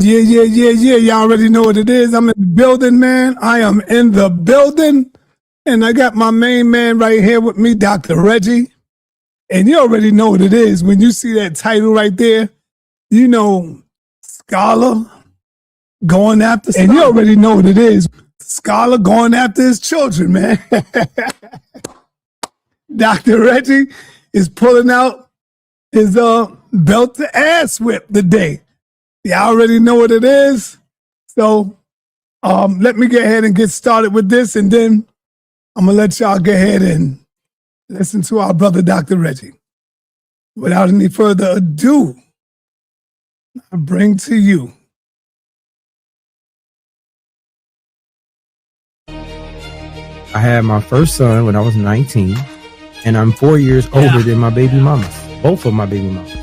Yeah. Y'all already know what it is. I'm in the building, man. I am in the building. And I got my main man right here with me, Dr. Reggie. And you already know what it is. When you see that title right there, you know, scholar going after scholar. And you already know what it is. Scholar going after his children, man. Dr. Reggie is pulling out his belt to ass whip today. Y'all already know what it is. So let me go ahead and get started with this, and then I'm going to let y'all go ahead and listen to our brother, Dr. Reggie. Without any further ado, I bring to you. I had my first son when I was 19, and I'm 4 years older than my baby mamas, both of my baby mamas.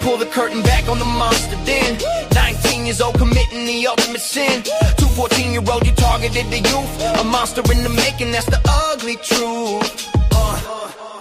Pull the curtain back on the monster den. 19 years old committing the ultimate sin. 14-year-old you targeted the youth. A monster in the making, that's the ugly truth.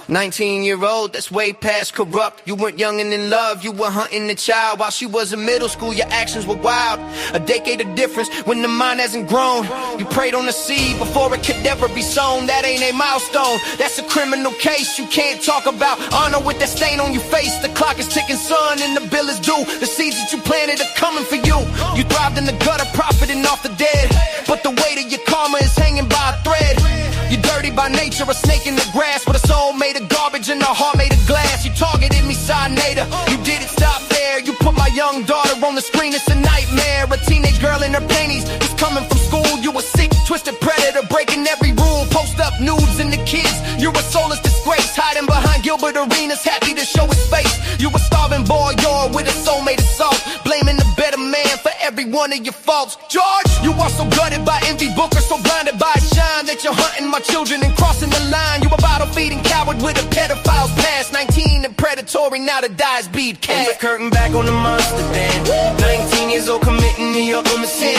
19-year-old, that's way past corrupt. You weren't young and in love, you were hunting the child. While she was in middle school, your actions were wild. A decade of difference when the mind hasn't grown. You prayed on the seed before it could ever be sown. That ain't a milestone, that's a criminal case you can't talk about. Honor with that stain on your face. The clock is ticking, son, and the bill is due. The seeds that you planted are coming for you. You thrived in the gutter, profiting off the dead, but the weight of your karma is hanging by a thread. You're dirty by nature, a snake in the grass with a soul made of garbage and a heart made of glass. You targeted me, sa.neter. You didn't stop there. You put my young daughter on the screen, it's a nightmare. A teenage girl in her panties just coming from school. You a sick, twisted predator, breaking every rule. Post up nudes in the kids. You're a soulless disgrace, hiding behind Gilbert Arenas, happy to show his face. You a starving boy, you're with a soul made of salt, blaming the better man for every one of your faults. George, you are so gutted by envy, Booker, so blinded by shine that you're hunting my children and crossing the line. You a bottle feeding coward with a pedophile's past. 19 and predatory, now the dies beat cat. Pull the curtain back on the monster den. 19 years old committing the ultimate sin.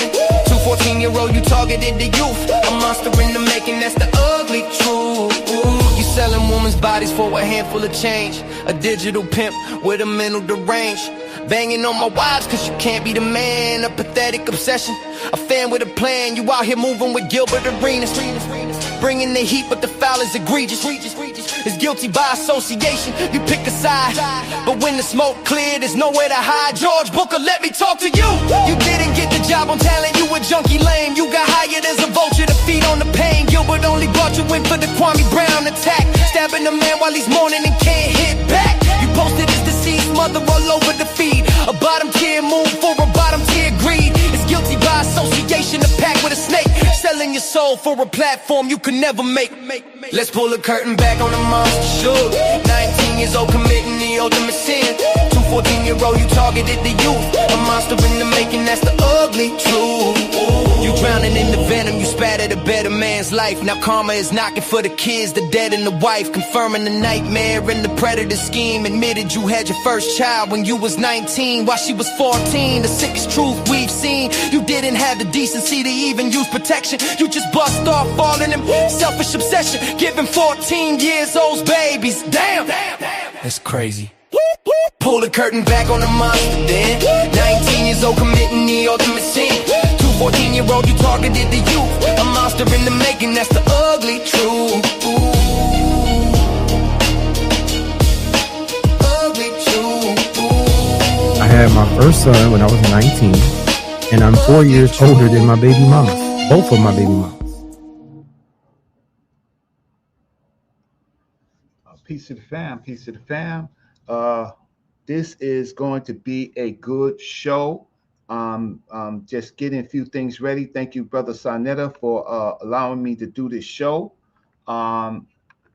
14-year-old you targeted the youth. A monster in the making, that's the ugly truth. You selling women's bodies for a handful of change. A digital pimp with a mental derange. Banging on my wives cause you can't be the man. A pathetic obsession, a fan with a plan. You out here moving with Gilbert Arenas, bringing the heat but the foul is egregious. Is guilty by association, you pick a side, but when the smoke cleared there's nowhere to hide. George Booker, let me talk to you. You didn't get the job on talent, you a junkie lame. You got hired as a vulture to feed on the pain. Gilbert only brought you in for the Kwame Brown attack, stabbing a man while he's mourning and can't hit back. You posted his deceased mother all over the feed. A bottom tier move for a bottom tier greed. It's guilty by association, a pact with a snake, selling your soul for a platform you can never make. Let's pull the curtain back on the monster show. 19 years old committing the ultimate sin. 14-year-old you targeted the youth. A monster in the making, that's the ugly truth. You drowning in the venom, you spattered a better man's life. Now karma is knocking for the kids, the dead and the wife. Confirming the nightmare and the predator scheme. Admitted you had your first child when you was 19 while she was 14. The sickest truth we've seen. You didn't have the decency to even use protection. You just bust off all in them selfish obsession, giving 14 years olds babies. Damn, that's crazy. Pull the curtain back on the monster den. 19 years old committing the ultimate sin. 14-year-old you targeted the youth. A monster in the making, that's the ugly truth. Ugly truth. I had my first son when I was 19, and I'm 4 years older than my baby mamas, both of my baby mamas. Peace to the fam, peace to the fam. This is going to be a good show. Just getting a few things ready. Thank you, brother sa.neter, for allowing me to do this show.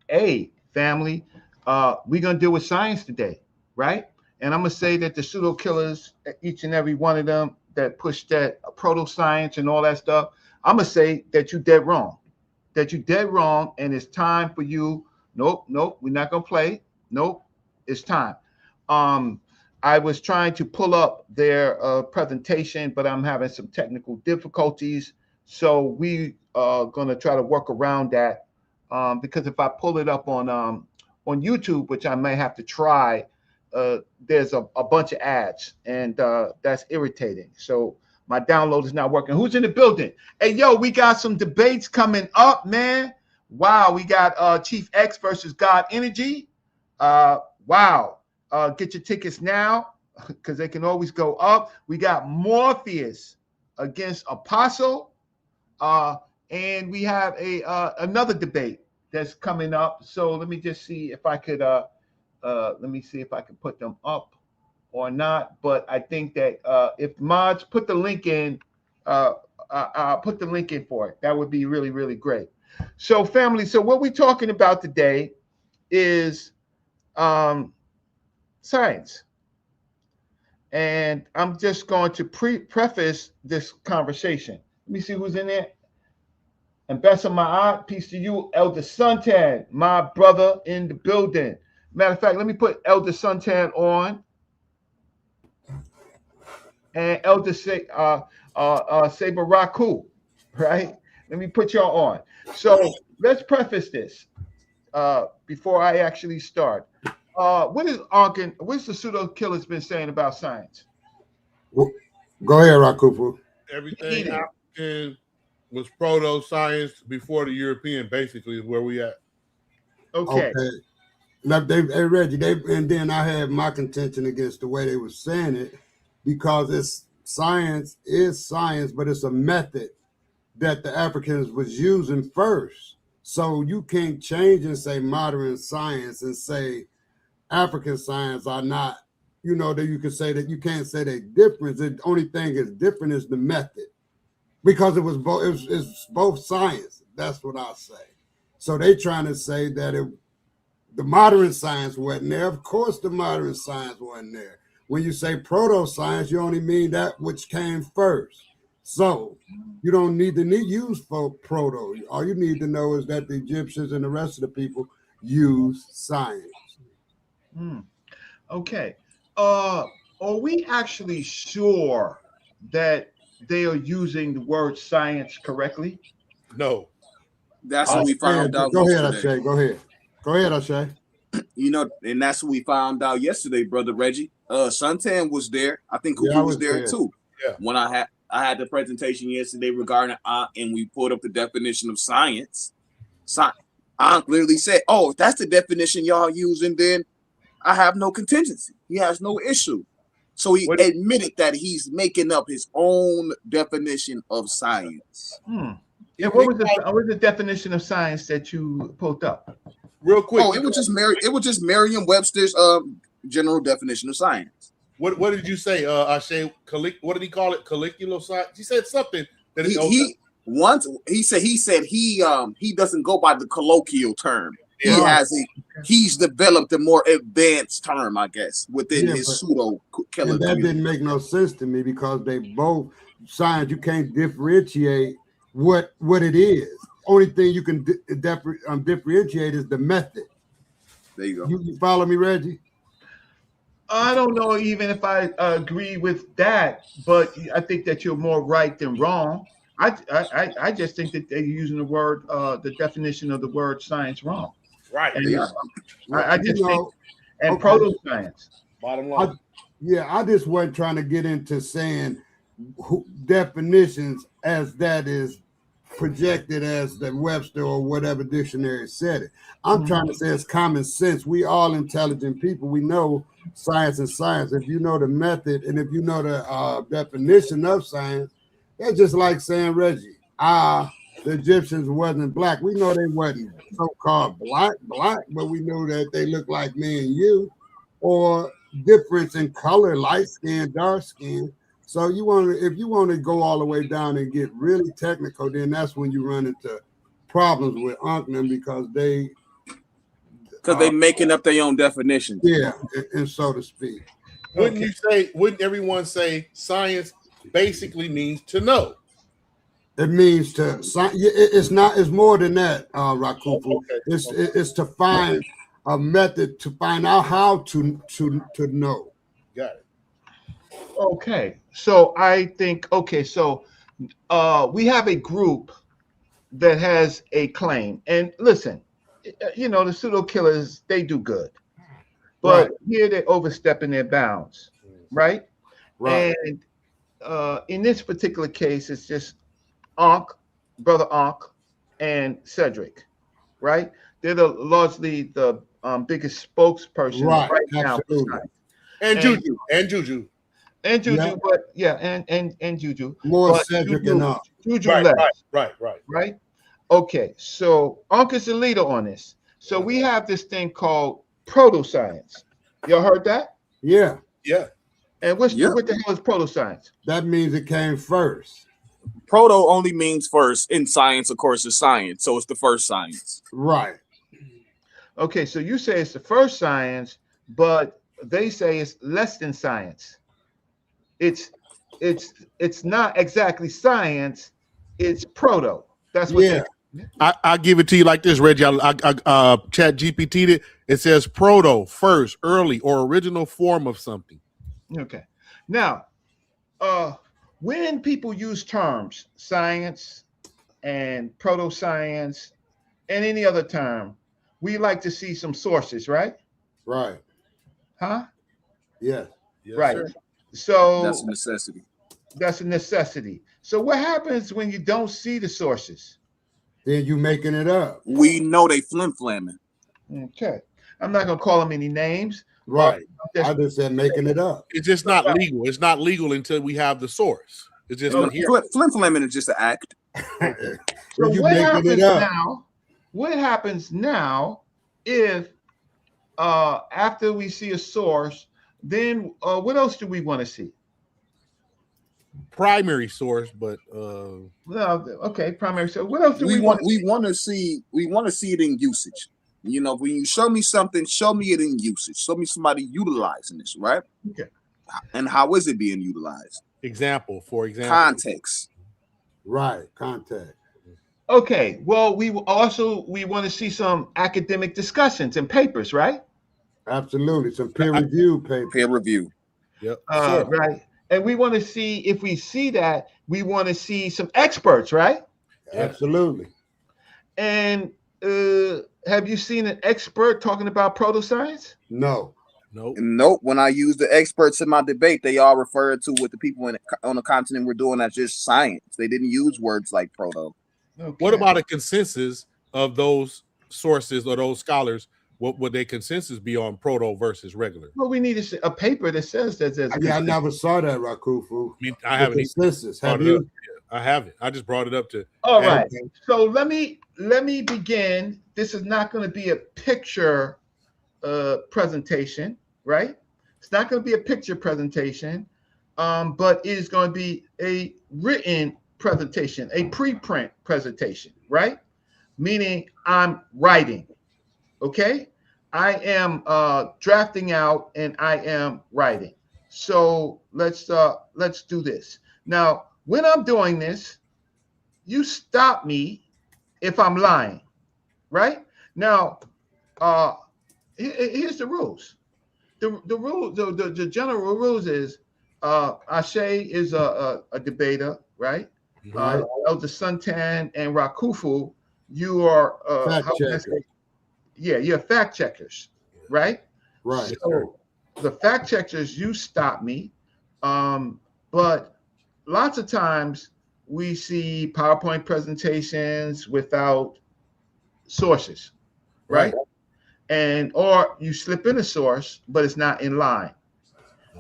Hey, family, we're going to deal with science today, right? And I'm going to say that the pseudo killers, each and every one of them that push that proto science and all that stuff, I'm going to say that you're dead wrong. That you're dead wrong, and it's time for you. Nope, we're not going to play. Nope, it's time. I was trying to pull up their presentation, but I'm having some technical difficulties. So we are going to try to work around that because if I pull it up on YouTube, which I may have to try, there's a bunch of ads, and that's irritating. So my download is not working. Who's in the building? Hey, yo, we got some debates coming up, man. Wow, we got Chief X versus God Energy. Wow. Get your tickets now because they can always go up. We got Morpheus against Apostle. And we have another debate that's coming up. So let me just see if I could put them up or not. But I think that if mods put the link in, I'll put the link in for it. That would be really, really great. So family, so what we're talking about today is science. And I'm just going to preface this conversation. Let me see who's in there. And best of my aunt, peace to you, Elder Suntan, my brother in the building. Matter of fact, let me put Elder Suntan on. And Elder Saber Raku, right? Let me put y'all on. So let's preface this before I actually start. What's the pseudo killers been saying about science? Well, go ahead, Rakufu. Everything African was proto science before the European, basically, is where we at. Okay. Now, hey Reggie, and then I had my contention against the way they were saying it, because it's science is science, but it's a method that the Africans was using first. So you can't change and say modern science and say African science are not, that you can say that you can't say they're different. The only thing is different is the method, because it was both. It's both science. That's what I say. So they trying to say that the modern science wasn't there. Of course, the modern science wasn't there. When you say proto science, you only mean that which came first. So you don't need to use proto. All you need to know is that the Egyptians and the rest of the people used science. Okay. Are we actually sure that they are using the word science correctly? No. That's what we found out. Go ahead, Ashay. Go ahead, Ashay. And that's what we found out yesterday, brother Reggie. Suntan was there. I think Kuku was there too. Yeah. When I had the presentation yesterday regarding and we pulled up the definition of science. Ankh literally said, "Oh, if that's the definition y'all using, then I have no contingency. He has no issue." So he admitted that he's making up his own definition of science. Yeah, what was the definition of science that you pulled up? Real quick. Oh, it was just Merriam-Webster's general definition of science. What did you say, Ashay? What did he call it? Colloquial science? He said something that he said he doesn't go by the colloquial term. Yeah. He's developed a more advanced term, I guess, within his pseudo killer. That didn't make no sense to me, because they both science. You can't differentiate what it is. Only thing you can differentiate is the method. There you go. You follow me, Reggie? I don't know even if I agree with that, but I think that you're more right than wrong. I just think that they're using the word, the definition of the word science wrong. Right. And, I just think, and proto science. Bottom line. I just wasn't trying to get into saying definitions as that is projected as the Webster or whatever dictionary said it. I'm trying to say it's common sense. We all intelligent people. We know science is science. If you know the method and if you know the definition of science, that's just like saying, Reggie, the Egyptians wasn't black. We know they wasn't so-called black, but we knew that they looked like me and you, or difference in color, light skin, dark skin. So if you want to go all the way down and get really technical, then that's when you run into problems with Ankh-Nam, because they making up their own definitions. Yeah, and so to speak. Wouldn't everyone say science basically means to know? It means to. It's not. It's more than that, Rakufu. Okay. It's to find a method to find out how to know. Got it. Okay, so I think so we have a group that has a claim, and listen, the pseudo killers, they do good. but Right. here they're overstepping their bounds, right? Right. And in this particular case, it's just Ankh, brother Ankh, and Cedric, right? They're largely the biggest spokesperson Right. right now for Absolutely. science. And Juju. And Juju, Yeah. but yeah, and Juju, More but Cedric and up. Juju Right, left, right. Okay, so Ankh is the leader on this. So we have this thing called proto-science. Y'all heard that? Yeah. Yeah. And what the hell is proto-science? That means it came first. Proto only means first. In science, of course, is science. So it's the first science. Right. Okay, so you say it's the first science, but they say it's less than science. It's not exactly science. It's proto. That's what. Yeah. I give it to you like this, Reggie. I chat GPT'd it. It says proto, first, early, or original form of something. Okay. Now, when people use terms science and proto-science and any other term, we like to see some sources, right? Right. Huh? Yes. Yes, Right. sir. So That's a necessity. that's a necessity. So what happens when you don't see the sources? Then you making it up. We know they flim-flamming. Okay. I'm not gonna call them any names. Right. That's- I just said making it up. It's just not legal. It's not legal until we have the source. It's just not here. Flim-flamming is just an act. So You what making happens it up. now? What happens now if after we see a source, then what else do we want to see? Primary source, but Well, okay, primary. So what else do We we want want? to see it in usage. You know, when you show me something, show me it in usage. Show me somebody utilizing this, right? Okay. And how is it being utilized? for example. Context. Right. Contact. Okay. Well, we want to see some academic discussions and papers, right? Absolutely. Some peer review paper. Peer review. Yep. Right. And we want to see, if we see that, we want to see some experts, right? Absolutely. And have you seen an expert talking about proto-science? No. Nope. Nope. When I use the experts in my debate, they all referred to what the people on the continent were doing as just science. They didn't use words like proto. Okay. What about a consensus of those sources or those scholars? What would their consensus be on proto versus regular? Well, we need a paper that says that. Yeah, I never saw that, Rakufu. I mean, I haven't even Consensus. brought Have it you? up. Yeah, I haven't. I just brought it up to. All right. Okay. So let me begin. This is not going to be a picture presentation, right? It's not going to be a picture presentation, but it is going to be a written presentation, a preprint presentation, right? Meaning I'm writing. Okay, I am drafting out and I am writing. So let's do this. Now, when I'm doing this, you stop me if I'm lying, right? Now, here's the rules. The general rules is Ashe is a debater, right? Right. Elder Suntan and Rakufu, you are Fact how can I checker. say? Yeah, you're fact checkers, right? Right. So the fact checkers, you stop me. But lots of times we see PowerPoint presentations without sources, right? And or you slip in a source, but it's not in line.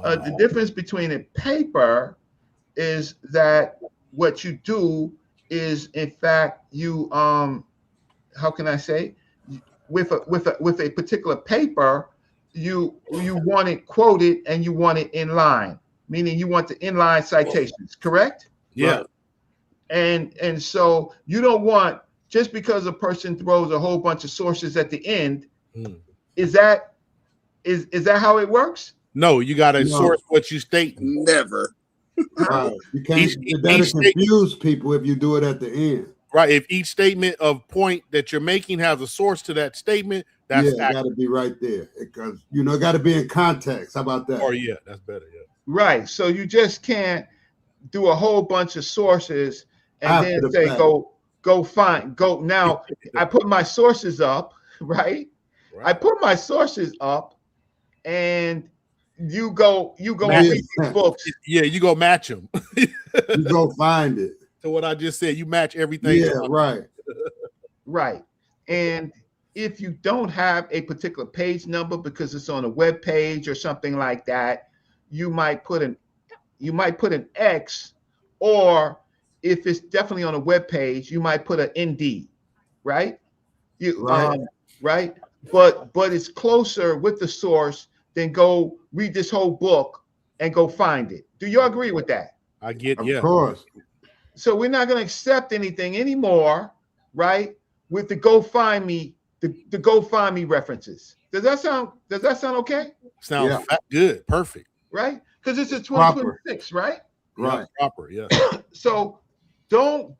The difference between a paper is that what you do is, in fact, you how can I say? With a particular paper, you want it quoted and you want it in line, meaning you want the inline citations, correct? Yeah. And so you don't want, just because a person throws a whole bunch of sources at the end, is that how it works? No, you got to No. source what you state. Never. Right. You can't. That'll each state- confuse people if you do it at the end. Right. If each statement of point that you're making has a source to that statement, that's Yeah, it got to be right there because it got to be in context. How about that? Or yeah, that's better. Yeah. Right. So you just can't do a whole bunch of sources and After then the say fact. go now. I put my sources up, right? I put my sources up, and you go Match read these books. Yeah, you go match them. You go find it. So what I just said, you match everything. Yeah, right. Right. And if you don't have a particular page number because it's on a web page or something like that, you might put an X, or if it's definitely on a web page, you might put an ND, right? Right. Right. But it's closer with the source than go read this whole book and go find it. Do you agree with that? I get, Of yeah. course. So we're not going to accept anything anymore, right? With the GoFindMe, the GoFindMe references. Does that sound okay? Sounds good, perfect. Right? Because this is Proper. 2026, right? Right. Yeah, proper, yeah. So don't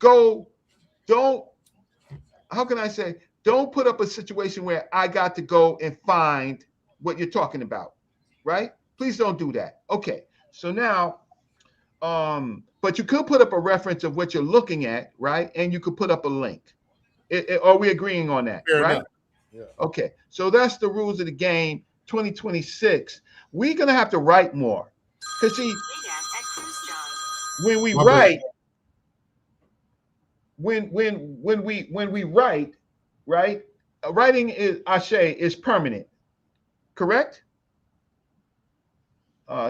how can I say, don't put up a situation where I got to go and find what you're talking about, right? Please don't do that. Okay. So now, but you could put up a reference of what you're looking at, right? And you could put up a link. Are we agreeing on that? Fair right? enough. Yeah. Okay. So that's the rules of the game. 2026. We're gonna have to write more. Because see, when we write, when we write, right? Writing is permanent. Correct?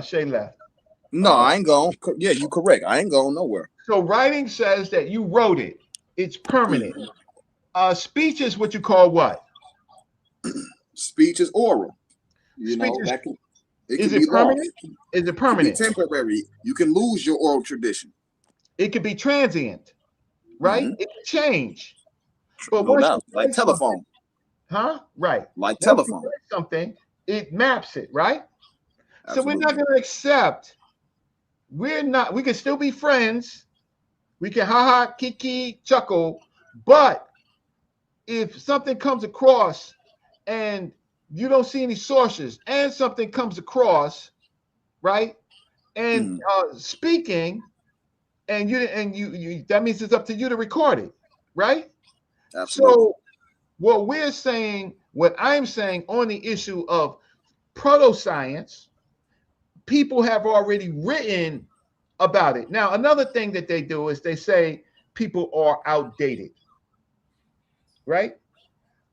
Shay left. No, I ain't going. Yeah, you correct. I ain't going nowhere. So writing says that you wrote it. It's permanent. Speech is what you call what? Speech is oral. You Speech know, is, that can, is can it be permanent? lost. Is it It can be permanent? temporary. You can lose your oral tradition. It could be transient, right? It can change. But No once doubt. you Like write telephone. something, right? Like Once you telephone. write something, it maps it, right? So we're Absolutely. not going to accept. We can still be friends. We can ha kiki, chuckle. But if something comes across and you don't see any sources, and something comes across, right? And speaking, and you that means it's up to you to record it, right? Absolutely. So what I'm saying on the issue of proto-science, people have already written about it. Now, another thing that they do is they say people are outdated, right?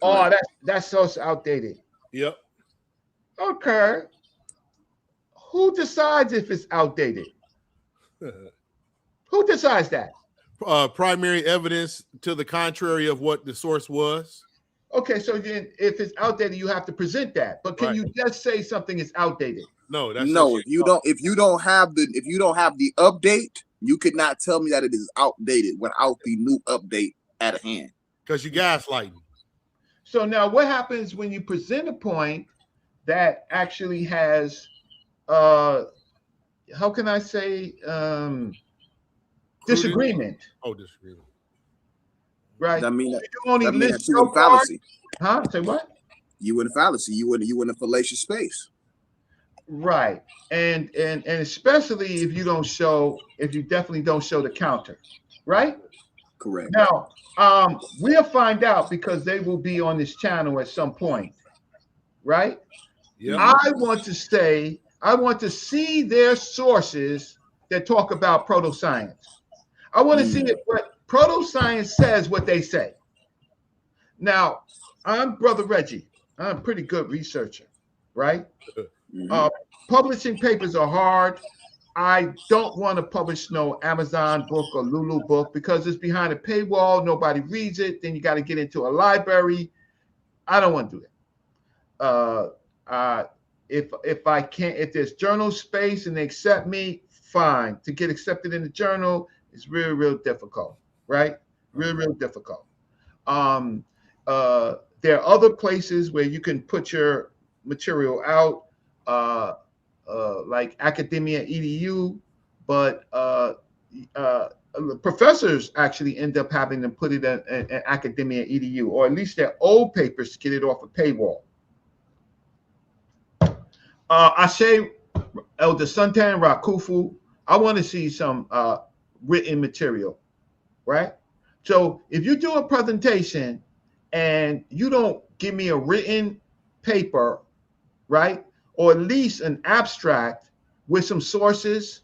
Oh, that's so outdated. Yep. Okay. Who decides if it's outdated? Who decides that? Primary evidence to the contrary of what the source was. Okay, so then if it's outdated, you have to present that. But can you just say something is outdated? No, that's no. If you don't have the update, you could not tell me that it is outdated without the new update at hand. Because you gaslighting. So now what happens when you present a point that actually has how can I say disagreement? Oh, disagreement. Right. I mean, you only that means list you your in fallacy. Huh? Say what? You in fallacy. You in a fallacious space. Right. And especially if you definitely don't show the counter, right? Correct. Now, we'll find out because they will be on this channel at some point, right? Yeah. I want to see their sources that talk about proto-science. I want to see what proto-science says, what they say. Now, I'm Brother Reggie. I'm a pretty good researcher, right? Publishing papers are hard. I don't want to publish no Amazon book or Lulu book because it's behind a paywall. Nobody reads it. Then you got to get into a library. I don't want to do that. If I can't, if there's journal space and they accept me, fine. To get accepted in the journal is real, real difficult, right? Real, real difficult. There are other places where you can put your material out, like Academia EDU, but professors actually end up having to put it in Academia EDU, or at least their old papers to get it off a paywall. Ashe Elder Suntan Rakufu, I want to see some written material, right? So if you do a presentation and you don't give me a written paper, right, or at least an abstract with some sources,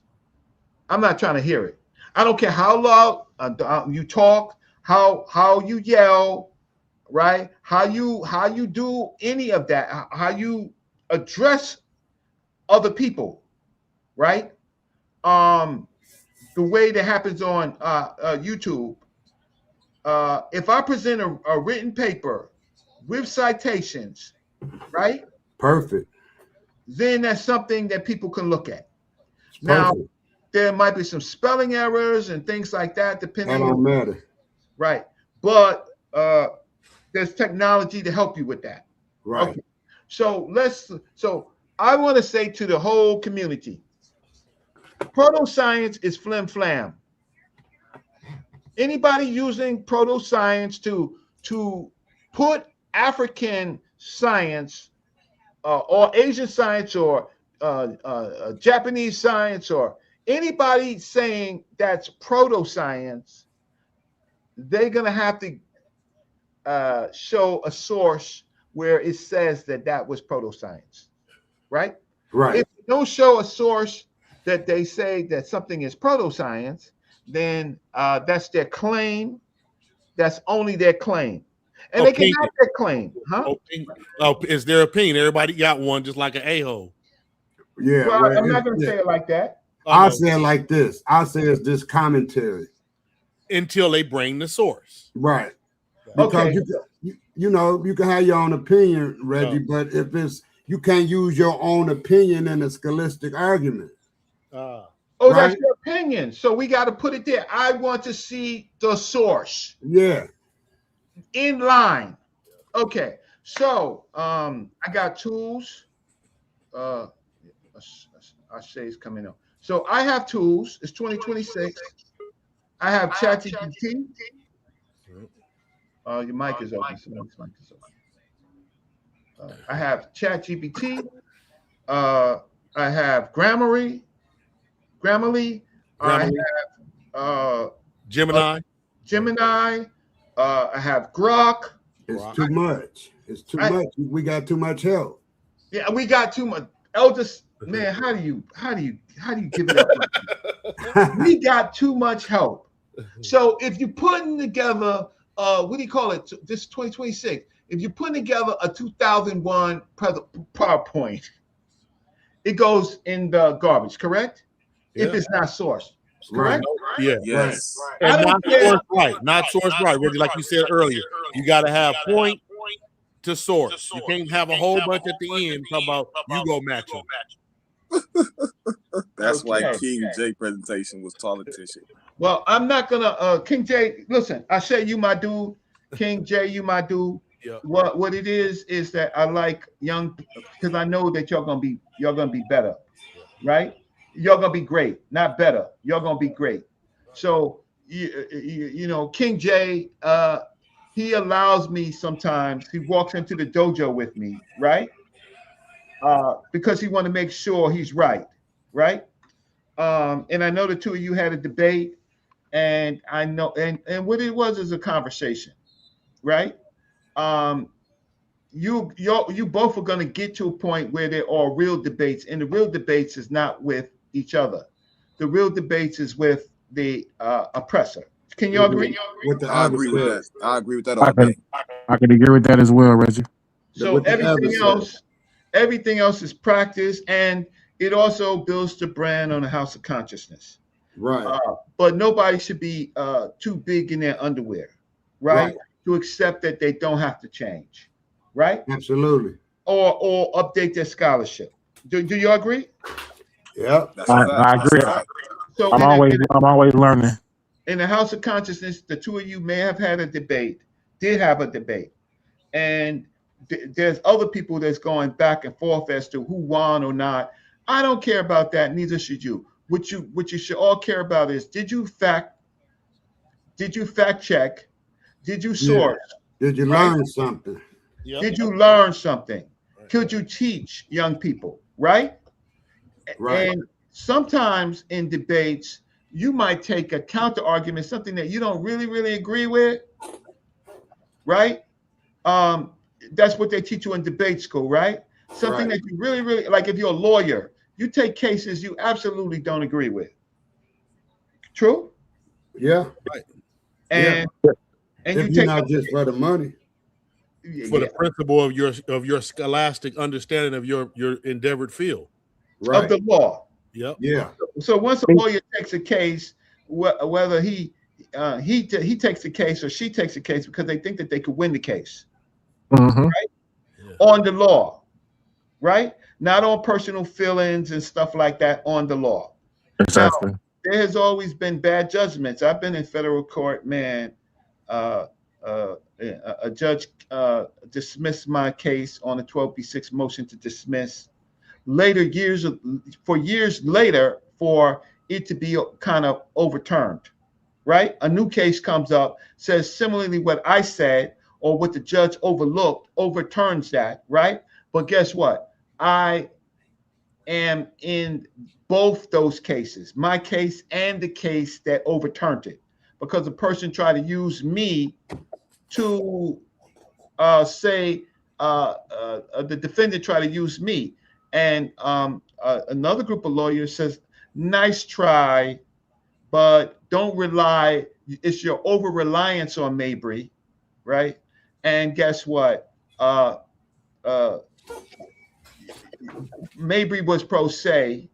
I'm not trying to hear it. I don't care how loud you talk, how you yell, right? How you do any of that, how you address other people, right? The way that happens on YouTube. If I present a written paper with citations, right? Perfect. Then that's something that people can look at. It's Now, perfect. there might be some spelling errors and things like that, That depending don't on matter. right. But there's technology to help you with that. Right. Okay. So I want to say to the whole community, proto-science is flim flam. Anybody using proto-science to put African science or Asian science or Japanese science or anybody saying that's proto-science, they're gonna have to show a source where it says that was proto-science, right? Right. If you don't show a source that they say that something is proto-science, then that's their claim. That's only their claim. And they can Opinion. have their claim, huh? It's their opinion. Everybody got one, just like an a-hole. Yeah. Well, Well, I'm not going to say it like that. I'll say it like this. I'll say it's this commentary. Until they bring the source. Right. Because Okay. you know, you can have your own opinion, Reggie, but if it's you can't use your own opinion in a scholastic argument. Oh, right? that's your opinion. So we got to put it there. I want to see the source. Yeah. In line. Okay. So I got tools. I say it's coming up. So I have tools. It's 2026. I have ChatGPT. Your mic is open. Somebody's mic is open. I have ChatGPT. I have Grammarly. I have Gemini. I have Grok. It's too much. It's too much. We got too much help. Yeah, we got too much. Eldest man, how do you give it up? We got too much help. So if you're putting together, what do you call it? This 2026. If you're putting together a 2001 PowerPoint, it goes in the garbage, correct? Yeah. If it's not sourced, correct? Right. Yeah. Yes. Right. And not source right. Not source right. Reggie, like you said earlier, you got to have point to source. You can't have a whole bunch at the end talking about you go match them. That's why King J presentation was politician. Well, I'm not gonna King J. Listen, I say you my dude, King J. You my dude. Yeah. What it is that I like young because I know that y'all gonna be better, right? You're gonna be great, not better. You're gonna be great. So you know, King J. He allows me sometimes. He walks into the dojo with me, right? Because he want to make sure he's right? And I know the two of you had a debate, and I know, and what it was is a conversation, right? You both are going to get to a point where there are real debates, and the real debates is not with each other. The real debates is with the oppressor. Can you agree? I agree with that. I agree with that all day. I can agree with that as well, Reggie. So everything else is practice, and it also builds the brand on the house of consciousness. Right. But nobody should be too big in their underwear, right? To accept that they don't have to change, right? Absolutely. Or update their scholarship. Do you agree? Yeah, I agree. So I'm always learning. In the house of consciousness, the two of you may have had a debate, and there's other people that's going back and forth as to who won or not. I don't care about that. Neither should you. What you should all care about is did you fact check? Did you source? Yeah. Did you learn something? Yep. Did you learn something? Could you teach young people? Right. And sometimes in debates, you might take a counter argument, something that you don't really agree with. Right. That's what they teach you in debate school, right? something Right. that you really, really like. If you're a lawyer, you take cases you absolutely don't agree with. True, Yeah. Yeah. and you If you're take not just for the money. For the yeah, principle of your scholastic understanding of your endeavored field. of Right. the law. Yep. Yeah. So once a lawyer takes a case, whether he takes a case or she takes a case because they think that they could win the case Mm-hmm. Yeah. on the law, right? Not on personal feelings and stuff like that, on the law. Now, Exactly. there has always been bad judgments. I've been in federal court, man. Uh, a judge dismissed my case on a 12B6 motion to dismiss. For years later, for it to be kind of overturned, right? A new case comes up, says similarly what I said or what the judge overlooked, overturns that, right? But guess what? I am in both those cases, my case and the case that overturned it, because the person tried to use me to say the defendant tried to use me. And another group of lawyers says, nice try, but don't rely. It's your over reliance on Mabry, right? And guess what? Uh, Mabry was pro se,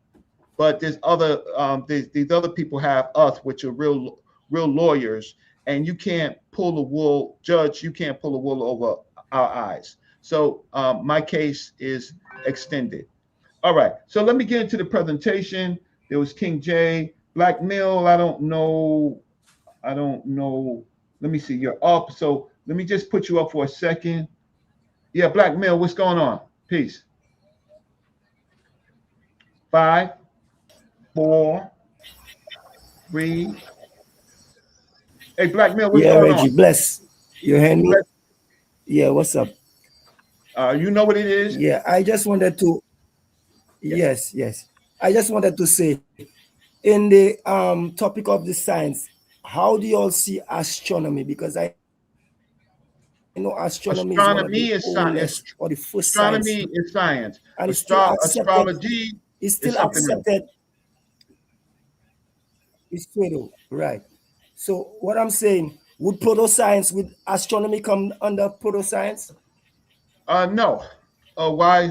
but there's other these other people have us, which are real lawyers, and you can't pull the wool, judge. You can't pull the wool over our eyes. So my case is extended. All right. So let me get into the presentation. There was King J, Black Mill. I don't know. Let me see. You're up. So let me just put you up for a second. Yeah, Black Mill. What's going on? Peace. 5, 4, 3. Hey, Black Mill, what's Yeah, going on? Reggie, bless. You hear me? Yeah, what's up? You know what it is? Yeah, I just wanted to, yes. I just wanted to say, in the topic of the science, how do you all see astronomy? Because I know astronomy is one of Astronomy the is science. oldest or the first science, Astronomy is science. and it's still accepted. Astrology It's is still something else. accepted. It's Pseudo, right? So what I'm saying, would proto-science, would astronomy come under proto-science? No. Why?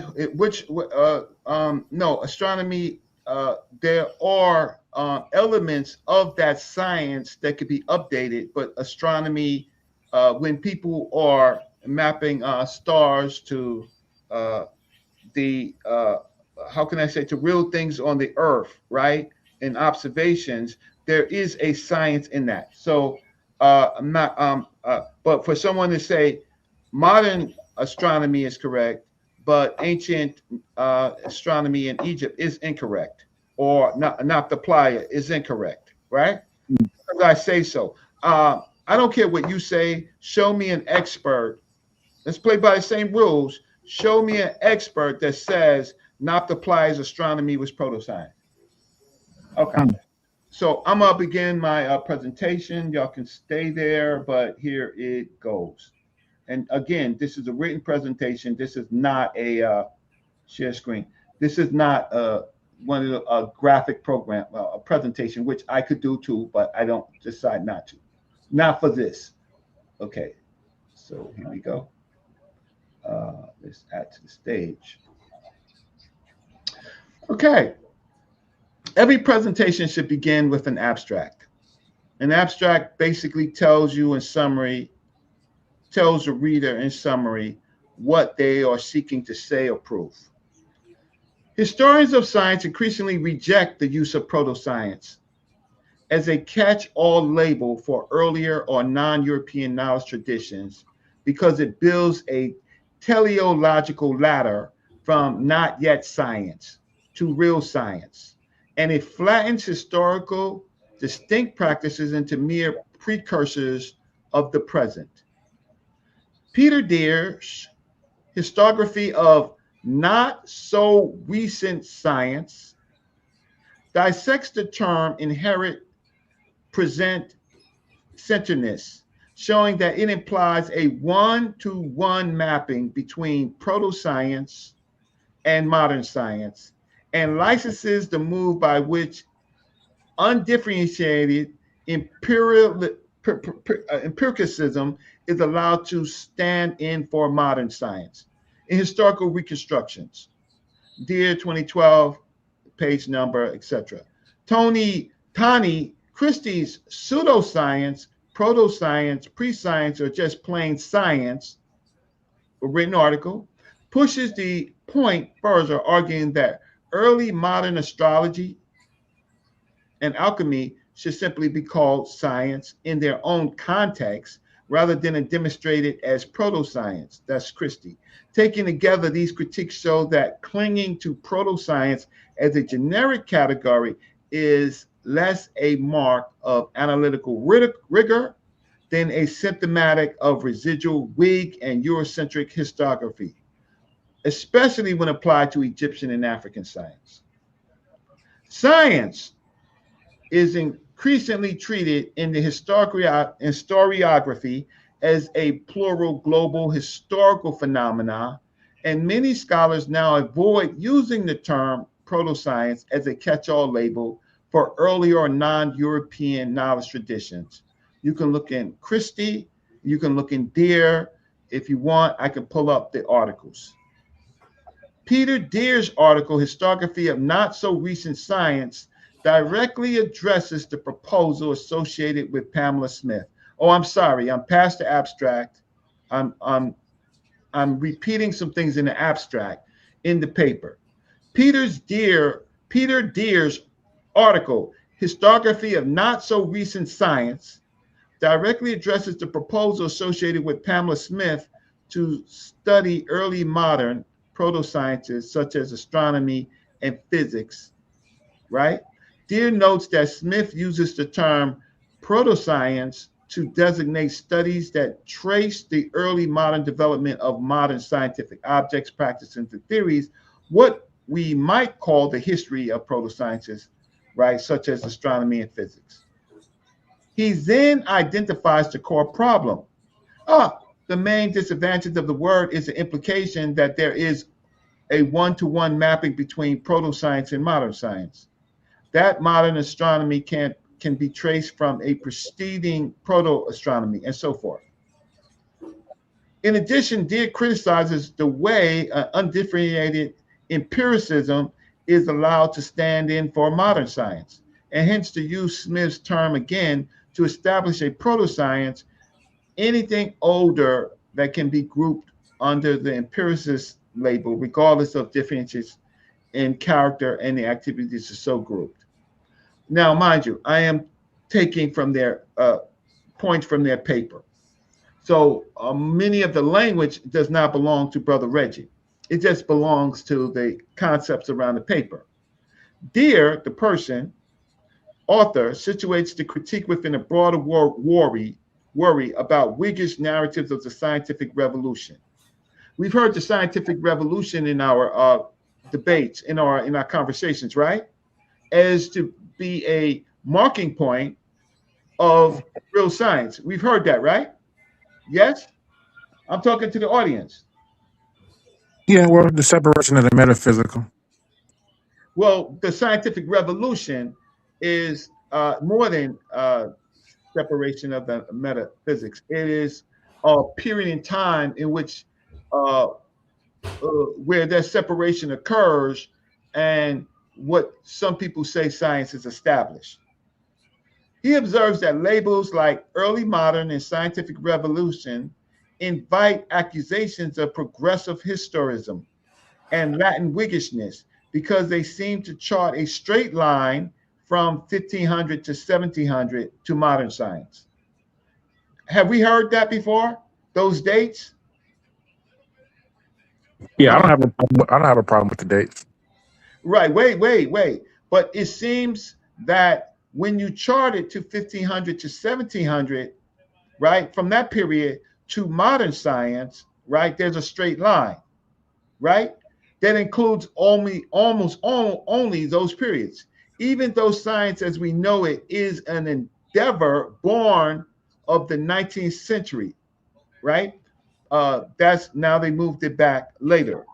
No. Astronomy. There are elements of that science that could be updated, but astronomy, when people are mapping stars to the how can I say, to real things on the earth, right? In observations, there is a science in that. So I'm not but for someone to say modern astronomy is correct, but ancient astronomy in Egypt is incorrect, or not the playa is incorrect, right? Because I say so. I don't care what you say. Show me an expert. Let's play by the same rules. Show me an expert that says Nopta Playa's astronomy was proto-science. Okay. So I'm gonna begin my presentation. Y'all can stay there, but here it goes. And again, this is a written presentation. This is not a share screen. This is not one of a graphic program, a presentation, which I could do too, but I don't decide not to. Not for this. Okay. So here we go. Let's add to the stage. Okay. Every presentation should begin with an abstract. An abstract basically tells you in summary, tells the reader in summary what they are seeking to say or prove. Historians of science increasingly reject the use of proto-science as a catch-all label for earlier or non-European knowledge traditions because it builds a teleological ladder from not yet science to real science, and it flattens historical distinct practices into mere precursors of the present. Peter Deer's historiography of not so recent science dissects the term inherent present centeredness, showing that it implies a one-to-one mapping between proto-science and modern science, and licenses the move by which undifferentiated empiricism is allowed to stand in for modern science. In historical reconstructions, Dear 2012, page number, etc. Tani Christie's pseudoscience, proto-science, pre-science, or just plain science, a written article, pushes the point further, arguing that early modern astrology and alchemy should simply be called science in their own context rather than demonstrated as proto-science. That's Christie. Taken together, these critiques show that clinging to proto-science as a generic category is less a mark of analytical rigor than a symptomatic of residual Whig and Eurocentric historiography, especially when applied to Egyptian and African science. Science is increasingly treated in the historiography as a plural global historical phenomena, and many scholars now avoid using the term proto-science as a catch-all label for earlier non-European knowledge traditions. You can look in Christie, you can look in Deere. If you want, I can pull up the articles. Peter Deere's article, Historiography of Not So Recent Science, directly addresses the proposal associated with Pamela Smith. Oh, I'm sorry, I'm past the abstract. I'm repeating some things in the abstract in the paper. Peter Deere's article, Historiography of Not So Recent Science, directly addresses the proposal associated with Pamela Smith to study early modern proto-sciences such as astronomy and physics, right? Deere notes that Smith uses the term proto-science to designate studies that trace the early modern development of modern scientific objects, practices, and theories, what we might call the history of proto-sciences, right, such as astronomy and physics. He then identifies the core problem. The main disadvantage of the word is the implication that there is a one-to-one mapping between proto-science and modern science. That modern astronomy can be traced from a preceding proto-astronomy and so forth. In addition, Deere criticizes the way undifferentiated empiricism is allowed to stand in for modern science, and hence to use Smith's term again to establish a proto-science, anything older that can be grouped under the empiricist label, regardless of differences in character and the activities are so grouped. Now, mind you, I am taking from their points from their paper. So many of the language does not belong to Brother Reggie. It just belongs to the concepts around the paper. Deere, the person, author, situates the critique within a broader worry about Whiggish narratives of the scientific revolution. We've heard the scientific revolution in our debates, in our conversations, right? As to be a marking point of real science. We've heard that, right? Yes? I'm talking to the audience. Yeah, well, the separation of the metaphysical. Well, the scientific revolution is more than separation of the metaphysics. It is a period in time in which where that separation occurs and what some people say science is established. He observes that labels like early modern and scientific revolution invite accusations of progressive historism and Latin Whiggishness because they seem to chart a straight line from 1500 to 1700 to modern science. Have we heard that before? Those dates? Yeah, I don't have a problem with the dates. Right. Wait. But it seems that when you chart it to 1500 to 1700, right, from that period to modern science, right, there's a straight line, right? That includes almost only those periods. Even though science as we know it is an endeavor born of the 19th century, right? That's now they moved it back later.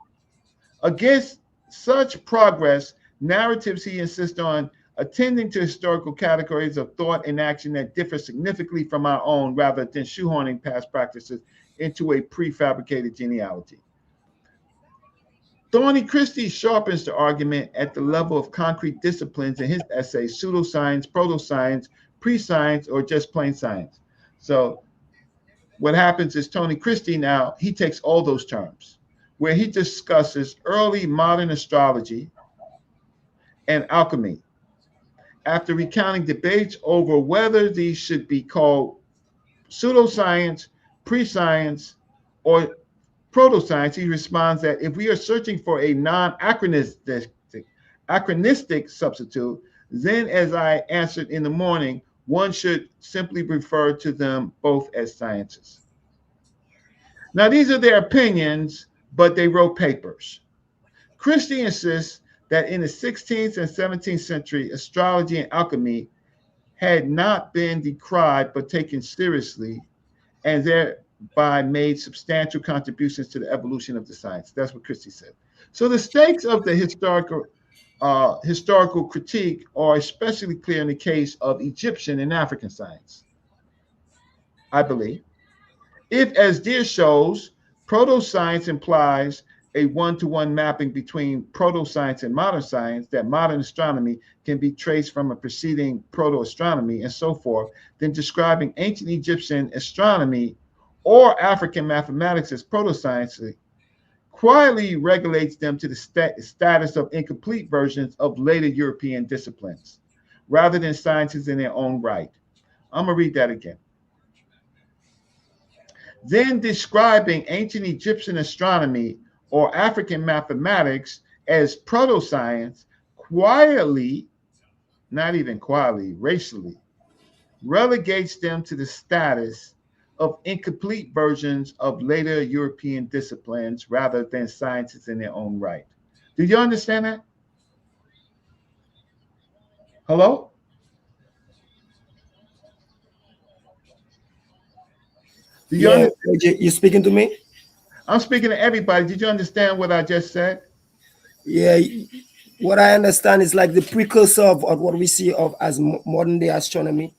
Against such progress, narratives he insists on attending to historical categories of thought and action that differ significantly from our own rather than shoehorning past practices into a prefabricated genealogy. Thorny Christie sharpens the argument at the level of concrete disciplines in his essay, Pseudoscience, Proto-Science, Pre-Science, or Just Plain Science. So what happens is Tony Christie now, he takes all those terms where he discusses early modern astrology and alchemy after recounting debates over whether these should be called pseudoscience, pre-science, or proto-science. He responds that if we are searching for a non-anachronistic substitute, then as I answered in the morning, one should simply refer to them both as sciences. Now, these are their opinions, but they wrote papers. Christie insists that in the 16th and 17th century, astrology and alchemy had not been decried but taken seriously, and thereby made substantial contributions to the evolution of the science. That's what Christie said. So the stakes of the historical critique are especially clear in the case of Egyptian and African science, I believe. If, as Deere shows, proto-science implies a one-to-one mapping between proto-science and modern science, that modern astronomy can be traced from a preceding proto-astronomy and so forth, then describing ancient Egyptian astronomy or African mathematics as proto-science quietly regulates them to the status of incomplete versions of later European disciplines, rather than sciences in their own right. I'm going to read that again. Then describing ancient Egyptian astronomy or African mathematics as proto-science quietly, not even quietly, racially, relegates them to the status of incomplete versions of later European disciplines rather than sciences in their own right. Do you understand that? Hello? You speaking to me? I'm speaking to everybody. Did you understand what I just said? Yeah, what I understand is like the precursor of what we see of as modern day astronomy.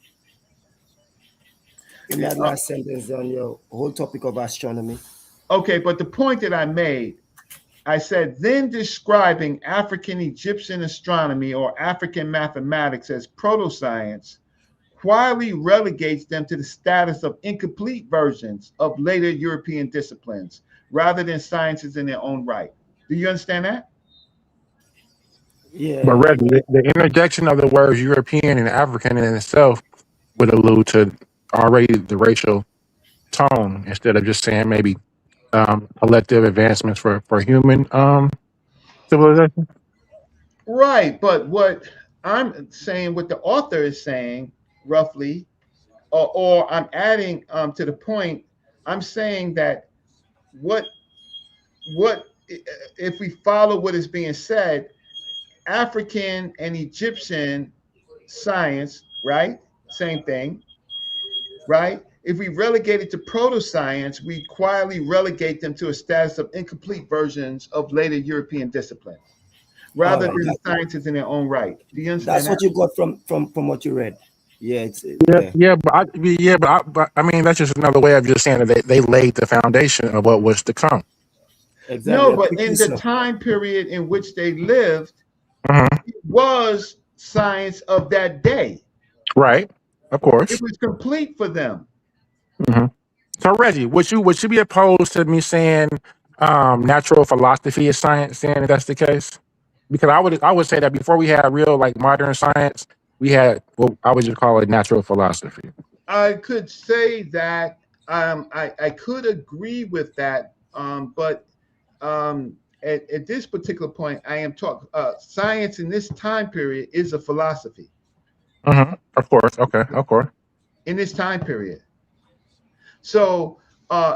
In that last sentence on your whole topic of astronomy. Okay, but the point that I made, I said, then describing African Egyptian astronomy or African mathematics as proto-science quietly relegates them to the status of incomplete versions of later European disciplines rather than sciences in their own right. Do you understand that? Yeah. But Reggie, the interjection of the words European and African in itself would allude to already the racial tone instead of just saying maybe collective advancements for human civilization. Right, but what I'm saying, what the author is saying, roughly, or I'm adding to the point, I'm saying that what if we follow what is being said, African and Egyptian science, right? Same thing, right? If we relegate it to proto-science, we quietly relegate them to a status of incomplete versions of later European disciplines, rather than sciences in their own right. Do you understand? That's what you got from what you read. Yeah, but I mean that's just another way of just saying that they laid the foundation of what was to come. Exactly. No, but in the time period in which they lived, it was science of that day. Right, of course. It was complete for them. So Reggie, would you be opposed to me saying natural philosophy is science, saying that that's the case? Because I would say that before we had real like modern science, we had what I would just call it natural philosophy. I could say that I could agree with that, but at this particular point, I am talking science in this time period is a philosophy. Of course, okay, of course. In this time period, so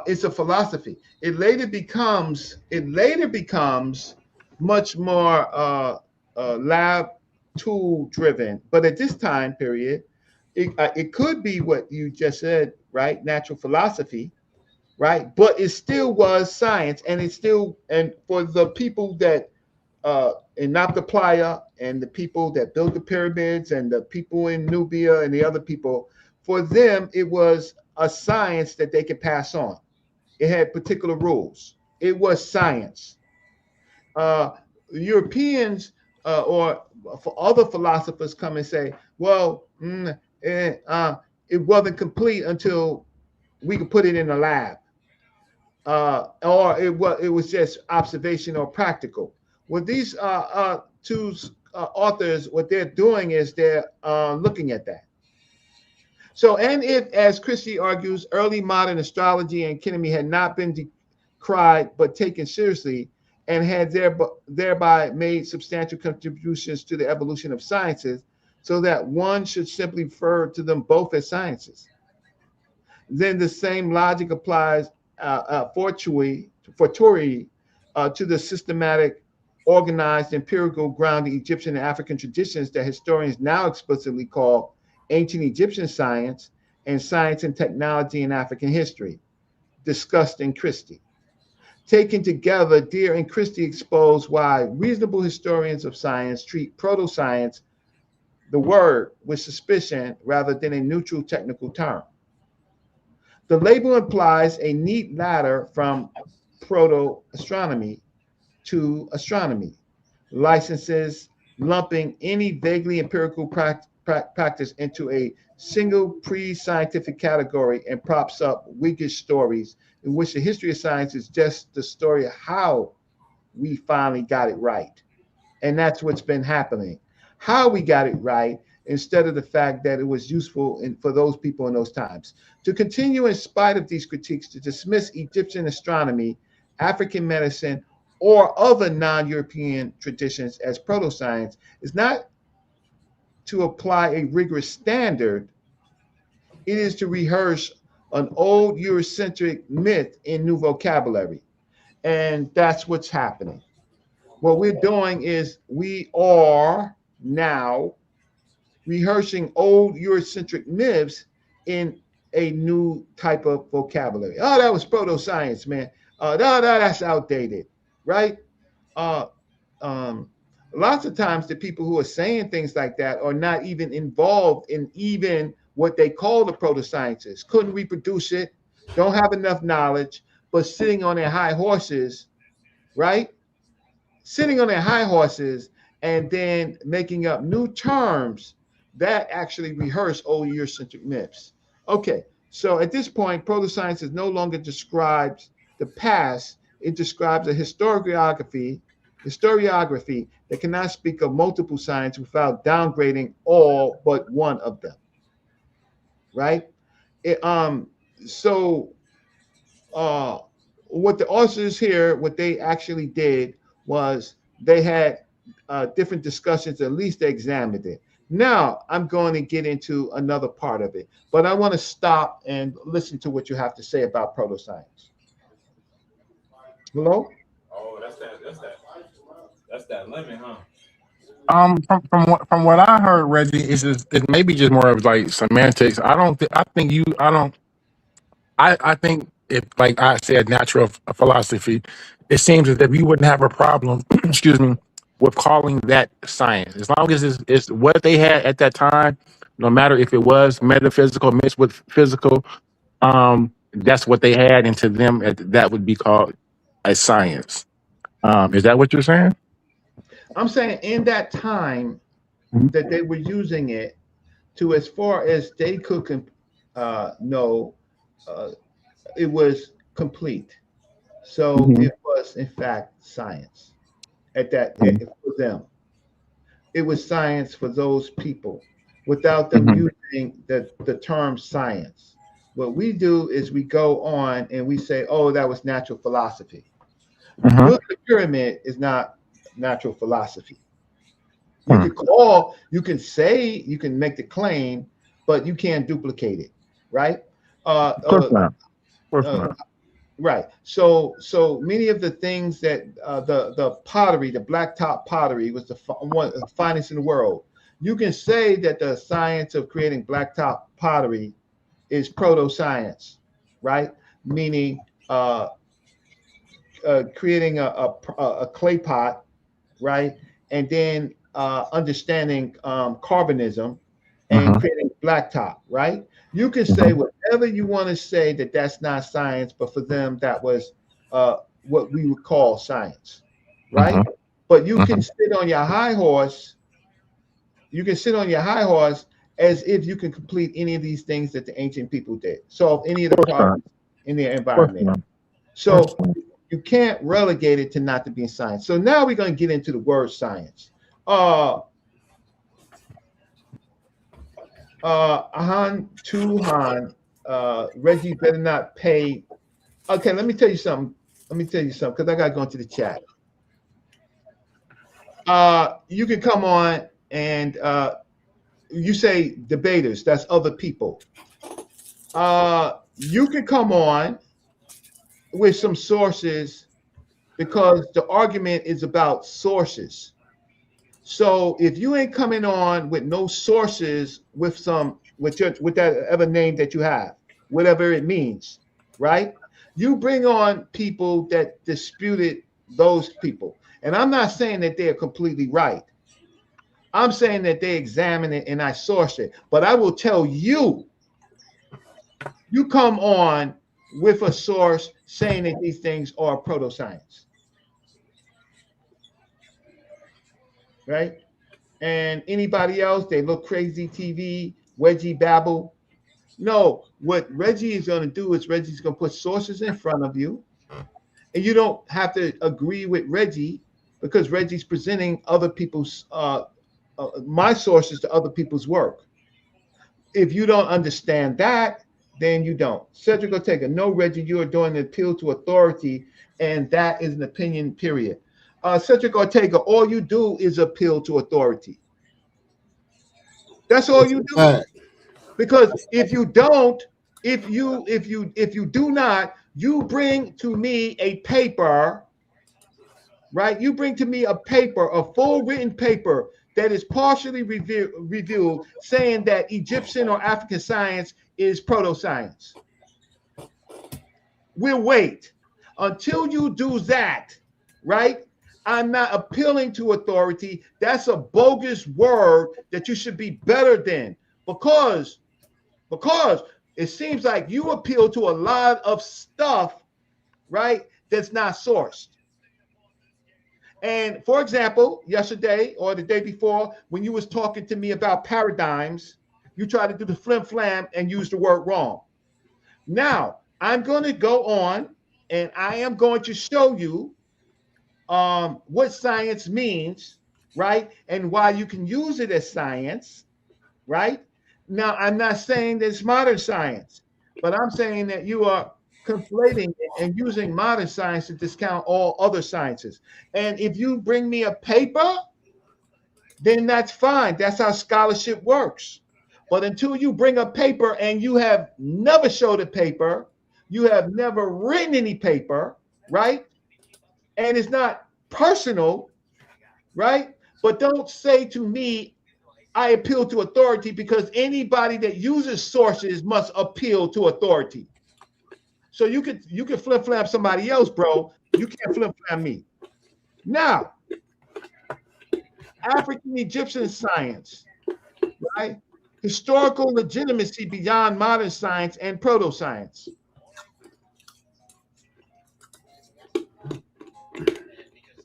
it's a philosophy. It later becomes much more lab tool driven, but at this time period, it could be what you just said, right? Natural philosophy, right? But it still was science, and it's still, and for the people that in Nabta and the people that built the pyramids and the people in Nubia and the other people, for them it was a science that they could pass on. It had particular rules. It was science. uh, Europeans or for other philosophers come and say, well, it wasn't complete until we could put it in the lab, or it was just observation or practical. Well, these two authors, what they're doing is they're looking at that. So, and if, as Christie argues, early modern astrology and chemistry had not been decried but taken seriously, and had thereby made substantial contributions to the evolution of sciences, so that one should simply refer to them both as sciences, then the same logic applies fortuity to the systematic, organized, empirical grounded Egyptian and African traditions that historians now explicitly call ancient Egyptian science and science and technology in African history, discussed in Christie. Taken together, Deere and Christie expose why reasonable historians of science treat proto-science, the word, with suspicion rather than a neutral technical term. The label implies a neat ladder from proto-astronomy to astronomy, licenses lumping any vaguely empirical practice into a single pre-scientific category, and props up Whiggish stories in which the history of science is just the story of how we finally got it right. And that's what's been happening. How we got it right, instead of the fact that it was useful for those people in those times. To continue, in spite of these critiques, to dismiss Egyptian astronomy, African medicine, or other non-European traditions as proto-science is not to apply a rigorous standard. It is to rehearse an old Eurocentric myth in new vocabulary. And that's what's happening. What we're doing is we are now rehearsing old Eurocentric myths in a new type of vocabulary. Oh, that was proto-science, man. No, that's outdated, right? Uh, Lots of times the people who are saying things like that are not even involved in even what they call the proto-sciences. Couldn't reproduce it, don't have enough knowledge, but sitting on their high horses, right? Sitting on their high horses and then making up new terms that actually rehearse old Eurocentric myths. Okay, so at this point, proto-science no longer describes the past. It describes a historiography that cannot speak of multiple science without downgrading all but one of them, right? So what the authors here, what they actually did was they had different discussions, at least they examined it. Now I'm going to get into another part of it, but I want to stop and listen to what you have to say about proto-science. Hello? Oh, that's that lemon, huh? From what I heard, Reggie, it maybe just more of like semantics. I think if, like I said, natural philosophy, it seems as if you wouldn't have a problem, excuse me, with calling that science, as long as it's what they had at that time. No matter if it was metaphysical mixed with physical, that's what they had, and to them, that would be called a science. Is that what you're saying? I'm saying in that time that they were using it to, as far as they could know, it was complete. So it was, in fact, science at that for them. It was science for those people without them using the term science. What we do is we go on and we say, oh, that was natural philosophy. Building a pyramid is not natural philosophy. You can say, you can make the claim, but you can't duplicate it, right? Of course not. Right. So many of the things that the pottery, the black top pottery, was one of the finest in the world. You can say that the science of creating black top pottery is proto-science, right? meaning creating a clay pot, right? And then understanding carbonism and creating blacktop, right? You can say whatever you want to say that that's not science, but for them that was what we would call science, right? But you can sit on your high horse. You can sit on your high horse as if you can complete any of these things that the ancient people did. Solve any of the problems in their environment. So you can't relegate it to not to being science. So now we're going to get into the word science. Reggie better not pay. Okay, let me tell you something. Because I got to go into the chat. You can come on and you say debaters, that's other people. You can come on with some sources because the argument is about sources. So if you ain't coming on with no sources with that other name that you have, whatever it means, right? You bring on people that disputed those people. And I'm not saying that they're completely right. I'm saying that they examine it and I source it. But I will tell you, you come on with a source saying that these things are proto-science. Right? And anybody else, they look crazy TV, Reggie babble. No, what Reggie is going to do is Reggie's going to put sources in front of you. And you don't have to agree with Reggie because Reggie's presenting other people's, my sources to other people's work. If you don't understand that, then you don't. Cedric Ortega, no, Reggie, you are doing an appeal to authority, and that is an opinion, period. Cedric Ortega, all you do is appeal to authority. That's all you do. Because if you don't, if you do not, you bring to me a paper, right? You bring to me a paper, a full written paper that is partially reviewed, saying that Egyptian or African science is proto-science. We'll wait until you do that, right? I'm not appealing to authority. That's a bogus word that you should be better than because it seems like you appeal to a lot of stuff, right, that's not sourced. And for example, yesterday or the day before, when you was talking to me about paradigms, you tried to do the flim flam and use the word wrong. Now, I'm going to go on and I am going to show you what science means, right? And why you can use it as science, right? Now, I'm not saying that it's modern science, but I'm saying that you are conflating and using modern science to discount all other sciences. And if you bring me a paper, then that's fine. That's how scholarship works. But until you bring a paper and you have never showed a paper, you have never written any paper, right? And it's not personal, right? But don't say to me, I appeal to authority, because anybody that uses sources must appeal to authority. So you could flip flap somebody else, bro. You can't flip flap me. Now, African Egyptian science, right? Historical legitimacy beyond modern science and proto-science.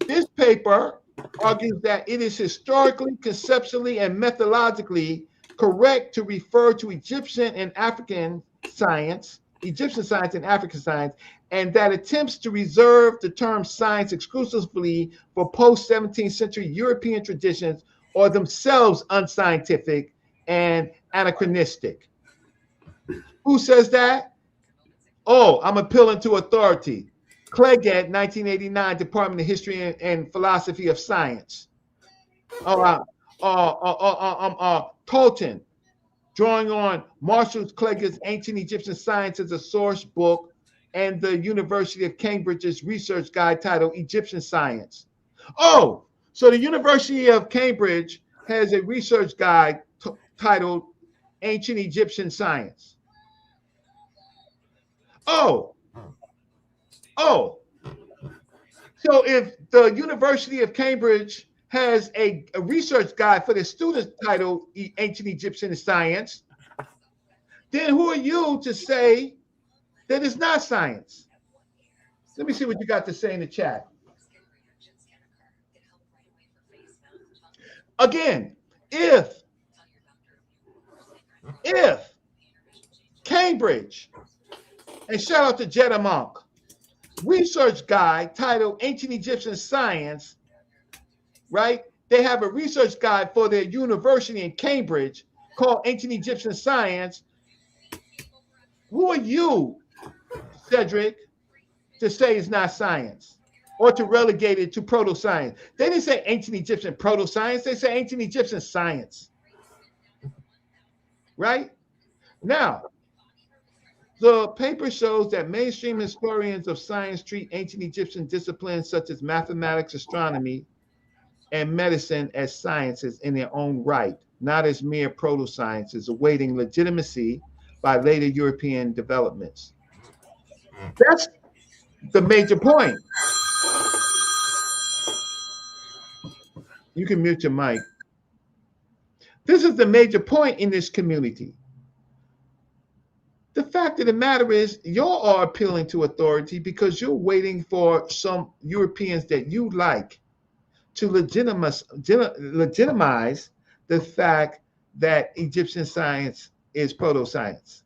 This paper argues that it is historically, conceptually, and methodologically correct to refer to Egyptian and African science, and African science, and that attempts to reserve the term science exclusively for post-17th century European traditions are themselves unscientific and anachronistic. Who says that? Oh, I'm appealing to authority. Clegg, 1989, Department of History and Philosophy of Science. Tolton, drawing on Marshall Clegg's Ancient Egyptian Science as a source book and the University of Cambridge's research guide titled Egyptian Science. Oh, so the University of Cambridge has a research guide titled Ancient Egyptian Science. Oh, Oh, so if the University of Cambridge has a research guide for their students titled Ancient Egyptian Science, then who are you to say that it's not science? Let me see what you got to say in the chat. Again, if Cambridge, and shout out to Jetta Monk, research guide titled Ancient Egyptian Science, right? They have a research guide for their university in Cambridge called Ancient Egyptian Science. Who are you, Cedric, to say it's not science or to relegate it to proto-science? They didn't say ancient Egyptian proto-science. They say ancient Egyptian science, right? Now, the paper shows that mainstream historians of science treat ancient Egyptian disciplines such as mathematics, astronomy, and medicine as sciences in their own right, not as mere proto-sciences awaiting legitimacy by later European developments. That's the major point. You can mute your mic. This is the major point in this community. The fact of the matter is, y'all are appealing to authority because you're waiting for some Europeans that you like to legitimize the fact that Egyptian science is proto-science.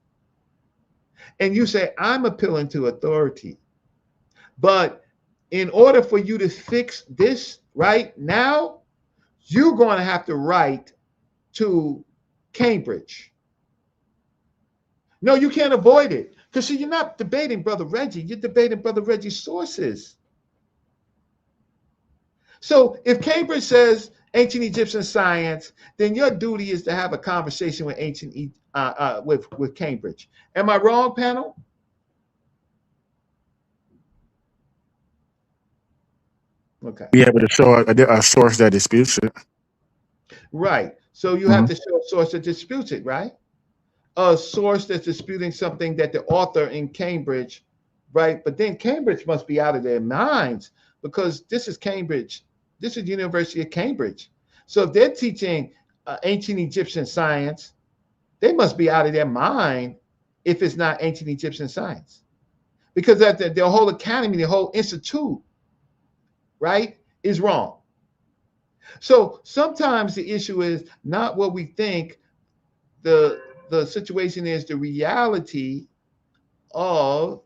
And you say, I'm appealing to authority. But in order for you to fix this right now, you're going to have to write to Cambridge. No, you can't avoid it. Because see, you're not debating Brother Reggie, you're debating Brother Reggie's sources. So if Cambridge says ancient Egyptian science, then your duty is to have a conversation with with Cambridge. Am I wrong, panel? Okay. Be able to show a source that disputes it. Right. So you have to show a source that disputes it, right? A source that's disputing something that the author in Cambridge, right? But then Cambridge must be out of their minds because this is Cambridge. This is University of Cambridge. So if they're teaching ancient Egyptian science, they must be out of their mind if it's not ancient Egyptian science. Because their whole academy, their whole institute, right, is wrong. So sometimes the issue is not what we think the situation is, the reality of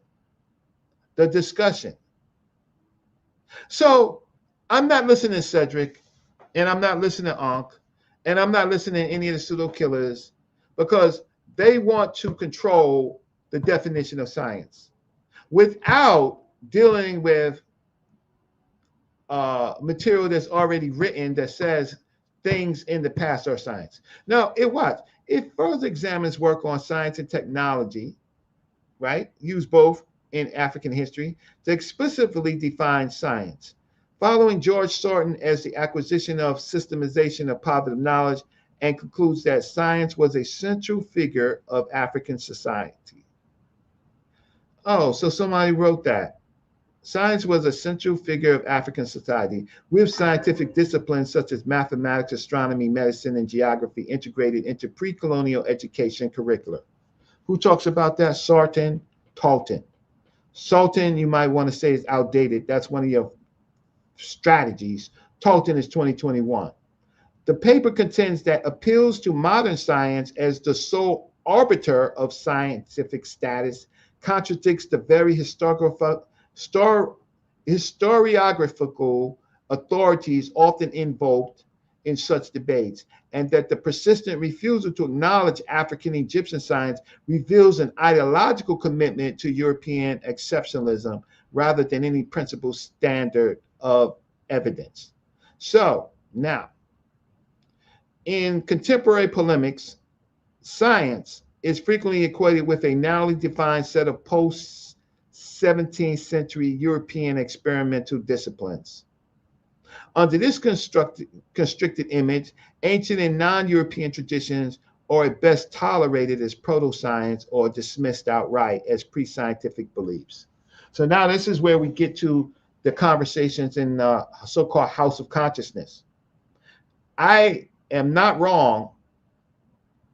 the discussion. So I'm not listening to Cedric, and I'm not listening to Ankh, and I'm not listening to any of the pseudo killers because they want to control the definition of science without dealing with material that's already written that says things in the past are science. Now, it further examines work on science and technology, right? Use both in African history to explicitly define science. Following George Sorton as the acquisition of systemization of positive knowledge, and concludes that science was a central figure of African society. Oh, so somebody wrote that. Science was a central figure of African society, with scientific disciplines such as mathematics, astronomy, medicine, and geography integrated into pre-colonial education curricula. Who talks about that? Sorton, Talton. Sorton, you might want to say, is outdated. That's one of your strategies. Talton is 2021. The paper contends that appeals to modern science as the sole arbiter of scientific status contradicts the very historiographical authorities often invoked in such debates, and that the persistent refusal to acknowledge African Egyptian science reveals an ideological commitment to European exceptionalism rather than any principled standard of evidence. So now, in contemporary polemics, science is frequently equated with a narrowly defined set of post-17th century European experimental disciplines. Under this constricted image, ancient and non-European traditions are at best tolerated as proto-science or dismissed outright as pre-scientific beliefs. So now this is where we get to the conversations in so-called House of Consciousness. I am not wrong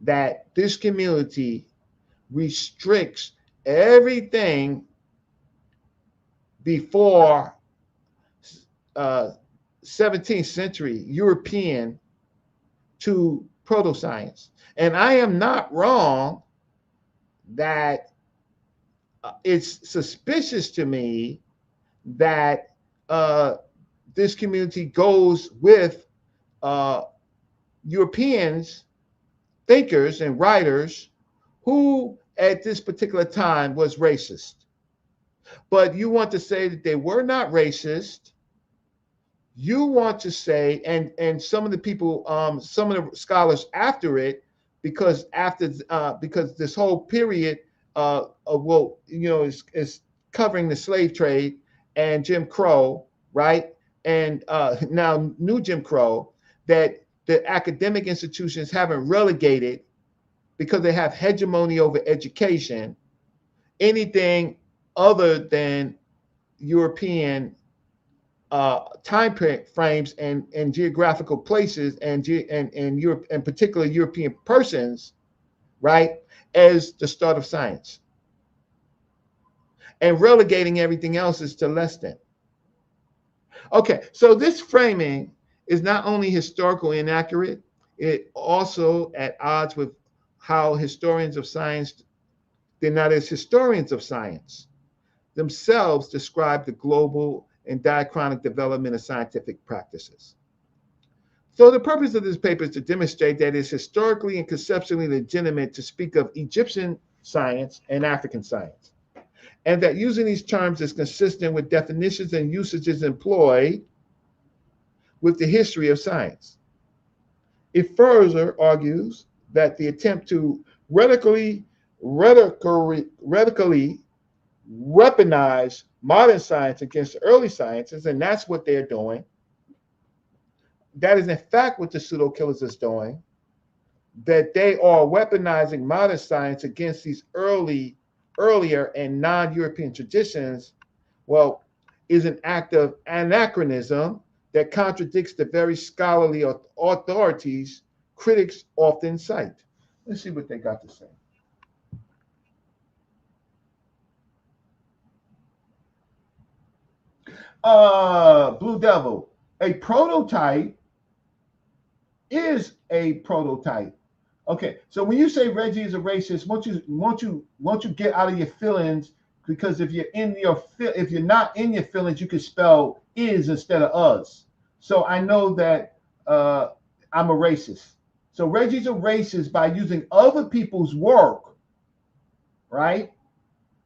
that this community restricts everything before 17th century European to proto-science. And I am not wrong that it's suspicious to me that this community goes with Europeans, thinkers and writers who at this particular time was racist. But you want to say that they were not racist. You want to say, and some of the people, some of the scholars after it, because this whole period is covering the slave trade and Jim Crow, right? And now new Jim Crow, that the academic institutions haven't relegated, because they have hegemony over education, anything other than European time frames and geographical places and Europe, and particular European persons, right, as the start of science, and relegating everything else is to less than. Okay, so this framing is not only historical inaccurate, it also at odds with how historians of science, they're not as historians of science themselves, describe the global and diachronic development of scientific practices. So the purpose of this paper is to demonstrate that it's historically and conceptually legitimate to speak of Egyptian science and African science, and that using these terms is consistent with definitions and usages employed with the history of science. It further argues that the attempt to radically weaponize modern science against early sciences, and that's what they're doing. That is in fact what the pseudo killers is doing, that they are weaponizing modern science against these earlier and non-European traditions, well, is an act of anachronism that contradicts the very scholarly authorities critics often cite. Let's see what they got to say. Blue Devil, a prototype is a prototype. Okay, so when you say Reggie is a racist, won't you get out of your feelings? Because if you're not in your feelings, you can spell is instead of us. So I know that I'm a racist. So Reggie's a racist by using other people's work, right?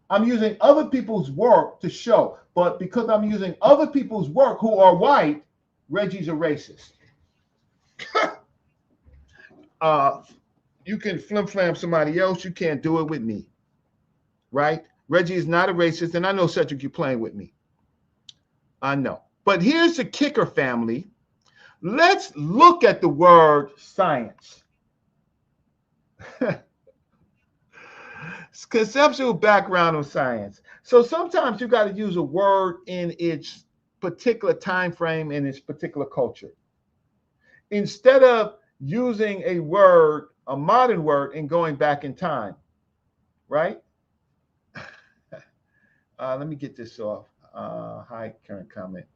I'm using other people's work to show, but because I'm using other people's work who are white, Reggie's a racist. You can flim-flam somebody else, you can't do it with me, right? Reggie is not a racist, and I know, Cedric, you're playing with me. I know. But here's the kicker, family. Let's look at the word science. Conceptual background of science. So sometimes you got to use a word in its particular time frame and its particular culture, instead of using a word, a modern word, and going back in time, right? Let me get this off. Hi, current comment.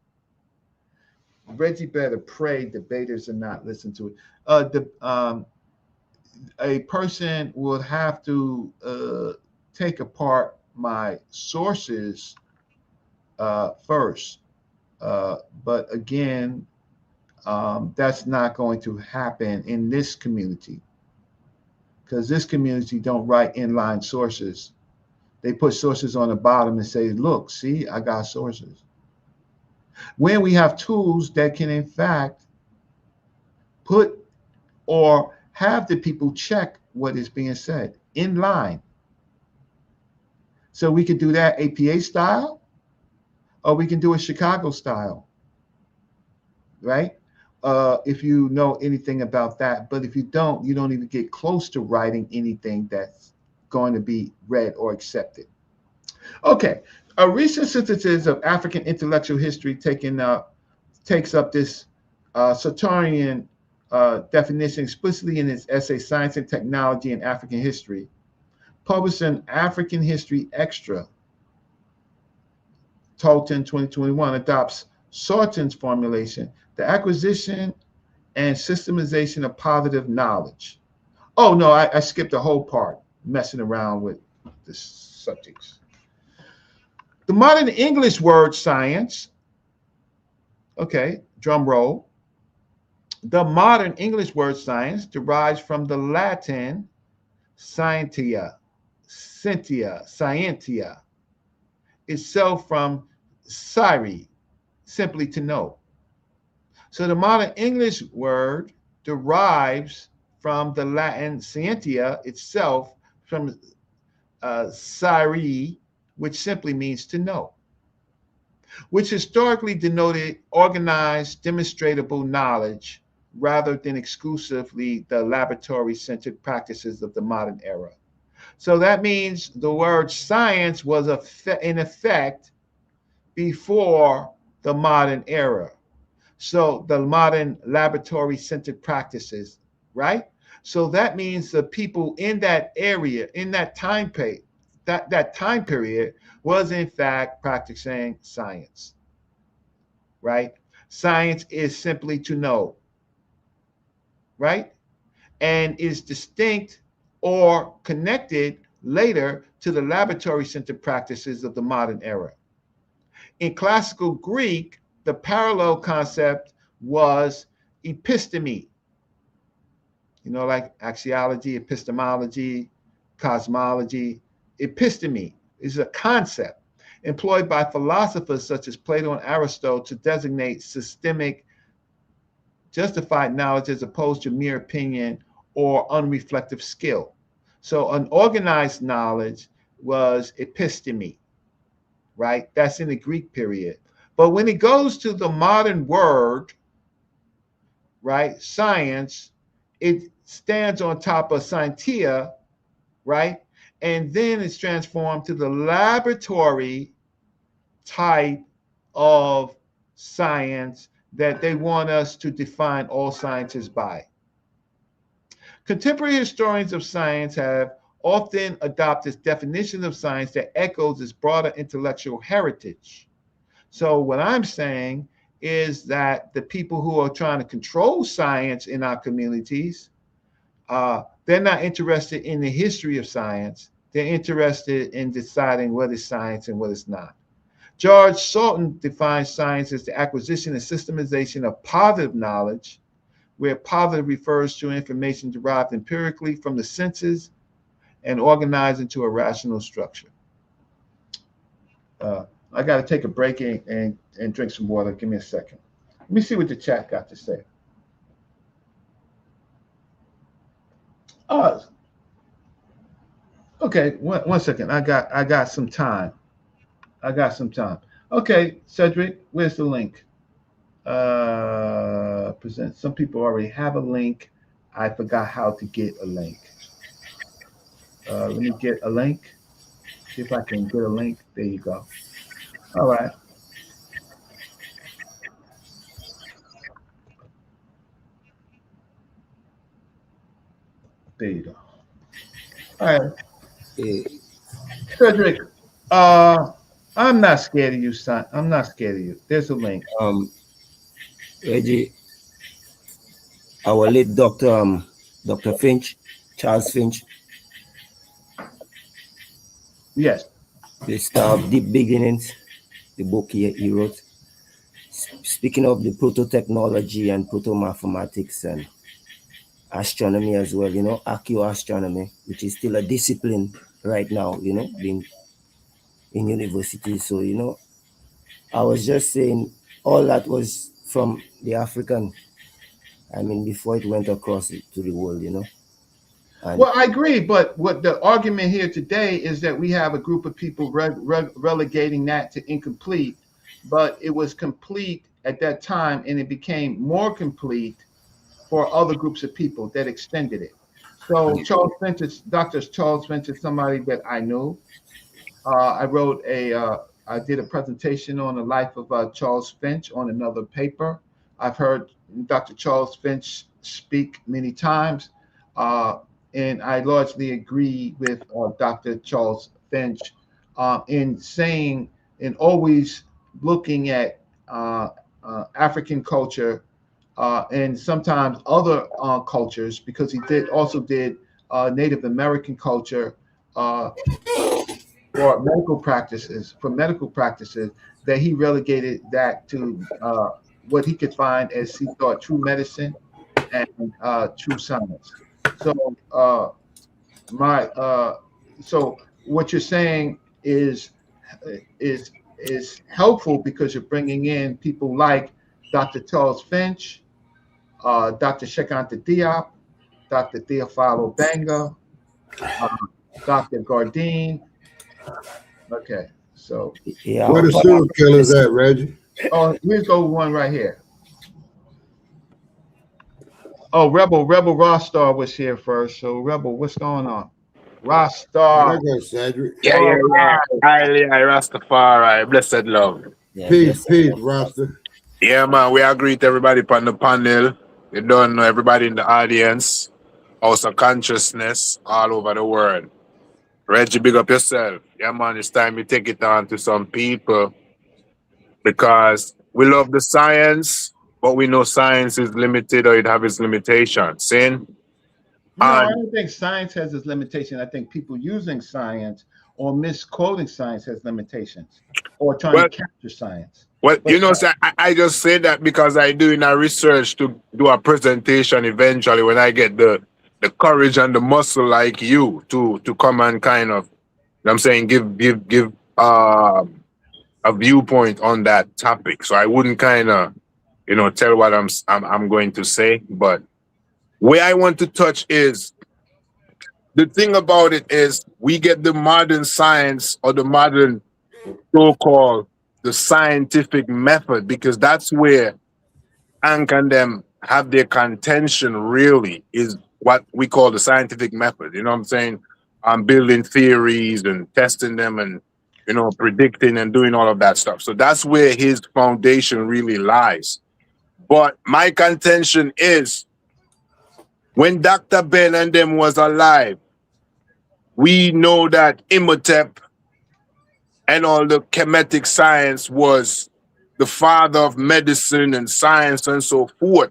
Reggie better pray debaters and not listen to it. A person would have to take apart my sources first. But again, that's not going to happen in this community, because this community don't write inline sources. They put sources on the bottom and say, look, see, I got sources. When we have tools that can, in fact, put or have the people check what is being said in line. So we could do that APA style, or we can do it Chicago style, right? If you know anything about that. But if you don't even get close to writing anything that's going to be read or accepted. Okay, A recent synthesis of African intellectual history takes up this Sartorian definition explicitly in its essay Science and Technology in African History, published in African History Extra. Tolton 2021 adopts Sarton's formulation, the acquisition and systemization of positive knowledge. Oh, no, I skipped the whole part, messing around with the subjects. The modern English word science, okay, drum roll. The modern English word science derives from the Latin scientia, itself from scire, simply to know. So the modern English word derives from the Latin scientia itself from scire, which simply means to know, which historically denoted organized, demonstrable knowledge rather than exclusively the laboratory-centered practices of the modern era. So that means the word science was in effect before the modern era. So the modern laboratory-centered practices, right? So that means the people in that area, in that time period, that time period was in fact practicing science, right? Science is simply to know, right? And is distinct or connected later to the laboratory-centered practices of the modern era. In classical Greek, the parallel concept was episteme, like axiology, epistemology, cosmology. Episteme is a concept employed by philosophers such as Plato and Aristotle to designate systemic, justified knowledge as opposed to mere opinion or unreflective skill. So an organized knowledge was episteme, right? That's in the Greek period. But when it goes to the modern word, right, science, it stands on top of scientia, right? And then it's transformed to the laboratory type of science that they want us to define all sciences by. Contemporary historians of science have often adopted definitions of science that echoes its broader intellectual heritage. So what I'm saying is that the people who are trying to control science in our communities, they're not interested in the history of science. They're interested in deciding what is science and what is not. George Sultan defines science as the acquisition and systemization of positive knowledge, where positive refers to information derived empirically from the senses and organized into a rational structure. I got to take a break and drink some water. Give me a second. Let me see what the chat got to say. Okay, one second. I got some time. Okay, Cedric, where's the link? Present. Some people already have a link. I forgot how to get a link. Let me get a link. See if I can get a link. There you go. All right. There you go. All right. Cedric, I'm not scared of you, son. I'm not scared of you. There's a link. Reggie, our late Dr. Finch, Charles Finch. Yes. The Star of Deep Beginnings, the book he wrote. Speaking of the proto-technology and proto-mathematics and astronomy as well, archaeoastronomy, which is still a discipline right now, being in university. So, I was just saying all that was from the African, before it went across to the world, Well, I agree, but what the argument here today is that we have a group of people relegating that to incomplete, but it was complete at that time, and it became more complete for other groups of people that extended it. So Charles Finch, Dr. Charles Finch is somebody that I know. I I did a presentation on the life of Charles Finch on another paper. I've heard Dr. Charles Finch speak many times, and I largely agree with Dr. Charles Finch in saying and always looking at African culture and sometimes other cultures, because he did Native American culture for medical practices, that he relegated that to what he could find as he thought true medicine and true science. So so what you're saying is helpful, because you're bringing in people like Dr. Charles Finch, Dr. Zaqan Diop, Dr. Theophilo Banga, Dr. Gardine. Okay, so Yeah. Where the serial killers at, Reggie? oh, here's go one right here. Oh, Rebel Rostar was here first. So Rebel, what's going on? Rostar. There goes Cedric. Yeah. Highly, Rastafari, blessed love. Yeah, Peace, Rasta. Yeah, man, we agree with everybody on the panel. You don't know everybody in the audience. Also consciousness all over the world. Reggie, big up yourself. Yeah, man, it's time you take it on to some people, because we love the science, but we know science is limited, or it have its limitations. See? No, I don't think science has its limitation. I think people using science or misquoting science has limitations, or trying to capture science. Well, I just say that because I doing a research to do a presentation eventually, when I get the courage and the muscle like you to come and kind of, I'm saying, give a viewpoint on that topic. So I wouldn't kind of, tell what I'm going to say, but where I want to touch is, the thing about it is, we get the modern science, or the modern so-called the scientific method, because that's where Ank and them have their contention, really, is what we call the scientific method. You know what I'm saying? I'm building theories and testing them and, predicting and doing all of that stuff. So that's where his foundation really lies. But my contention is, when Dr. Ben and them was alive, we know that Imhotep and all the Kemetic science was the father of medicine and science and so forth.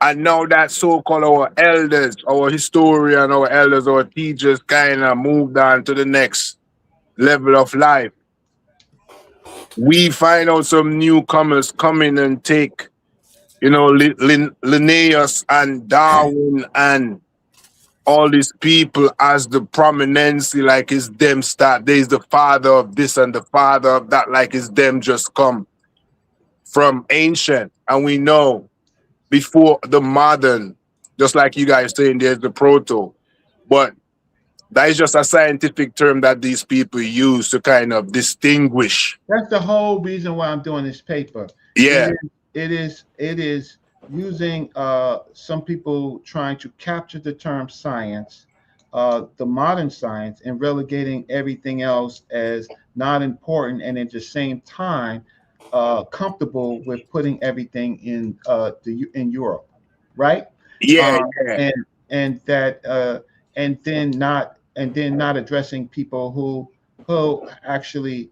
And now that so-called our elders, our historian, our elders, our teachers kind of moved on to the next level of life, we find out some newcomers come in and take, Linnaeus and Darwin and all these people as the prominence, like it's them start. There's the father of this and the father of that, like it's them just come from ancient. And we know before the modern, just like you guys saying, there's the proto. But that is just a scientific term that these people use to kind of distinguish. That's the whole reason why I'm doing this paper. Yeah. It is using some people trying to capture the term science, the modern science, and relegating everything else as not important, and at the same time comfortable with putting everything in Europe, right? Yeah. And then not addressing people who actually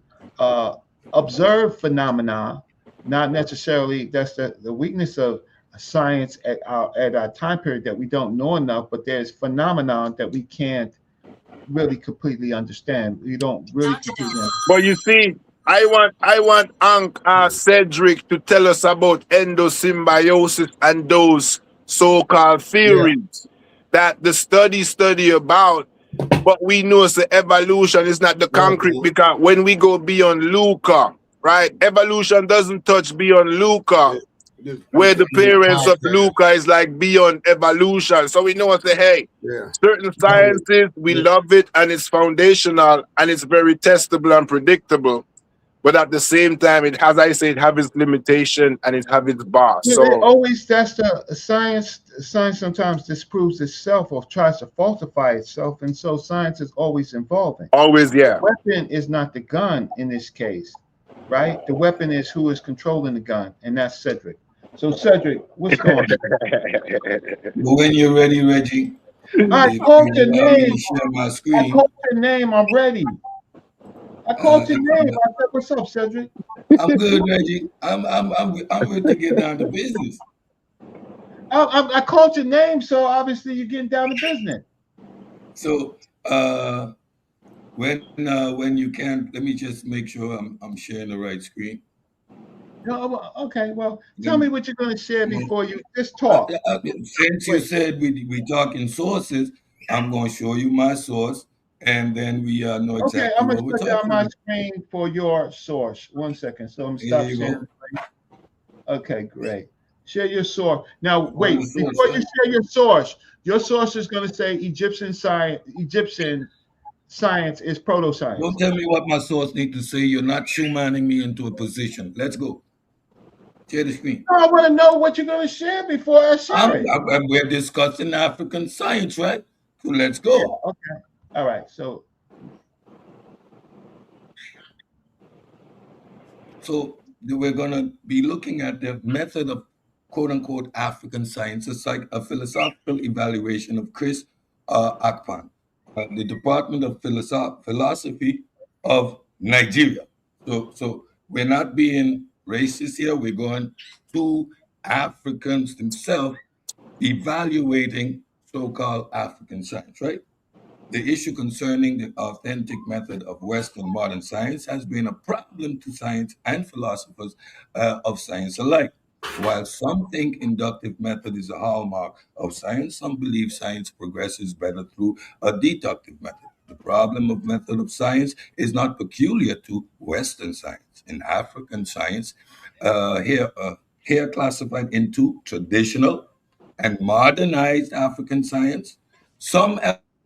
observe phenomena. Not necessarily that's the weakness of science at our time period, that we don't know enough, but there's phenomenon that we can't really completely understand. We don't really completely understand. But you see, I want Ank Cedric to tell us about endosymbiosis and those so-called theories that the study about. But we know the evolution is not the concrete, because when we go beyond Luca, right? Evolution doesn't touch beyond Luca, where the parents of Luca is like beyond evolution. So we know what say, hey, certain sciences, we love it and it's foundational and it's very testable and predictable. But at the same time, it has its limitation and it has its bar. Yeah, So always, that's the science. science sometimes disproves itself or tries to falsify itself, and so science is always evolving. Always, yeah. The weapon is not the gun in this case, right? The weapon is who is controlling the gun, and that's Cedric. So Cedric, what's going on? But when you're ready, Reggie, I if called you your allow me name. to share my I screen. called your name. I'm ready. I called your name. I said, "What's up, Cedric?" I'm good, Reggie. I'm ready to get down to business. I called your name, so obviously you're getting down to business. So when you can, let me just make sure I'm sharing the right screen. No, okay. Well, tell me what you're going to share before you just talk. Since you said we talking sources, I'm going to show you my source, and then we know Okay, exactly I'm going what to we're shut down talking my about. screen for your source. 1 second. So I'm Here stop you sharing. go. Okay, great. Share your source. Now, On wait, the source, before you right? share your source is going to say Egyptian science is proto-science. Don't tell me what my source need to say. You're not shoemaning me into a position. Let's go. Share the screen. No, I want to know what you're going to share before I share it. We're discussing African science, right? So let's Yeah, go. okay. All right. So we're going to be looking at the method of quote unquote African science. It's like a philosophical evaluation of Chris Akpan, the Department of Philosophy of Nigeria. So we're not being racist here. We're going to Africans themselves evaluating so-called African science, right? The issue concerning the authentic method of Western modern science has been a problem to science and philosophers of science alike. While some think inductive method is a hallmark of science, some believe science progresses better through a deductive method. The problem of method of science is not peculiar to Western science. In African science, here classified into traditional and modernized African science, some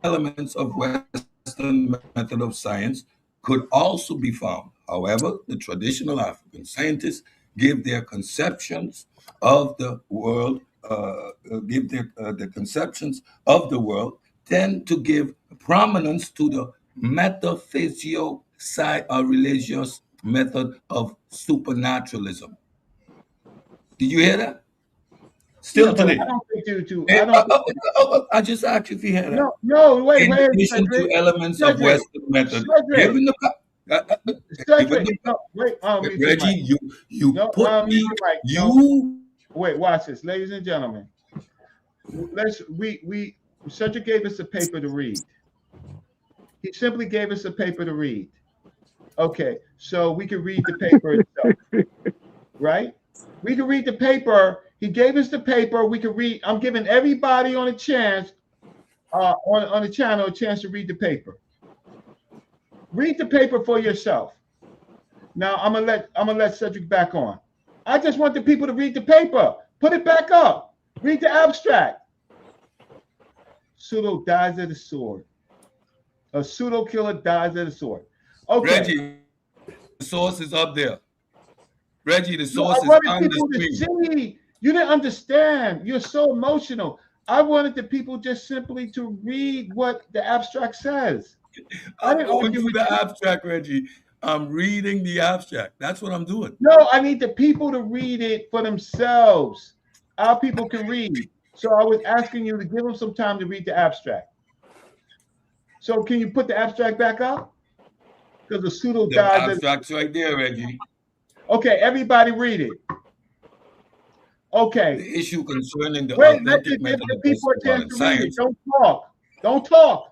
elements of Western method of science could also be found. However, the traditional African scientists give their conceptions of the world, the conceptions of the world tend to give prominence to the metaphysio-religious method of supernaturalism. Did you hear that? Yeah, Still but I today. don't think you do. Eh, I don't. I just asked you if you hear that. No. Wait, In addition to Cedric. elements of Cedric. Western method, Cedric. given the given Cedric. the No, wait. Mute your mic. Reggie, you No, put mute me your mic. No. you Wait. Watch this, ladies and gentlemen. We Cedric gave us a paper to read. He simply gave us a paper to read. Okay, so we can read the paper itself, right? We can read the paper. He gave us the paper. We can read. I'm giving everybody on a chance, on the channel, a chance to read the paper. Read the paper for yourself. Now I'm gonna let Cedric back on. I just want the people to read the paper. Put it back up. Read the abstract. Pseudo dies at the sword. A pseudo killer dies at the sword. Okay. Reggie, the source is up there. Reggie, the I source is wanted on the people to screen. see. You didn't understand. You're so emotional. I wanted the people just simply to read what the abstract says. I I'm didn't going argue through with the you. abstract, Reggie. I'm reading the abstract. That's what I'm doing. No, I need the people to read it for themselves. Our people can read. So I was asking you to give them some time to read the abstract. So can you put the abstract back up? Because the pseudo The dies. abstract's right there, Reggie. Okay, everybody read it. Okay. The issue concerning the Wait, let authentic method the of people a Western chance modern to read it. science. Don't talk. Don't talk.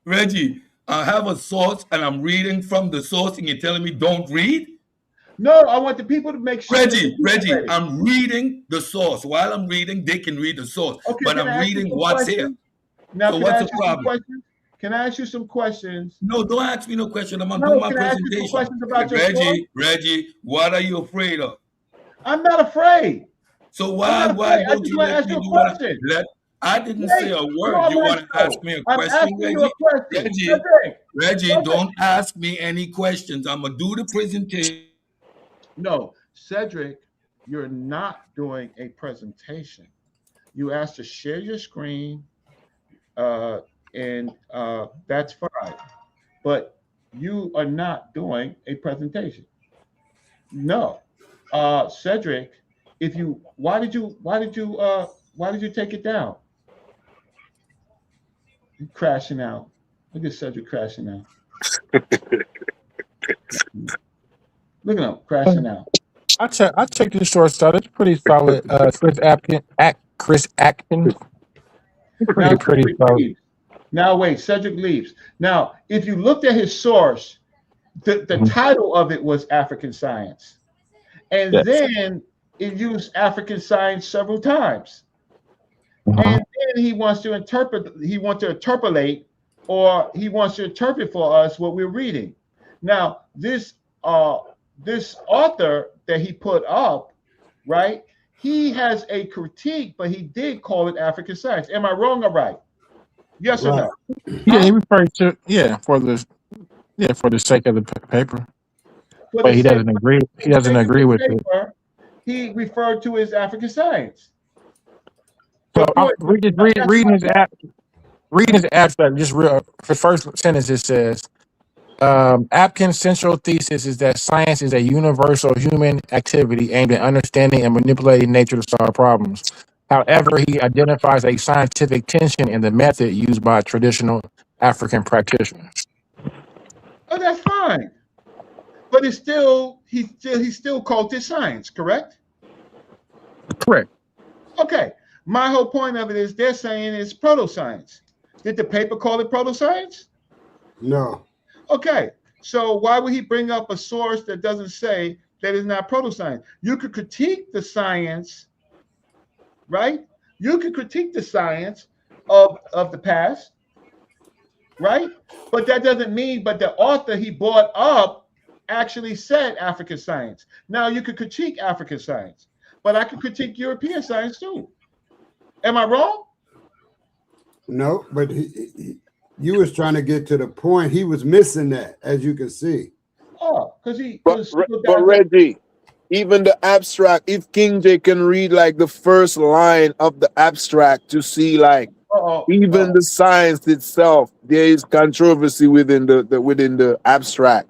Reggie, I have a source and I'm reading from the source and you're telling me don't read? No, I want the people to make sure Reggie, I'm reading the source. While I'm reading, they can read the source, Okay, but can I'm I ask you reading some what's here. questions? Now, So can I what's ask the you some problem? questions? Can I ask you some questions? No, don't ask me no question. I'm gonna do No, my can I ask you some presentation. questions about your source? Reggie, what are you afraid of? I'm not afraid. So I'm why not afraid. I don't just you want to let ask me you a do what question. I didn't Wait, say a you're word. on You my want to ask show. me a I'm question, asking you a question. Reggie, Cedric. don't ask me any questions. I'm gonna do the presentation. No, Cedric, you're not doing a presentation. You asked to share your screen, and that's fine. But you are not doing a presentation. No, Cedric. If you, why did you take it down? You're crashing out. Look at Cedric crashing out. Look at him crashing out. I checked the source out. It's pretty solid. Chris Atkins. Now Pretty Cedric solid. leaves. Now wait, Cedric leaves. Now, if you looked at his source, the title of it was African Science, and Yes. then it used African Science several times. And then he wants to interpret. He wants to interpolate, or he wants to interpret for us what we're reading. Now, this author that he put up, right? He has a critique, but he did call it African Science. Am I wrong or right? Yes or no? Yeah, he referred to for the sake of the paper, For but the he sake doesn't agree. He for the doesn't sake of agree the with it. paper, he referred to it as African Science. So But I'm for reading his abstract. Just real. The first sentence it says, Apkin's central thesis is that science is a universal human activity aimed at understanding and manipulating nature to solve problems. However, he identifies a scientific tension in the method used by traditional African practitioners. oh, that's fine. But it's still he still called it science, correct? Correct. Okay. My whole point of it is they're saying it's proto-science. Did the paper call it proto-science? No. Okay. So why would he bring up a source that doesn't say that it's not proto-science? You could critique the science, right? You could critique the science of the past, right? But that doesn't mean, but the author he brought up actually said African science. Now you could critique African science, but I could critique European science too. Am I wrong? No, but you was trying to get to the point. He was missing that, as you can see. Oh, because he. But Reggie, even the abstract, if King J can read like the first line of the abstract to see like even the science itself, there is controversy within the abstract.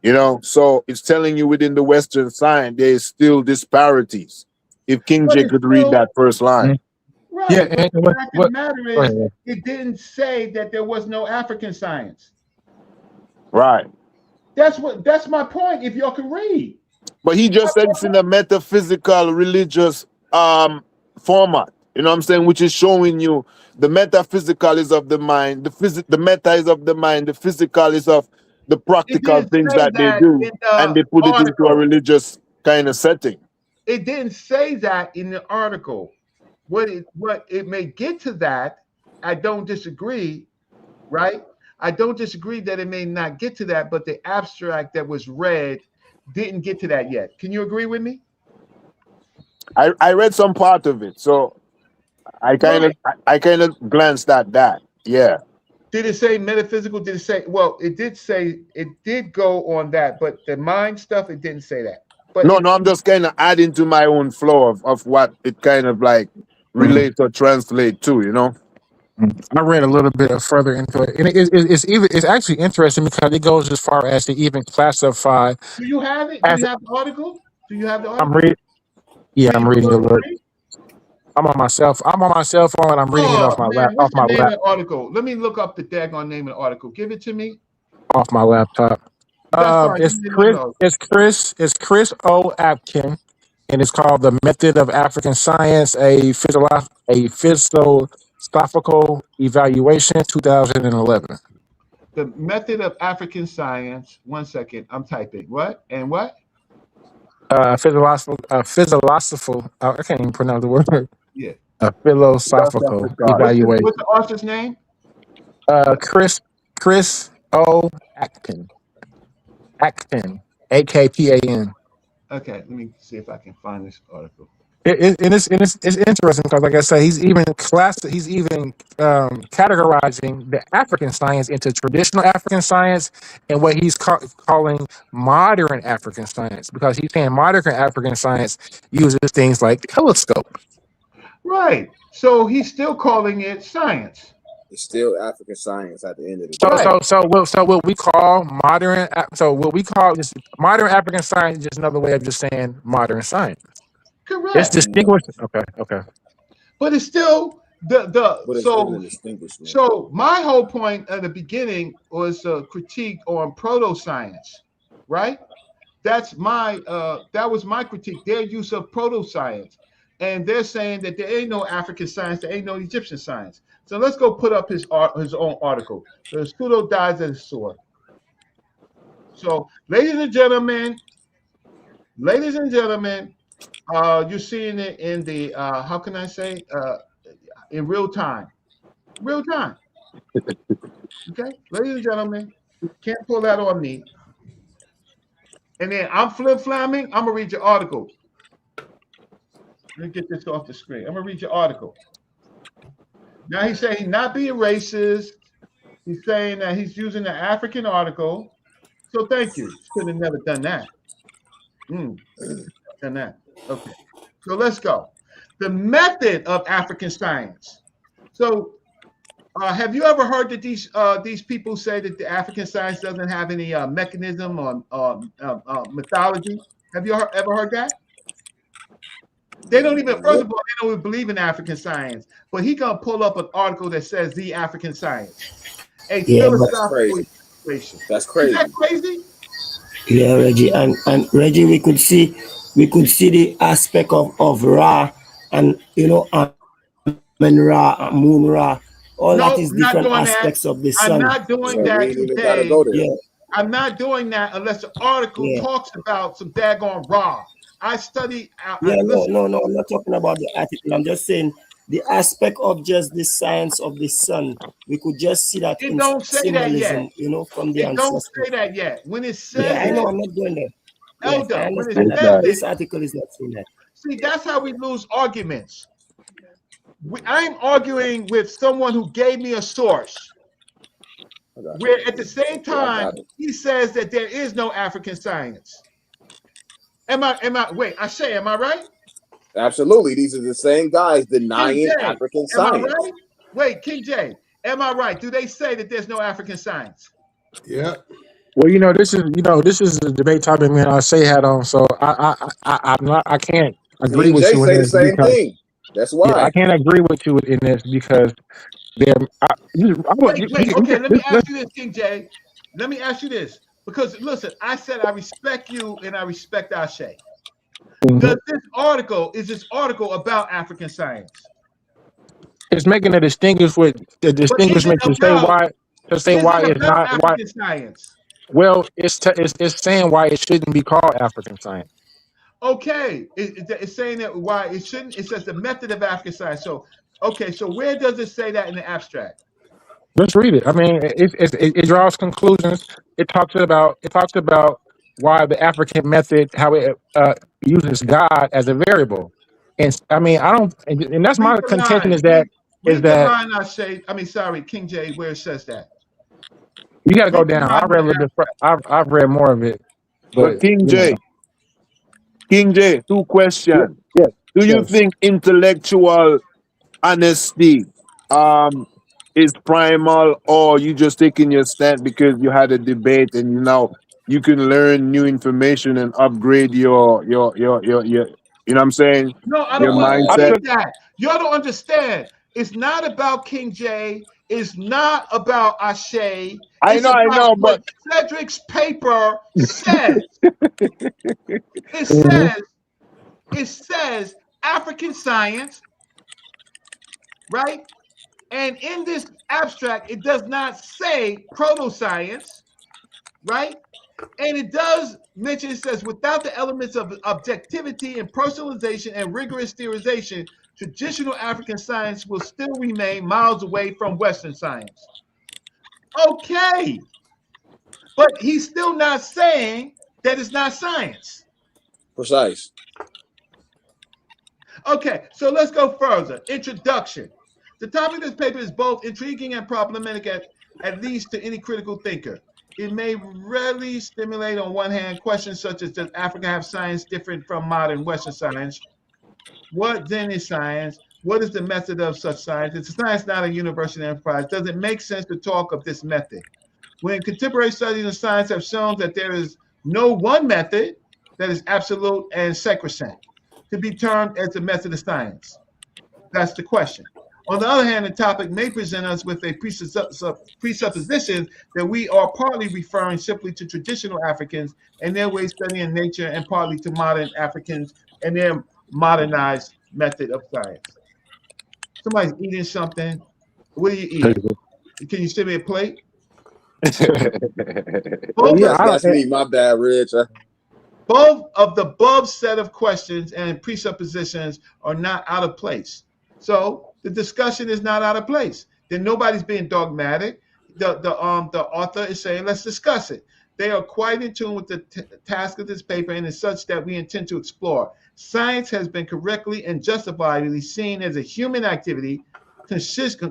You know, so it's telling you within the Western science there is still disparities. If King J could read that first line. Right. Yeah, but the fact of the matter is, it didn't say that there was no African science. Right. That's my point. If y'all can read. But he just said it's in a metaphysical religious format. You know what I'm saying? Which is showing you the metaphysical is of the mind, the meta is of the mind, the physical is of the practical things that they do, and they put it into a religious kind of setting. It didn't say that in the article. What it may get to that, I don't disagree, right? I don't disagree that it may not get to that, but the abstract that was read didn't get to that yet. Can you agree with me? I read some part of it, so I kind of glanced at that. Yeah. Did it say metaphysical? Did it say? Well, it did say it did go on that, but the mind stuff it didn't say that. But no, I'm just kind of adding to my own flow of what it kind of like relate or translate to, you know. I read a little bit further into it, and it's actually interesting because it goes as far as to even classify. Do you have it? Do you have the article? Do you have the article? I'm reading. Yeah, I'm reading it. I'm on my cell phone, and I'm reading it off my laptop. What's the name of the article? Let me look up the daggone name of the article. Give it to me. Off my laptop. It's Chris O. Apkin, and it's called "The Method of African Science: A Philosophical Evaluation," 2011. The Method of African Science. 1 second, I'm typing. What and what? Philosophical. I can't even pronounce the word. Yeah. A philosophical evaluation. What's the author's name? Chris O. Apkin. Akpan, Akpan. Okay, let me see if I can find this article. It's interesting because, like I say, he's even categorizing the African science into traditional African science and what he's calling modern African science, because he's saying modern African science uses things like telescope. Right. So he's still calling it science. It's still African science at the end of the So day. Right. what we call modern what we call just modern African science is just another way of just saying modern science. It's Correct. No, distinguished. Okay. But it's still the but it's still so an distinguishment. so my whole point at the beginning was a critique on proto science, right? That was my critique, their use of proto science. And they're saying that there ain't no African science, there ain't no Egyptian science. So let's go put up his own article. The Pseudo dies at his sword. So, ladies and gentlemen, you're seeing it in the how can I say in real time. Real time. Okay, ladies and gentlemen, can't pull that on me. And then I'm flip-flamming. I'm gonna read your article. Let me get this off the screen. I'm gonna read your article. Now he's saying he's not being racist. He's saying that he's using the African article. So thank you. Should have never done that. Done that. Okay. So let's go. The method of African science. So have you ever heard that these people say that the African science doesn't have any mechanism or mythology? Have you ever heard that? They don't even, first of all, they don't even believe in African science. But he gonna pull up an article that says the African science, a philosophical equation. That's crazy. Is that crazy? Yeah, Reggie, and Reggie, we could see the aspect of Ra, and Ra, Moon Ra. All that is different aspects of the sun. I'm not doing that today. Yeah. I'm not doing that unless the article talks about some daggone Ra. I study. No, I'm not talking about the article. I'm just saying the aspect of just the science of the sun. We could just see that it don't say symbolism, that yet. From the it ancestors. Don't say that yet. When it says, I know, I'm not doing that. Elder, Yes, when it says this article is not saying that. See, that's how we lose arguments. I'm arguing with someone who gave me a source, where at the same time he says that there is no African science. Am I right? Absolutely. These are the same guys denying African science. Am I right? Wait, King J, am I right? Do they say that there's no African science? Yeah. Well, this is a debate topic man I say had on, so I can't agree with you in say the this same because thing. That's why I can't agree with you in this because they're. Wait. Okay, let me ask you this, King J. Let me ask you this, because listen, I said I respect you and I respect Ashe. Does this article about African science? It's making a distinguishment to say why it's not African science. Well, it's saying why it shouldn't be called African science. Okay, it's saying that why it shouldn't. It says the method of African science. So, okay, so where does it say that in the abstract? Let's read it. I mean, it draws conclusions. It talks about why the African method, how it uses God as a variable, and I mean, and that's my contention is that line I say. I mean, sorry, King J, where it says that. You got to go down. I've read more of it, but King J, two questions. Yes. Do you think intellectual honesty is primal, or you just taking your stand because you had a debate and you can learn new information and upgrade your you know what I'm saying? No, I don't want that. Y'all don't understand. It's not about King J. It's not about Ashe. I know, but Cedric's paper says. It says African science, right? And in this abstract, it does not say proto-science, right? And it does mention, it says, without the elements of objectivity and personalization and rigorous theorization, traditional African science will still remain miles away from Western science. Okay. But he's still not saying that it's not science. Precise. Okay, so let's go further. Introduction. The topic of this paper is both intriguing and problematic, at least to any critical thinker. It may readily stimulate, on one hand, questions such as, does Africa have science different from modern Western science? What then is science? What is the method of such science? It's science, not a university enterprise. Does it make sense to talk of this method? When contemporary studies of science have shown that there is no one method that is absolute and sacrosanct to be termed as a method of science. That's the question. On the other hand, the topic may present us with a presupposition that we are partly referring simply to traditional Africans and their way of studying nature, and partly to modern Africans and their modernized method of science. Somebody's eating something. What are you eating? Can you send me a plate? That's me. My bad, Rich. Both of the above set of questions and presuppositions are not out of place. So the discussion is not out of place. Then nobody's being dogmatic. The author is saying, let's discuss it. They are quite in tune with the task of this paper, and is such that we intend to explore. Science has been correctly and justifiably seen as a human activity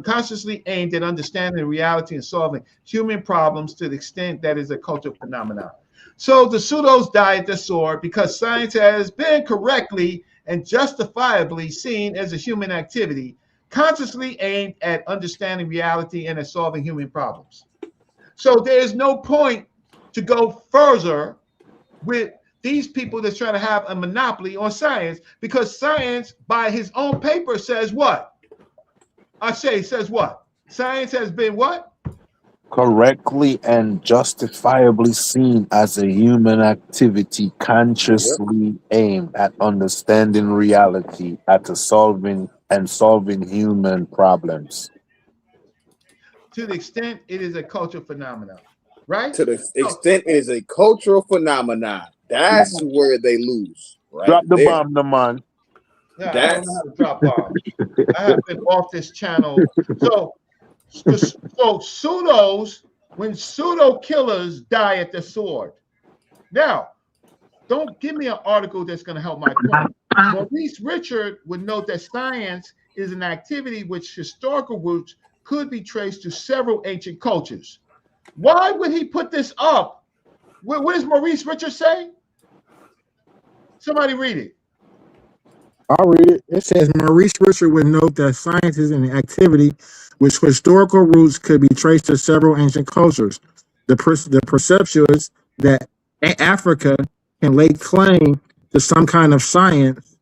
consciously aimed at understanding reality and solving human problems to the extent that is a cultural phenomenon. So the pseudos die at the sword because science has been correctly and justifiably seen as a human activity consciously aimed at understanding reality and at solving human problems. So there is no point to go further with these people that's trying to have a monopoly on science, because science, by his own paper, says what? Ashe says what? Science has been what? Correctly and justifiably seen as a human activity consciously aimed at understanding reality, at solving human problems. To the extent it is a cultural phenomenon, right? To the extent it is a cultural phenomenon. That's where they lose. Right. Drop the bomb, the man. Yeah, I don't know how to drop bombs. I have been off this channel. So pseudos, when pseudo killers die at the sword. Now, don't give me an article that's going to help my point. Maurice Richard would note that science is an activity which historical roots could be traced to several ancient cultures. Why would he put this up? What does Maurice Richard say? Somebody read it. I'll read it. It says Maurice Richard would note that science is an activity which historical roots could be traced to several ancient cultures. The perception is that Africa can lay claim to some kind of science,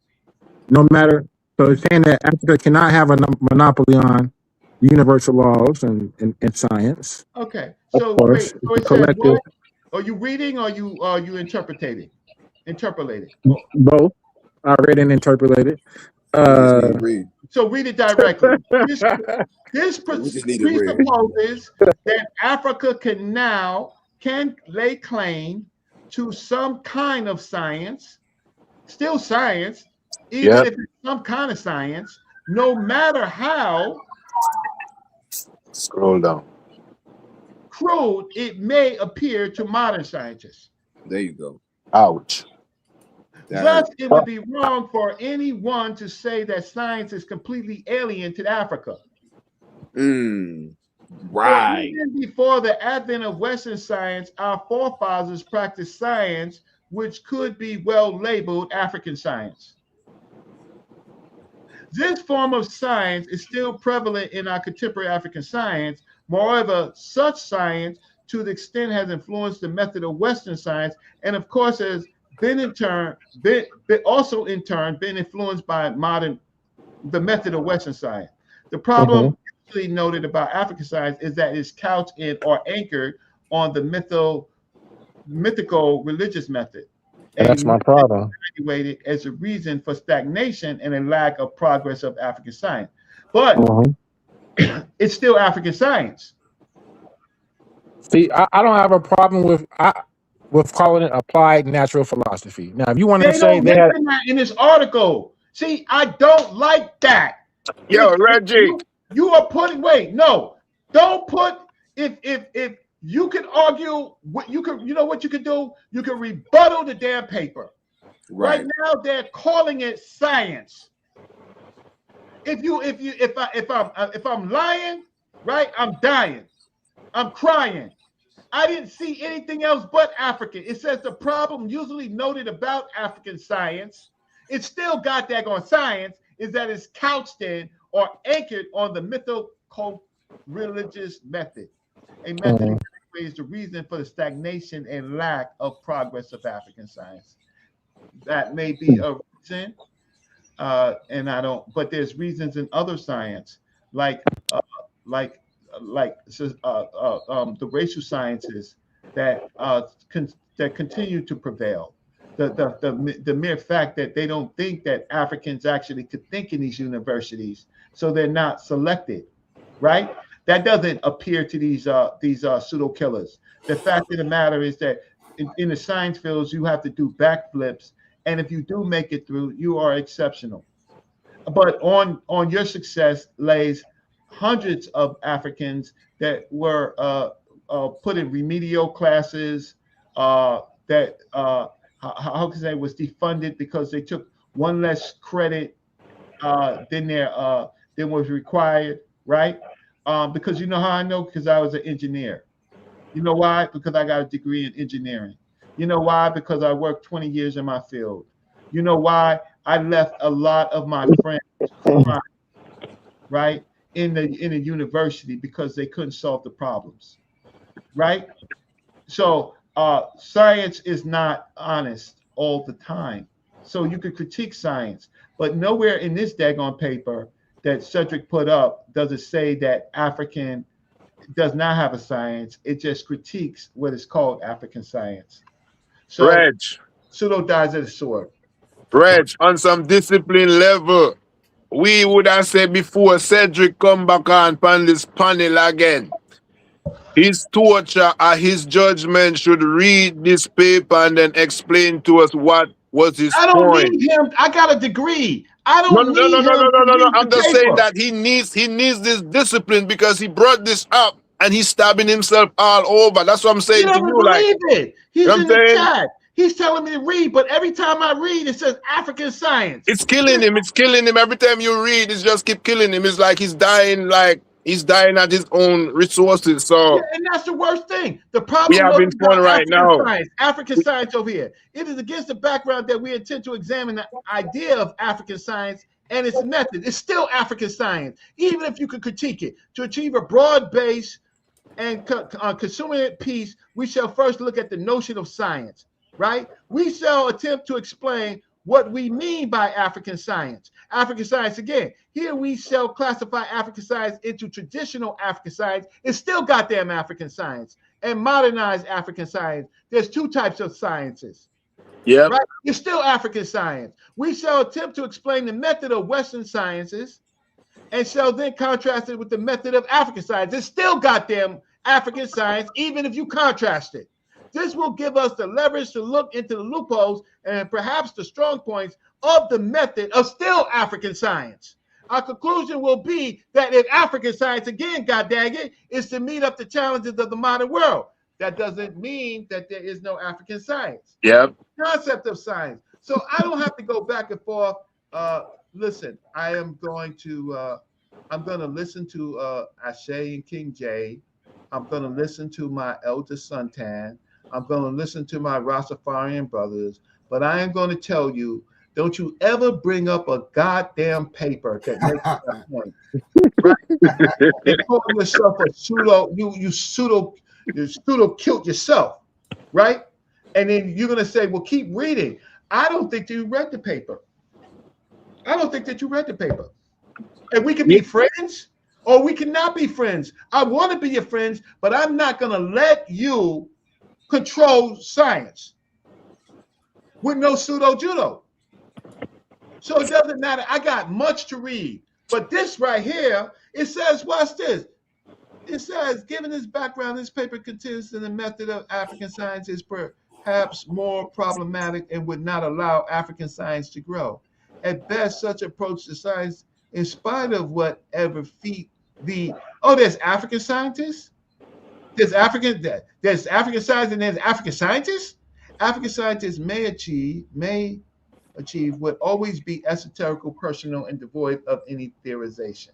no matter. So it's saying that Africa cannot have a monopoly on universal laws and science. Okay. So wait. So it says what? Are you reading or are you interpreting? Interpolating. Both. I read and interpolated. So read it directly. This presupposes that Africa can lay claim to some kind of science, still science, even if it's some kind of science, no matter how scroll down crude it may appear to modern scientists. There you go. Ouch. Thus, it would be wrong for anyone to say that science is completely alien to Africa. Right. Even before the advent of Western science, our forefathers practiced science which could be well labeled African science. This form of science is still prevalent in our contemporary African science. Moreover, such science, to the extent has influenced the method of Western science, and of course has been also in turn been influenced by the method of Western science. The problem usually noted about African science is that it's couched in or anchored on the mythical religious method. That's my problem. Evaluated as a reason for stagnation and a lack of progress of African science, but it's still African science. See, I don't have a problem with calling it applied natural philosophy. Now, if you want to say that in this article, see, I don't like that. Yo, Reggie, you are putting. Wait, no, don't put. If you can argue, you know what you can do? You can rebuttal the damn paper. Right now, they're calling it science. If I'm lying, right, I'm dying, I'm crying. I didn't see anything else but African. It says the problem usually noted about African science. It's still got daggone science. is that it's couched in or anchored on the mythical-religious method, a method that is the reason for the stagnation and lack of progress of African science. That may be a reason, and I don't. But there's reasons in other science, like the racial sciences that that continue to prevail. The mere fact that they don't think that Africans actually could think in these universities, so they're not selected, right? That doesn't appear to these pseudo killers. The fact of the matter is that in the science fields, you have to do backflips, and if you do make it through, you are exceptional. But on your success lays hundreds of Africans that were put in remedial classes that how can I say was defunded because they took one less credit than was required, right? Because you know how I know? Because I was an engineer. You know why? Because I got a degree in engineering. You know why? Because I worked 20 years in my field. You know why? I left a lot of my friends crying, right, in the university because they couldn't solve the problems, right? So science is not honest all the time. So you could critique science, but nowhere in this daggone paper that Cedric put up does it say that African does not have a science. It just critiques what is called African science. So Reg, Pseudo dies at the sword. Reg, on some discipline level, we would have said before Cedric come back on this panel again, his torture or his judgment should read this paper and then explain to us what was his I don't point. need him. I got a degree. I No. don't need him. No. I'm just saying that he needs this discipline because he brought this up and he's stabbing himself all over. That's what I'm saying He to doesn't you. believe it. He's you know in the chat. He's telling me to read, but every time I read, it says African science. It's killing him. It's killing him. Every time you read, it's just keep killing him. It's like he's dying at his own resources. So yeah, and that's the worst thing. The problem we having fun right now. African science over here. It is against the background that we intend to examine the idea of African science and its method. It's still African science, even if you could critique it. To achieve a broad base and consuming peace, we shall first look at the notion of science, right? We shall attempt to explain what we mean by African science. African science, again, here we shall classify African science into traditional African science. It's still goddamn African science and modernized African science. There's two types of sciences. Yeah. Right? It's still African science. We shall attempt to explain the method of Western sciences and shall then contrast it with the method of African science. It's still goddamn African science, even if you contrast it. This will give us the leverage to look into the loopholes and perhaps the strong points of the method of still African science. Our conclusion will be that if African science, again, goddamn it, is to meet up the challenges of the modern world, that doesn't mean that there is no African science. Yep. Concept of science. So I don't have to go back and forth. Listen, I'm going to listen to Ashe and King J. I'm going to listen to my elder Suntan. I'm going to listen to my Rastafarian brothers, but I am going to tell you, don't you ever bring up a goddamn paper that makes that point. Right? You're calling yourself a pseudo, you pseudo killed yourself, right? And then you're going to say, well, keep reading. I don't think that you read the paper. And we can be friends or we cannot be friends. I want to be your friends, but I'm not going to let you control science with no pseudo judo. So it doesn't matter. I got much to read, but this right here, it says, watch this. It says, given this background, this paper contains the method of African science is perhaps more problematic and would not allow African science to grow. At best, such approach to science, in spite of whatever feat there's African scientists. There's African science and there's African scientists. African scientists may achieve would always be esoterical, personal, and devoid of any theorization,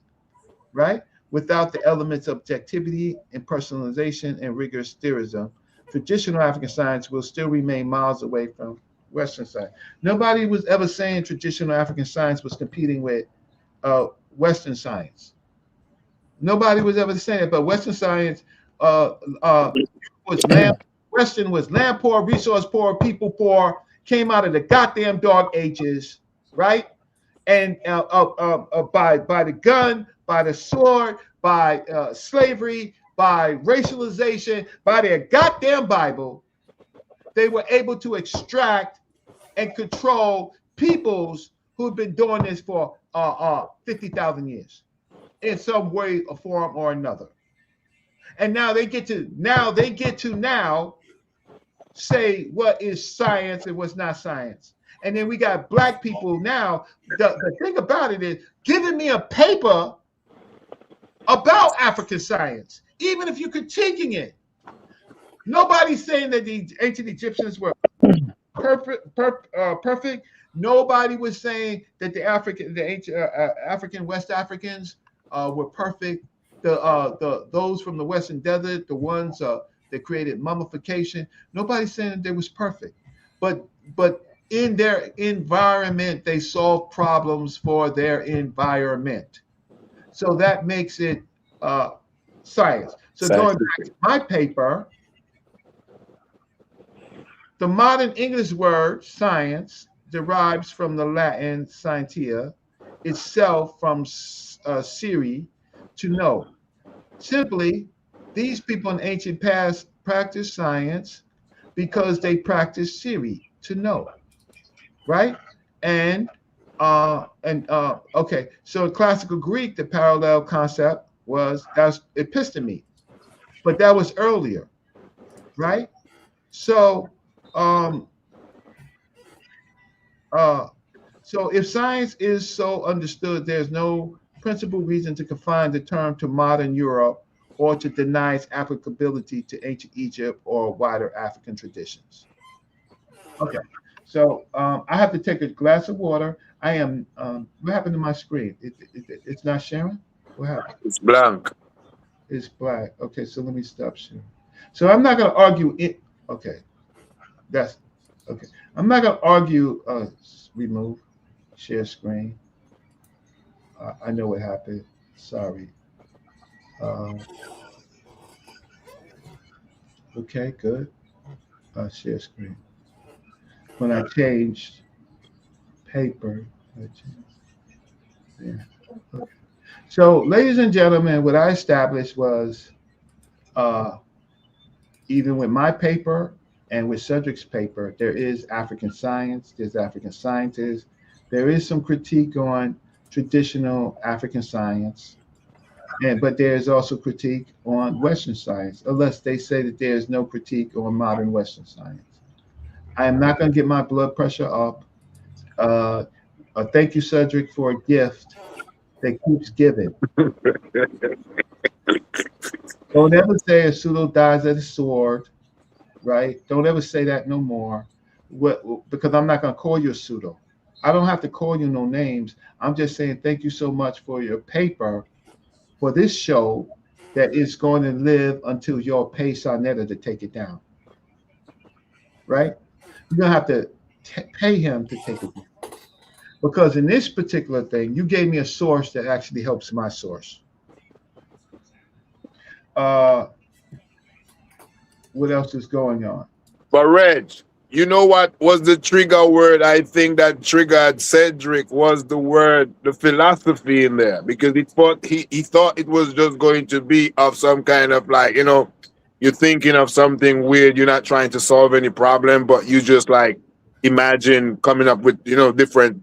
right? Without the elements of objectivity and personalization and rigorous theorism, traditional African science will still remain miles away from Western science. Nobody was ever saying traditional African science was competing with Western science. Nobody was ever saying it, but Western science was Western was land poor, resource poor, people poor, came out of the goddamn dog ages, right? And by the gun, by the sword, by slavery, by racialization, by their goddamn Bible, they were able to extract and control peoples who've been doing this for 50,000 years in some way, or form, or another. And now they get to say what is science and what's not science. And then we got black people now. The thing about it is giving me a paper about African science, even if you're critiquing it. Nobody's saying that the ancient Egyptians were perfect. Nobody was saying that the ancient African West Africans were perfect. Those from the Western Desert, the ones that created mummification. Nobody's saying that they was perfect, but in their environment, they solve problems for their environment. So that makes it science. So going back to my paper, the modern English word science derives from the Latin scientia, itself from siri, to know. Simply, these people in ancient past practiced science because they practiced siri, to know, right? And okay, so in classical Greek, the parallel concept that's episteme, but that was earlier, right? So so if science is so understood, there's no principal reason to confine the term to modern Europe or to deny its applicability to ancient Egypt or wider African traditions. Okay, so I have to take a glass of water. I am, what happened to my screen? It's not sharing? What happened? It's blank. It's black. Okay, so let me stop sharing. So I'm not going to argue it. Okay, that's okay. I'm not going to argue remove, share screen. I know what happened. Sorry. Okay, good. Share screen. When I changed paper, yeah. Okay. So, ladies and gentlemen, what I established was even with my paper and with Cedric's paper, there is African science, there's African scientists, there is some critique on traditional African science, but there's also critique on Western science, unless they say that there's no critique on modern Western science. I am not going to get my blood pressure up. Thank you, Cedric, for a gift that keeps giving. Don't ever say a pseudo dies at a sword, right? Don't ever say that no more. Because I'm not going to call you a pseudo. I don't have to call you no names. I'm just saying thank you so much for your paper for this show that is going to live until y'all pay sa.neter to take it down. Right? You're going to have to pay him to take it down. Because in this particular thing, you gave me a source that actually helps my source. What else is going on? But Reg, you know what was the trigger word? I think that triggered Cedric was the word, the philosophy in there, because he thought it was just going to be of some kind of like, you're thinking of something weird. You're not trying to solve any problem, but you just like imagine coming up with, different,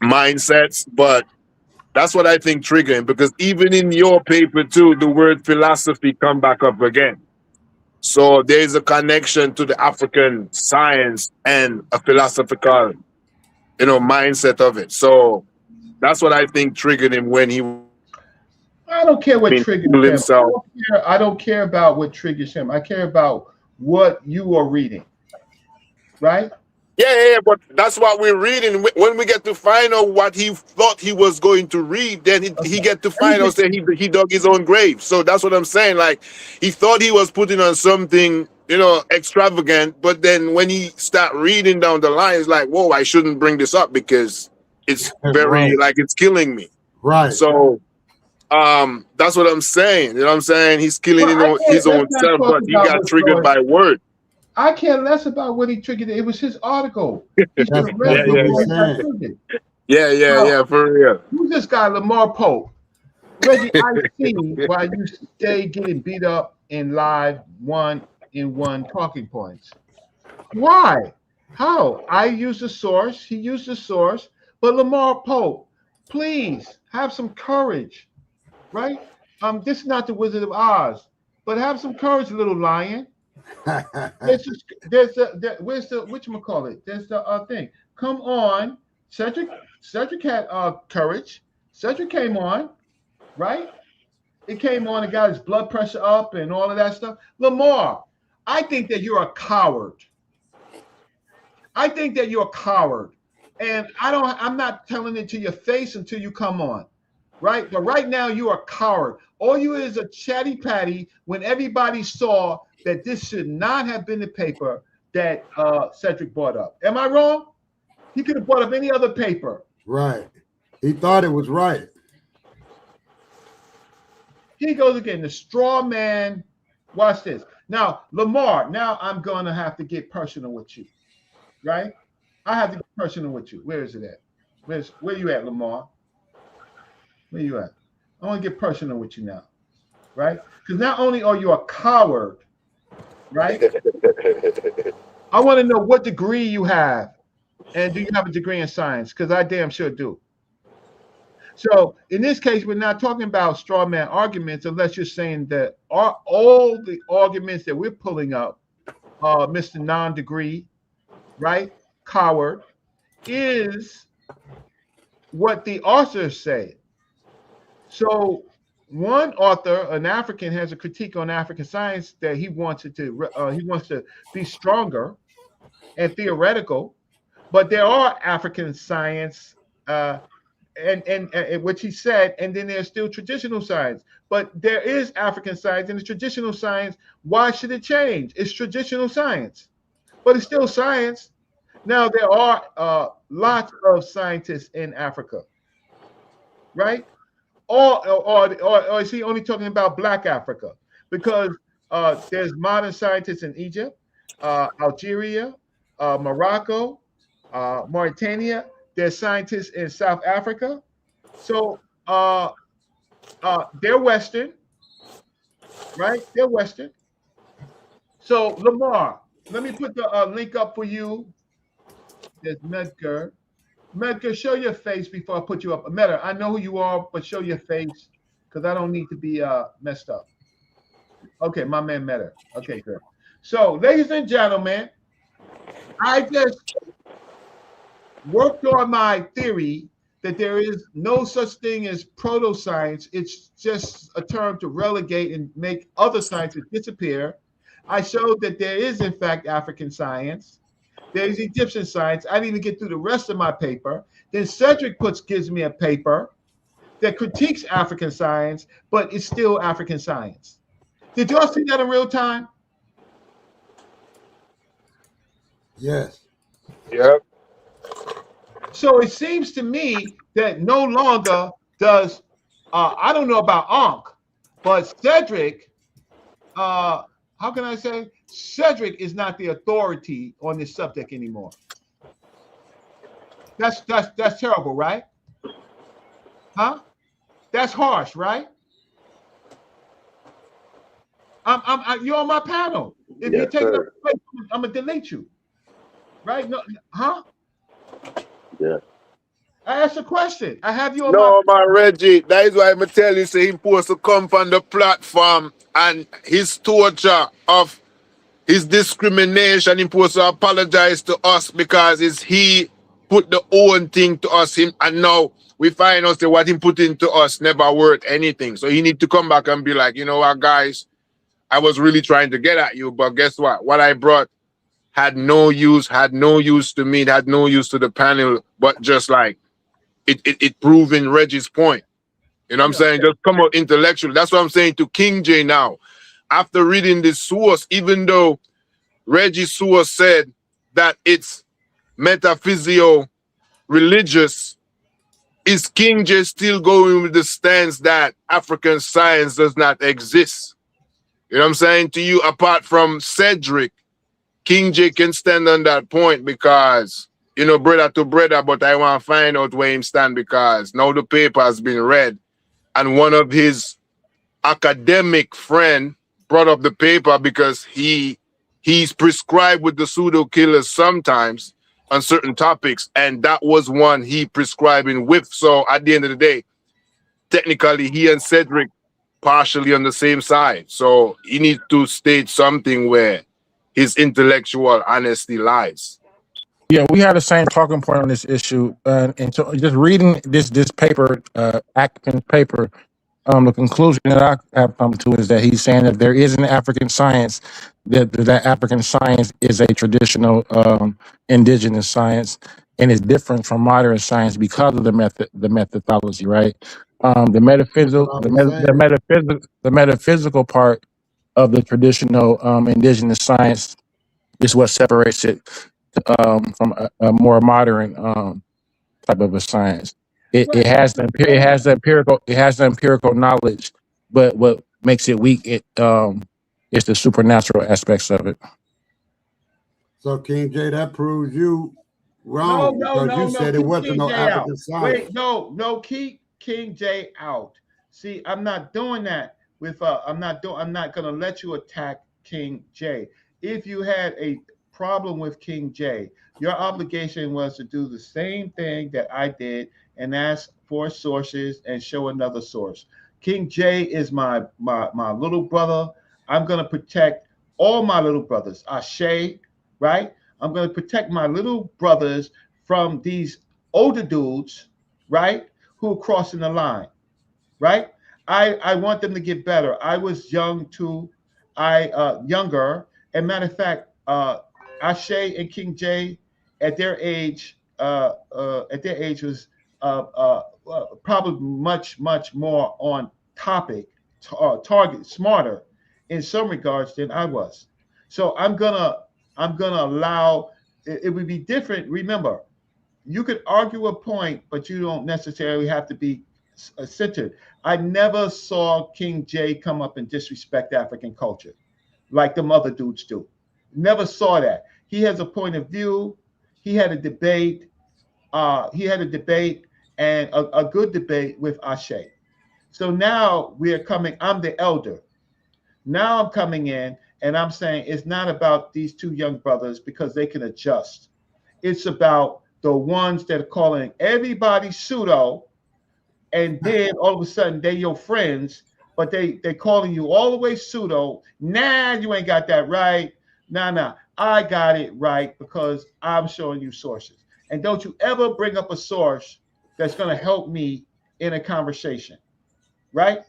mindsets. But that's what I think triggering, because even in your paper too, the word philosophy come back up again. So there is a connection to the African science and a philosophical, mindset of it. So that's what I think triggered him when he. I don't care what triggers him. I don't care about what triggers him. I care about what you are reading, right? Yeah, but that's what we're reading. When we get to find out what he thought he was going to read, then he get to find out that he dug his own grave. So that's what I'm saying. Like, he thought he was putting on something extravagant. But then when he start reading down the line, it's like, whoa, I shouldn't bring this up because it's very Right. it's killing me. Right. So that's what I'm saying. You know what I'm saying? He's killing Well, his let's own not self, talk but he about got what's triggered going. by word. I care less about what he triggered. It was his article. He should have That's read what Yeah, we're before he got saying. triggered. yeah, for real. Who's this guy, Lamar Pope? Reggie, I see why you stay getting beat up in live one-in-one talking points. Why? How? I used the source. He used the source. But Lamar Pope, please have some courage, right? This is not the Wizard of Oz, but have some courage, little lion. Where's the whatchamacallit? There's the thing. Come on, Cedric. Cedric had courage. Cedric came on, right? It came on and got his blood pressure up and all of that stuff. Lamar, I think that you're a coward. I think that you're a coward. And I'm not telling it to your face until you come on. Right? But right now you are a coward. All you is a chatty patty when everybody saw that this should not have been the paper that Cedric brought up. Am I wrong? He could have brought up any other paper. Right. He thought it was right. Here he goes again, the straw man. Watch this. Now, Lamar, now I'm going to have to get personal with you, right? I have to get personal with you. Where is it at? Where you at, Lamar? Where you at? I want to get personal with you now, right? Because not only are you a coward, right? I want to know what degree you have. And do you have a degree in science? Because I damn sure do. So in this case, we're not talking about straw man arguments unless you're saying that all the arguments that we're pulling up, Mr. Non-degree, right? Coward, is what the authors say. So one author, an African, has a critique on African science that he wants to be stronger and theoretical, but there are African science and which he said, and then there's still traditional science. But there is African science and the traditional science. Why should it change? It's traditional science, but it's still science. Now there are lots of scientists in Africa, right? Or is he only talking about Black Africa? Because there's modern scientists in Egypt, Algeria, Morocco, Mauritania. There's scientists in South Africa. So they're Western, right? They're Western. So Lamar, let me put the link up for you. There's Medgar. Medgar, show your face before I put you up. Medgar, I know who you are, but show your face because I don't need to be messed up. Okay, my man Medgar. Okay, good. So, ladies and gentlemen, I just worked on my theory that there is no such thing as proto-science. It's just a term to relegate and make other sciences disappear. I showed that there is, in fact, African science. There's Egyptian science. I didn't even get through the rest of my paper. Then Cedric gives me a paper that critiques African science, but it's still African science. Did y'all see that in real time? Yes. Yep. So it seems to me that no longer does, I don't know about Ankh, but Cedric, how can I say? Cedric is not the authority on this subject anymore. That's terrible, right? Huh? That's harsh, right? You're on my panel. If you're taking up place, I'm gonna delete you. Right? No, huh? Yeah. I asked a question. I have you on No, man, Reggie. That is why I'm tell you, say he's supposed to come from the platform and his torture of his discrimination. He's supposed to apologize to us because he put the own thing to us. And now we find out that what he put into us never worth anything. So he need to come back and be like, you know what, guys, I was really trying to get at you, but guess what? What I brought had no use to me, it had no use to the panel, but just like it proving Reggie's point. You know what I'm saying? Just come out intellectually. That's what I'm saying to King J now. After reading this source, even though Reggie Suhr said that it's metaphysio religious, is King J still going with the stance that African science does not exist? You know what I'm saying to you? Apart from Cedric, King J can stand on that point because, you know, brother to brother, but I want to find out where him stand because now the paper has been read and one of his academic friend brought up the paper because he's prescribed with the pseudo killers sometimes on certain topics, and that was one he prescribing with. So at the end of the day, technically he and Cedric partially on the same side. So he needs to state something where his intellectual honesty lies. Yeah, we had the same talking point on this issue, and so just reading this paper, Atkin's paper, the conclusion that I have come to is that he's saying that there is an African science, that African science is a traditional indigenous science, and is different from modern science because of the methodology, right? The That's metaphysical, what I was saying. the metaphysical part of the traditional indigenous science is what separates it from a more modern type of a science. It has the empirical knowledge, but what makes it weak is the supernatural aspects of it. So King J, that proves you No, wrong no, because no, you no. said it Keep wasn't King no J out. African science. Wait, no. Keep King J out. See, I'm not doing that with. I'm not gonna let you attack King J. If you had a problem with King J, your obligation was to do the same thing that I did and ask for sources and show another source. King J is my little brother. I'm gonna protect all my little brothers. Ashe, right? I'm going to protect my little brothers from these older dudes, right, who are crossing the line, right? I want them to get better. I was young too. Younger. And matter of fact, Ashe and King J at their age, was probably much more on topic, target, smarter in some regards than I was. So I'm gonna allow it would be different. Remember, you could argue a point, but you don't necessarily have to be centered. I never saw King J come up and disrespect African culture like the other dudes do. Never saw that. He has a point of view. He had a debate. And a good debate with Ashe. So now we are coming. I'm the elder. Now I'm coming in and I'm saying it's not about these two young brothers because they can adjust. It's about the ones that are calling everybody pseudo, and then all of a sudden they your friends, but they calling you all the way pseudo. Nah, you ain't got that right. Nah, I got it right because I'm showing you sources. And don't you ever bring up a source that's going to help me in a conversation, right?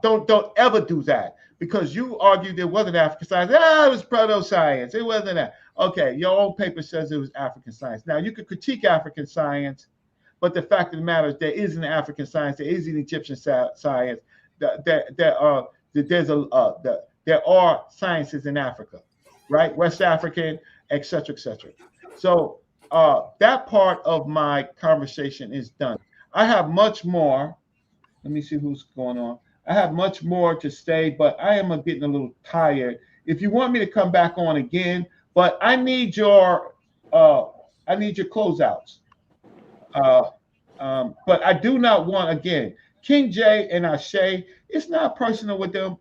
Don't ever do that because you argued there wasn't African science. It was proto science. It wasn't that. Okay, your own paper says it was African science. Now you could critique African science, but the fact of the matter is there is an African science, there is an Egyptian science. There are sciences in Africa, right? West African, etc., etc. So that part of my conversation is done. I have much more. Let me see who's going on. I have much more to say, but I am getting a little tired. If you want me to come back on again, but I need your closeouts. But I do not want again King J and Ashe. It's not personal with them.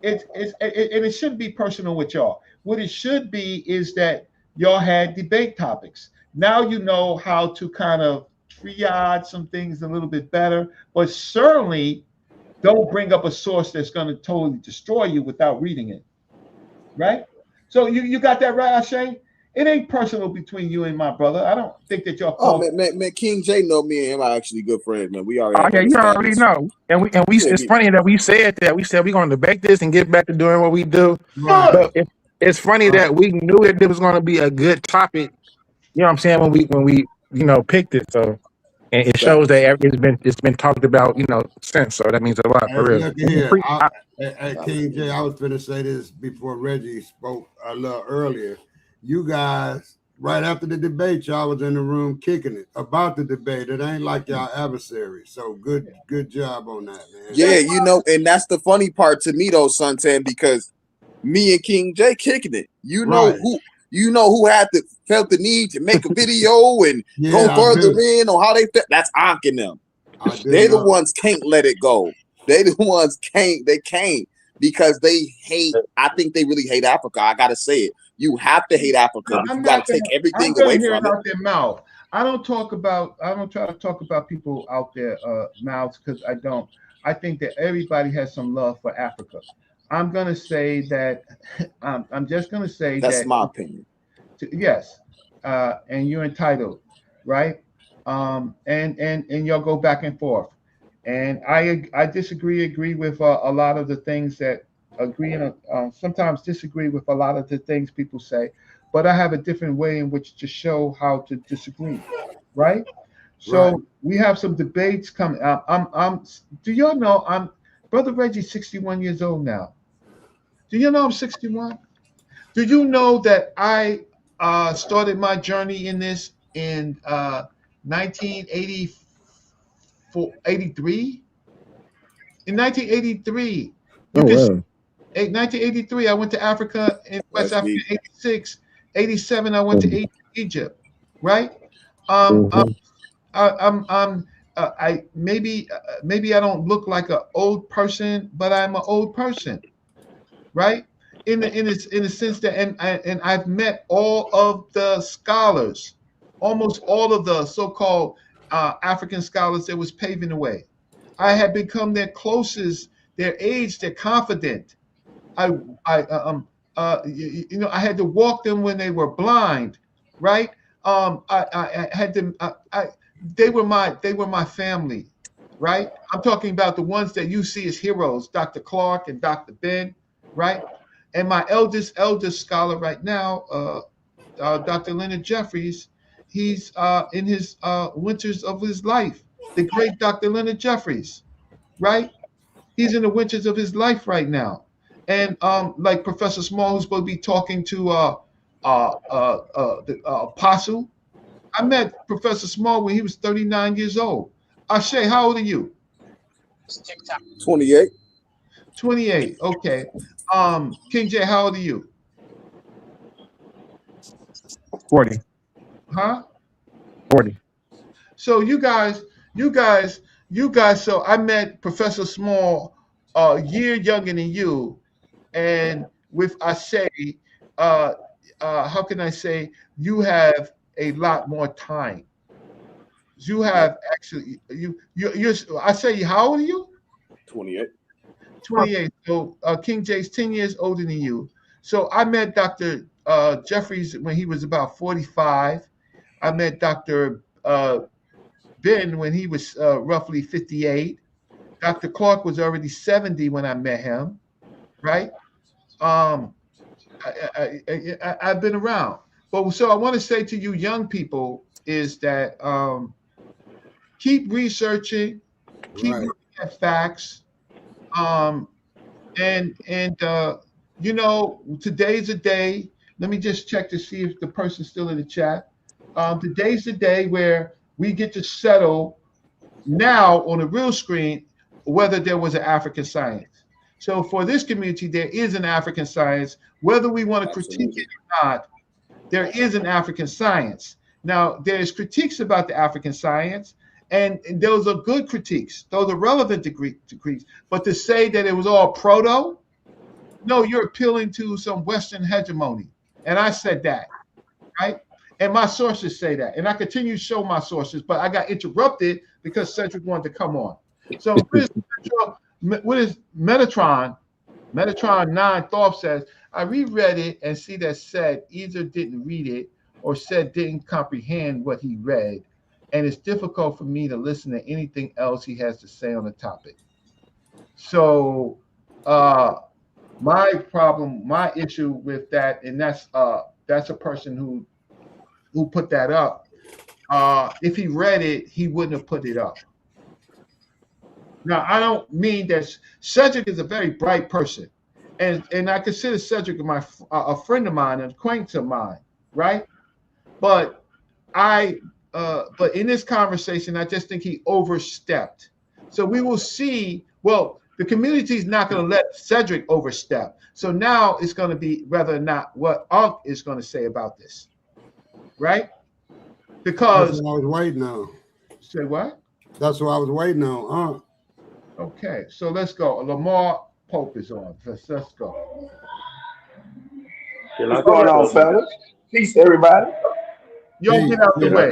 It shouldn't be personal with y'all. What it should be is that y'all had debate topics. Now you know how to kind of triage some things a little bit better, but certainly don't bring up a source that's going to totally destroy you without reading it, right? So you got that right, Ashe? It ain't personal between you and my brother. I don't think that y'all. Oh man, King J know me and him are actually good friends, man. We already Oh have yeah, you already established. know. And it's funny that we said we're going to debate this and get back to doing what we do. Right. But it's funny that we knew that it was going to be a good topic. You know what I'm saying when we picked it. So and it shows that it's been talked about, since. So that means a lot for Hey, real. look here. King J, I was going to say this before Reggie spoke a little earlier. You guys, right after the debate, y'all was in the room kicking it about the debate. It ain't like y'all adversary. So good job on that, man. Yeah, and that's the funny part to me though, Suntan, because me and King J kicking it. Right. Who felt the need to make a video and go further in on how they felt. That's Ankh and them. They the ones can't let it go. They the ones can't because they hate. I think they really hate Africa. I gotta say it. You have to hate Africa. You gotta take everything away from it. Out their mouth. I don't try to talk about people out their mouths because I don't. I think that everybody has some love for Africa. I'm gonna say that. I'm just gonna say that's that. my opinion. Yes, and you're entitled, right? And y'all go back and forth. And I agree with a lot of the things that agree and sometimes disagree with a lot of the things people say, but I have a different way in which to show how to disagree, right? So we have some debates coming. Do y'all know Brother Reggie's 61 years old now? Do you know I'm 61? Do you know that I started my journey in this in 1983? In 1983, you can see, 1983, I went to Africa in West Africa. 86, 87, I went to Egypt, right? Maybe I don't look like an old person, but I'm an old person, right? In the sense that, and I've met all of the scholars, almost all of the so-called African scholars that was paving the way. I had become their closest, their age, their confidant. I had to walk them when they were blind, right? I had them. They were my family, right? I'm talking about the ones that you see as heroes, Dr. Clark and Dr. Ben, right? And my eldest scholar right now, Dr. Leonard Jeffries, he's in his winters of his life. The great Dr. Leonard Jeffries, right? He's in the winters of his life right now. And like Professor Small, who's supposed to be talking to the apostle, I met Professor Small when he was 39 years old. Ashe, how old are you? 28. 28. Okay. King J, how old are you? 40. Huh? 40. So you guys. So I met Professor Small a year younger than you, and with Ashe, how can I say, you have a lot more time. You have actually I say, how old are you? 28. 28. So King J's 10 years older than you. So I met Dr. Jeffries when he was about 45. I met Dr. Ben when he was roughly 58. Dr. Clark was already 70 when I met him, right? I've been around. But so I want to say to you young people is that keep researching, keep looking at facts. Today's a day. Let me just check to see if the person's still in the chat. Today's the day where we get to settle now on the real screen whether there was an African science. So for this community, there is an African science. Whether we want to critique it or not, there is an African science. Now, there's critiques about the African science, and those are good critiques. Those are relevant critiques. But to say that it was all proto, no, you're appealing to some Western hegemony. And I said that, right? And my sources say that. And I continue to show my sources, but I got interrupted because Cedric wanted to come on. So what is Metatron? Metatron 9 Thorpe says, I reread it and see that said either didn't read it or said didn't comprehend what he read. And it's difficult for me to listen to anything else he has to say on the topic. So my problem, my issue with that, and that's a person who put that up. if he read it, he wouldn't have put it up. Now, I don't mean that Cedric is a very bright person, and I consider Cedric a friend of mine, an acquaintance of mine, right? But but in this conversation, I just think he overstepped. So we will see. Well, the community is not going to let Cedric overstep. So now it's going to be whether or not what Unc is going to say about this, right? Because that's what I was waiting on. Say what? That's what I was waiting on. Okay, so let's go. Lamar Pope is on. Let's go. What's going on, fellas? Peace, everybody. Yo, get out the way.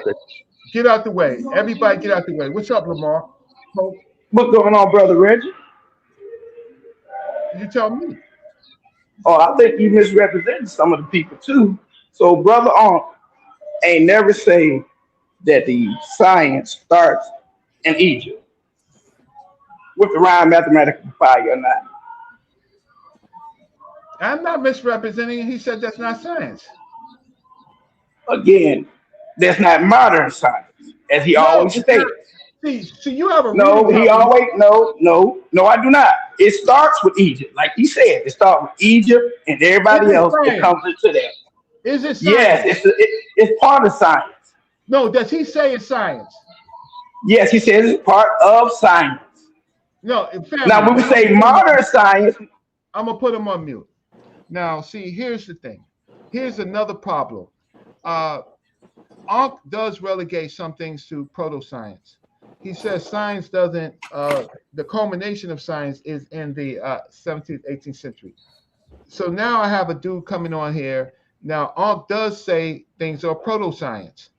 Get out the way. Everybody get out the way. What's up, Lamar Pope? What's going on, brother Reggie? You tell me. Oh, I think you misrepresented some of the people too. So, brother ain't never say that the science starts in Egypt with the rhyme mathematical fire or not. I'm not misrepresenting. He said that's not science. Again, that's not modern science, as he always states. See, you have a no. He always no. I do not. It starts with Egypt, like he said. It starts with Egypt and everybody else that comes into that. Is it science? Yes, it's part of science. No, does he say it's science? Yes, he says it's part of science. No, now when we say modern science, I'm gonna put him on mute. Now, see, here's the thing. Here's another problem. Ankh does relegate some things to proto-science. He says science doesn't, the culmination of science is in the 17th, 18th century. So now I have a dude coming on here. Now, Ankh does say things are proto-science.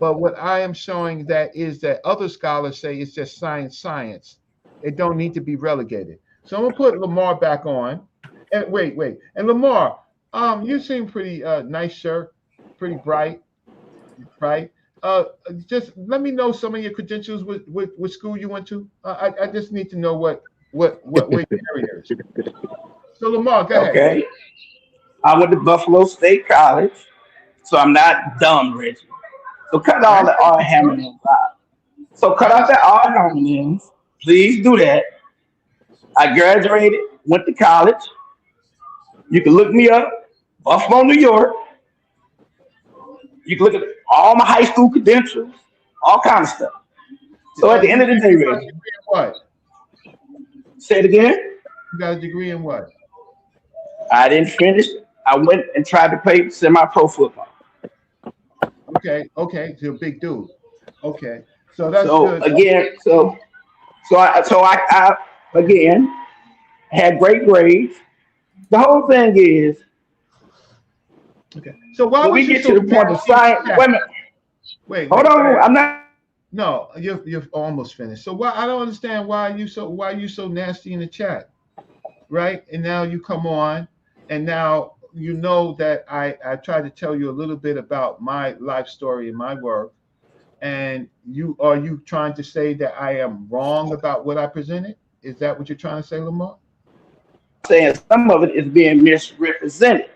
But what I am showing that is that other scholars say it's just science. It don't need to be relegated. So I'm gonna put Lamar back on. And wait. And Lamar, you seem pretty nice shirt, pretty bright, right? Just let me know some of your credentials with school you went to. I just need to know what where your area is. So Lamar, go ahead. Okay. I went to Buffalo State College, so I'm not dumb, Reggie. So cut all the R homonyms out. So cut out the R homonyms. Please do that. I graduated, went to college. You can look me up, Buffalo, New York. You can look at all my high school credentials, all kind of stuff. So at the end of the day, Reggie, what? Say it again. You got a degree in what? I didn't finish. I went and tried to play semi-pro football. Okay, you're a big dude. Okay, so that's good. Again, I again had great grades. The whole thing is, okay. So why when we get to the point of science? Wait a minute. Wait. Hold on. I'm not. No, you're almost finished. So why I don't understand why you so nasty in the chat, right? And now you come on, and now you know that I tried to tell you a little bit about my life story and my work, and you trying to say that I am wrong about what I presented? Is that what you're trying to say, Lamar? Saying some of it is being misrepresented.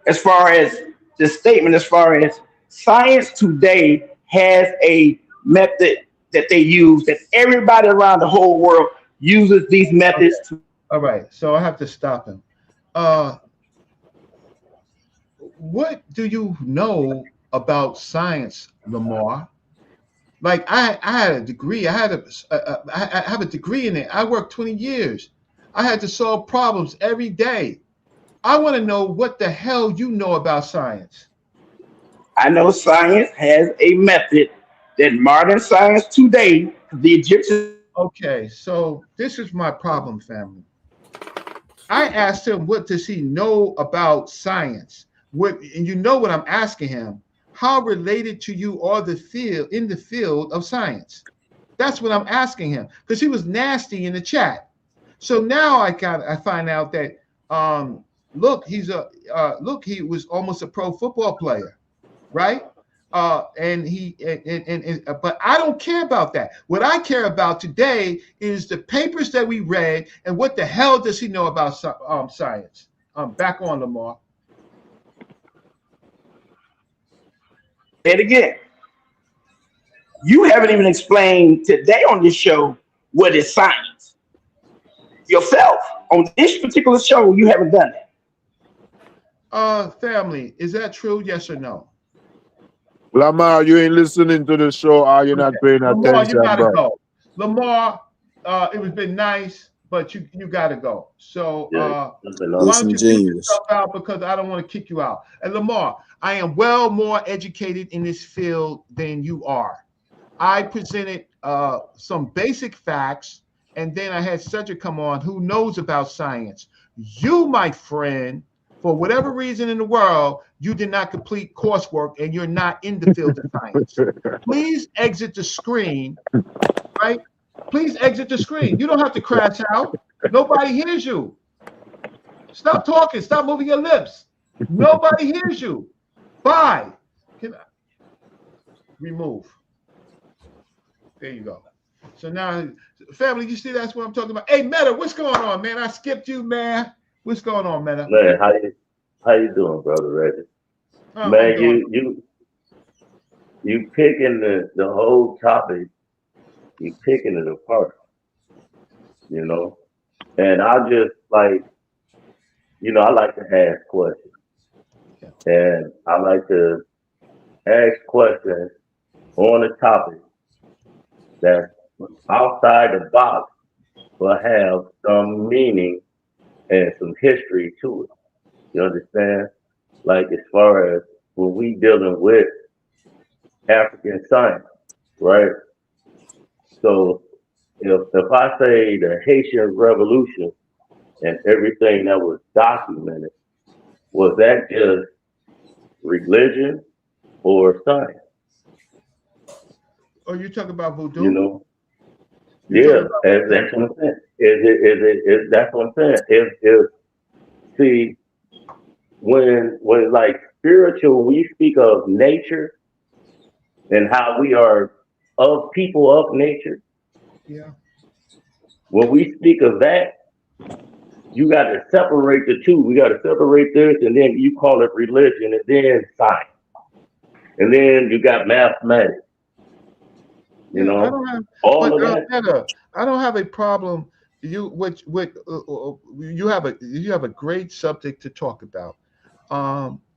As far as the statement, as far as science today has a method that they use, that everybody around the whole world uses these methods. Okay. All right, so I have to stop him. What do you know about science, Lamar? Like I had a degree. I have a degree in it. I worked 20 years. I had to solve problems every day. I want to know what the hell you know about science. I know science has a method that modern science today, the Egyptians. Okay, so this is my problem, family. I asked him, what does he know about science? And you know what I'm asking him? How related to you are in the field of science? That's what I'm asking him, because he was nasty in the chat. So now I find out that look, he was almost a pro football player, right? But I don't care about that. What I care about today is the papers that we read and what the hell does he know about science? Back on, Lamar. Say it again. You haven't even explained today on this show what is science. Yourself, on this particular show, you haven't done that. Family, is that true? Yes or no? Lamar, you ain't listening to the show, or you're not paying Lamar, you attention, gotta bro. go. Lamar, it was been nice, but you gotta go. So why don't you figure yourself out, because I don't want to kick you out. And Lamar, I am well more educated in this field than you are. I presented some basic facts, and then I had Cedric come on who knows about science. You, my friend, for whatever reason in the world, you did not complete coursework and you're not in the field of science. Please exit the screen, right? Please exit the screen. You don't have to crash out. Nobody hears you. Stop talking. Stop moving your lips. Nobody hears you. Bye. Remove. There you go. So now, family, you see that's what I'm talking about. Hey, Meta, what's going on, man? I skipped you, man. What's going on, Meta? Man, how you doing, brother Reggie? Man, you picking the whole topic, you picking it apart, you know. And I just like, I like to ask questions, and I like to ask questions on a topic that's outside the box, but have some meaning and some history to it. You understand? Like, as far as when we dealing with African science, right? So if I say the Haitian Revolution and everything that was documented, was that just religion or science? Oh, you talking about voodoo? You know? Yeah, that's what I'm saying. That's what I'm saying. See, when like spiritual, when we speak of nature and how we are of people of nature, yeah. When we speak of that, you got to separate the two. We got to separate this, and then you call it religion, and then science, and then you got mathematics. You know, I don't have, all but, of that. I don't have a problem. You have a great subject to talk about.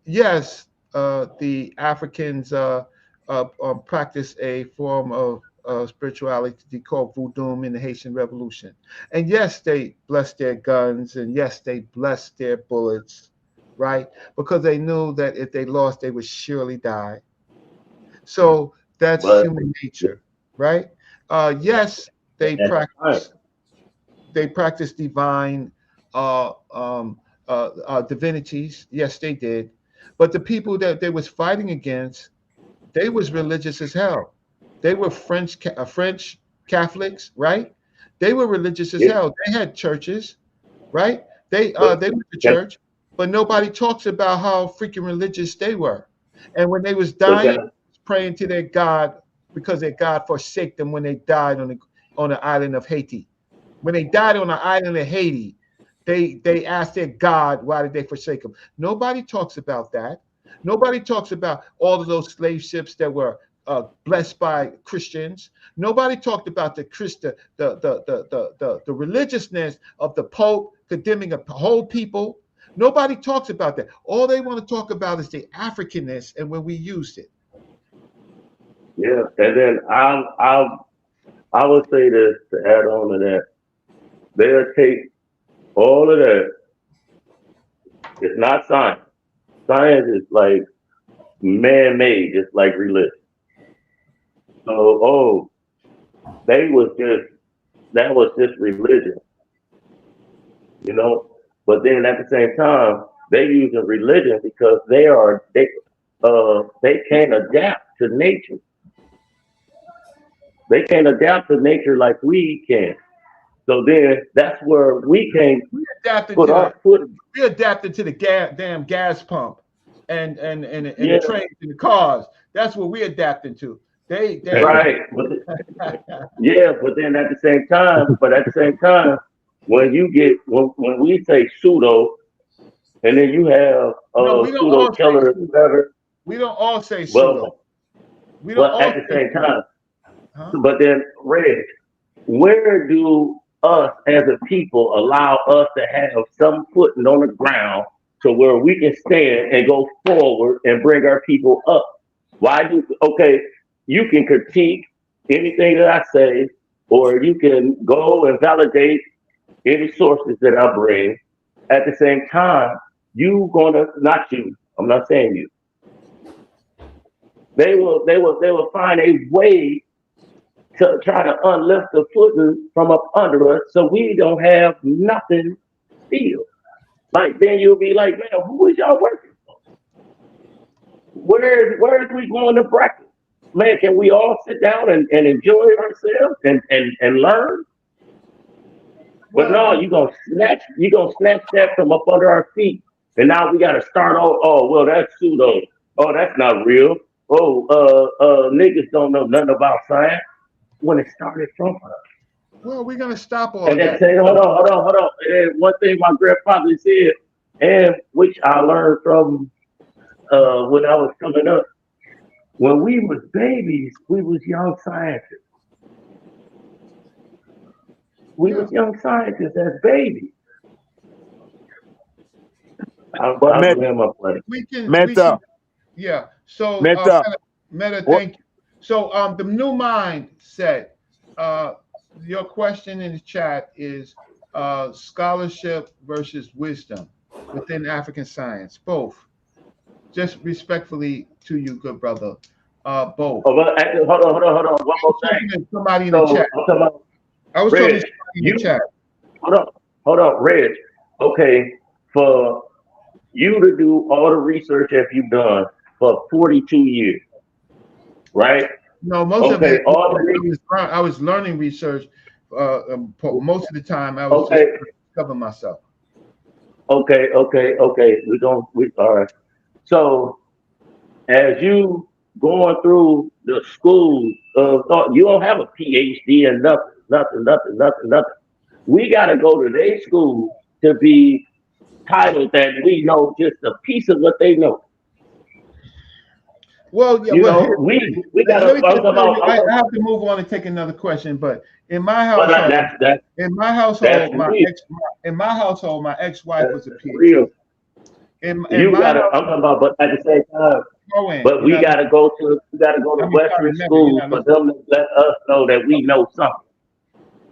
Yes, the Africans practice a form of spirituality called voodoo in the Haitian Revolution, and yes, they blessed their guns, and yes, they blessed their bullets, right? Because they knew that if they lost, they would surely die. So that's human nature, right? Yes, they practice divine divinities. Yes, they did. But the people that they was fighting against, they was religious as hell. They were French Catholics, right? They were religious as hell. They had churches, right? They went to church, but nobody talks about how freaking religious they were. And when they was dying, praying to their God, because their God forsake them when they died on the island of Haiti. When they died on the island of Haiti, they asked their God, why did they forsake them? Nobody talks about that. Nobody talks about all of those slave ships that were blessed by Christians. Nobody talked about the religiousness of the Pope condemning a whole people. Nobody talks about that. All they want to talk about is the Africanness and when we used it. Yeah, and then I would say this to add on to that. They'll take all of that. It's not science. Science is like man-made, just like religion. So, that was just religion, you know. But then at the same time, they're using religion because they can't adapt to nature. They can't adapt to nature like we can. So then that's where we can put our foot. We adapted to the damn gas pump and the trains and the cars. That's what we adapted to. They right. Yeah, but then at the same time, when we say pseudo, and then you have pseudo killers, whatever. We don't all say pseudo. Well, at the same time, But then, Reg, where do us as a people allow us to have some footing on the ground to where we can stand and go forward and bring our people up? Why do, okay, you can critique anything that I say, or you can go and validate any sources that I bring. At the same time, not you, I'm not saying you. They will find a way to try to unlift the footing from up under us so we don't have nothing still. Like then you'll be like, man, who is y'all working for? Where is we going to bracket? Man, can we all sit down and enjoy ourselves and learn? But no, you're gonna snatch that from up under our feet. And now we gotta start all, oh well, that's pseudo. Oh, that's not real. Oh, niggas don't know nothing about science when it started from us. Well, we're gonna stop all And then that. say, hold on. And one thing my grandfather said, and which I learned from when I was coming up, when we was babies, we was young scientists. We was young scientists as babies. I'm my play. We can, Meta. yeah. So Meta. Meta, thank you. So the new mindset, your question in the chat is scholarship versus wisdom within African science. Both. Just respectfully to you, good brother. Both. Oh, but actually, hold on. One more thing. Somebody in the chat. I was talking to somebody in the chat. Hold on, Reg. Okay, for you to do all the research that you've done for 42 years, right? No, most of it. I was learning research. Most of the time, I was just discovering myself. Okay. We all right. So, as you going through the school of thought, you don't have a PhD and nothing. We got to go to their school to be titled that we know just a piece of what they know. Well, yeah, we got to talk about. I have to move on and take another question, but in my household, my ex-wife was a PhD. I'm talking about, but at the same time, but we got to go to Western schools for them to let us know that we know something.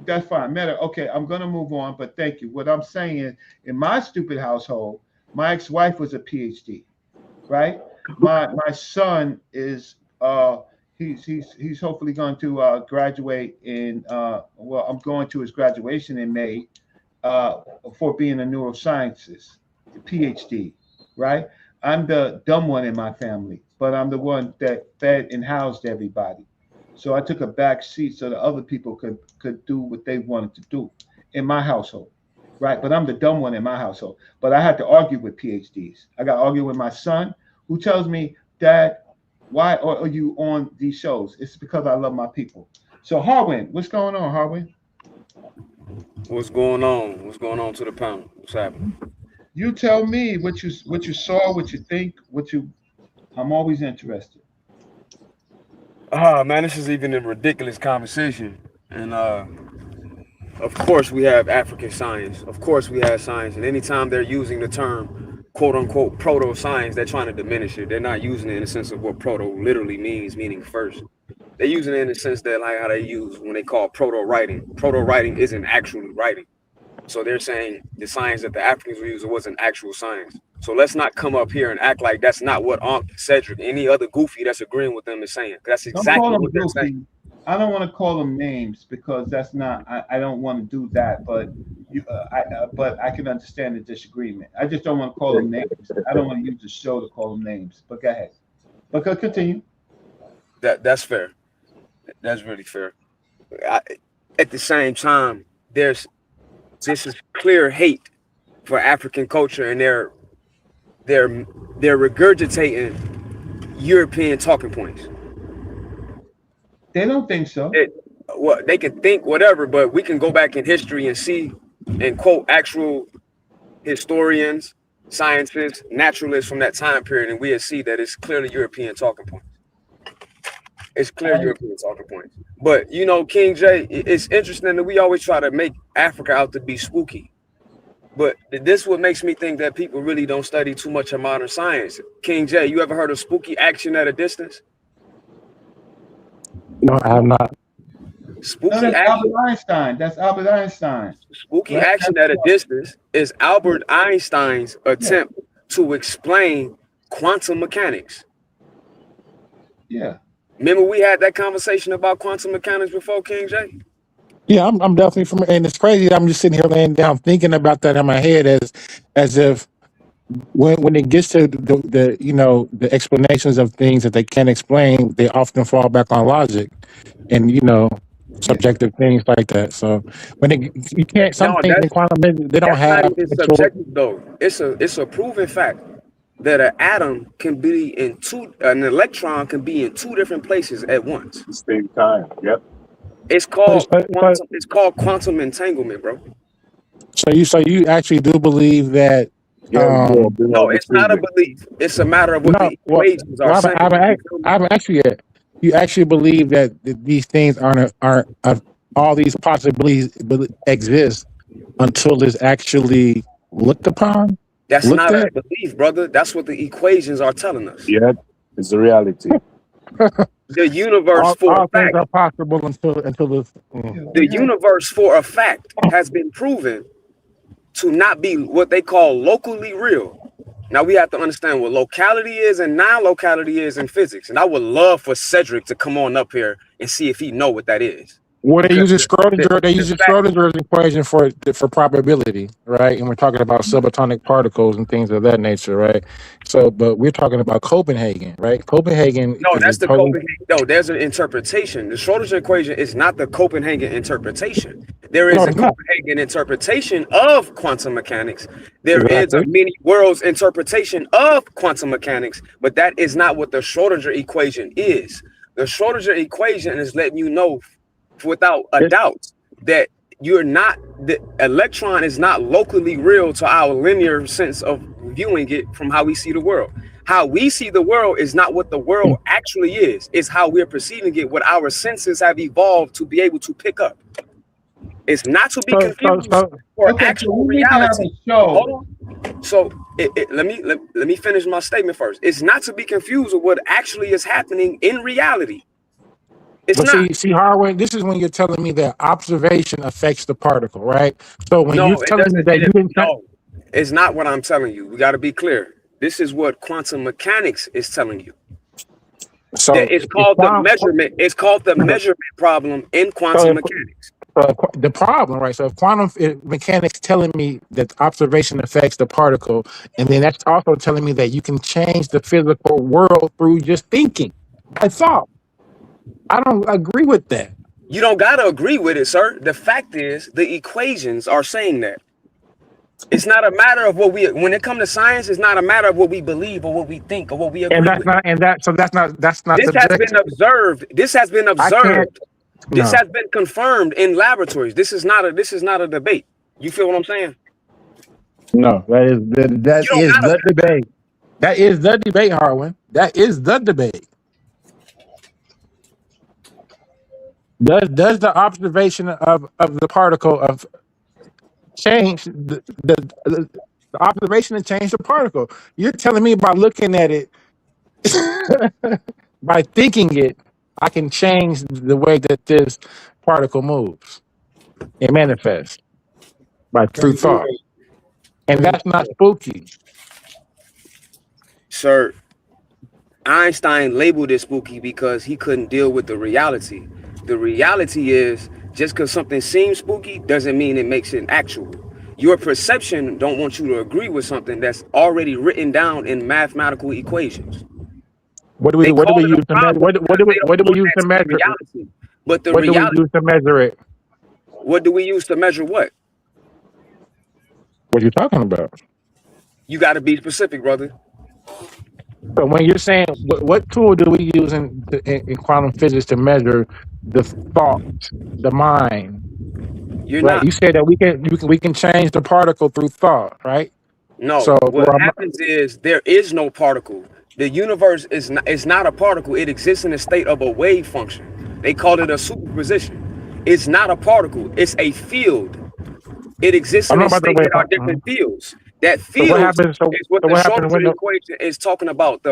That's fine. Meta, okay, I'm going to move on, but thank you. What I'm saying is, in my stupid household, my ex-wife was a PhD, right? My son is he's hopefully going to graduate in I'm going to his graduation in May for being a neuroscientist, PhD, right? I'm the dumb one in my family, but I'm the one that fed and housed everybody. So I took a back seat so the other people could do what they wanted to do in my household, right? But I'm the dumb one in my household. But I had to argue with PhDs. I got to argue with my son, who tells me, Dad, why are you on these shows? It's because I love my people. So Harwin, what's going on, Harwin? What's going on? What's going on to the panel? What's happening? You tell me what you saw, what you think, I'm always interested. Man, this is even a ridiculous conversation. And of course we have African science. Of course we have science. And anytime they're using the term quote unquote proto-science, they're trying to diminish it. They're not using it in the sense of what proto literally means, meaning first. They're using it in the sense that like how they use when they call proto-writing. Proto-writing isn't actually writing. So they're saying the science that the Africans were using wasn't actual science. So let's not come up here and act like that's not what Unc, Cedric, any other goofy that's agreeing with them is saying. That's exactly what they're saying. I don't want to call them names because that's not. I don't want to do that. But but I can understand the disagreement. I just don't want to call them names. I don't want to use the show to call them names. But go ahead. But continue. That's fair. That's really fair. At the same time, this is clear hate for African culture, and they're regurgitating European talking points. They don't think so. Well, they can think whatever, but we can go back in history and see and quote actual historians, scientists, naturalists from that time period, and we'll see that it's clearly European talking points. It's clear European talking points. But you know, King J, it's interesting that we always try to make Africa out to be spooky. But this what makes me think that people really don't study too much of modern science. King J, you ever heard of spooky action at a distance? No, I have not. No, Spooky that's action. Albert Einstein. That's Albert Einstein. Spooky Right? action at a distance is Albert Einstein's attempt to explain quantum mechanics. Yeah. Remember we had that conversation about quantum mechanics before, King J? Yeah, I'm definitely from, and it's crazy. I'm just sitting here laying down thinking about that in my head as if when it gets to the you know the explanations of things that they can't explain, they often fall back on logic and subjective things like that. So when you can't some No, things in quantum they don't that's not have even actual. subjective though. It's a proven fact that an atom can be an electron can be in two different places at once. Same time. Yep. It's called quantum. It's called quantum entanglement, bro. So you actually do believe that? No, it's not a belief. It's a matter of what the equations are saying. I'm actually yet. You actually believe that these things aren't all these possibilities exist until it's actually looked upon? That's not a belief, brother. That's what the equations are telling us. Yeah, it's the reality. The universe all things are possible until it's the universe for a fact has been proven to not be what they call locally real. Now we have to understand what locality is and non-locality is in physics. And I would love for Cedric to come on up here and see if he know what that is. Well, they use Schrodinger's equation for probability, right? And we're talking about subatomic particles and things of that nature, right? So, but we're talking about Copenhagen, right? Copenhagen. No, that's the Copenhagen. No, there's an interpretation. The Schrodinger equation is not the Copenhagen interpretation. There is a Copenhagen interpretation of quantum mechanics. There is a many worlds interpretation of quantum mechanics, but that is not what the Schrodinger equation is. The Schrodinger equation is letting you know without a doubt that the electron is not locally real to our linear sense of viewing it from how we see the world. How we see the world is not what the world actually is. It's how we're perceiving it, what our senses have evolved to be able to pick up. It's not to be confused for actual reality. Hold on. So let me finish my statement first. It's not to be confused with what actually is happening in reality. See, Harwin, this is when you're telling me that observation affects the particle, right? So when you're telling me that you didn't it's not what I'm telling you. We got to be clear. This is what quantum mechanics is telling you. So it's called the measurement. It's called the measurement problem in quantum mechanics. The problem, right? So if quantum mechanics telling me that observation affects the particle, and then that's also telling me that you can change the physical world through just thinking. I don't agree with that. You don't got to agree with it, sir. The fact is, the equations are saying that. It's not a matter of when it comes to science, it's not a matter of what we believe or what we think or what we agree with. That's not. This has been observed. This has been observed. This has been confirmed in laboratories. This is not a debate. You feel what I'm saying? No, that is the debate. That is the debate, Harwin. That is the debate. Does the observation of the particle of change the observation and change the particle? You're telling me by looking at it, by thinking it, I can change the way that this particle moves and manifests through thought, and that's not spooky, sir. Einstein labeled it spooky because he couldn't deal with the reality. The reality is, just because something seems spooky doesn't mean it makes it actual. Your perception don't want you to agree with something that's already written down in mathematical equations. What do we use to measure? What do we use to measure reality? But the reality. What do we use to measure it? What do we use to measure what? What are you talking about? You got to be specific, brother. So when you're saying what tool do we use in quantum physics to measure the thought, the mind? You said that we can change the particle through thought, right? No. So what happens is there is no particle. The universe is not a particle. It exists in a state of a wave function. They call it a superposition. It's not a particle. It's a field. It exists I in know a about the state way. that are different fields. That So what field happens? is what So the what happens when Schrodinger the? equation is talking about.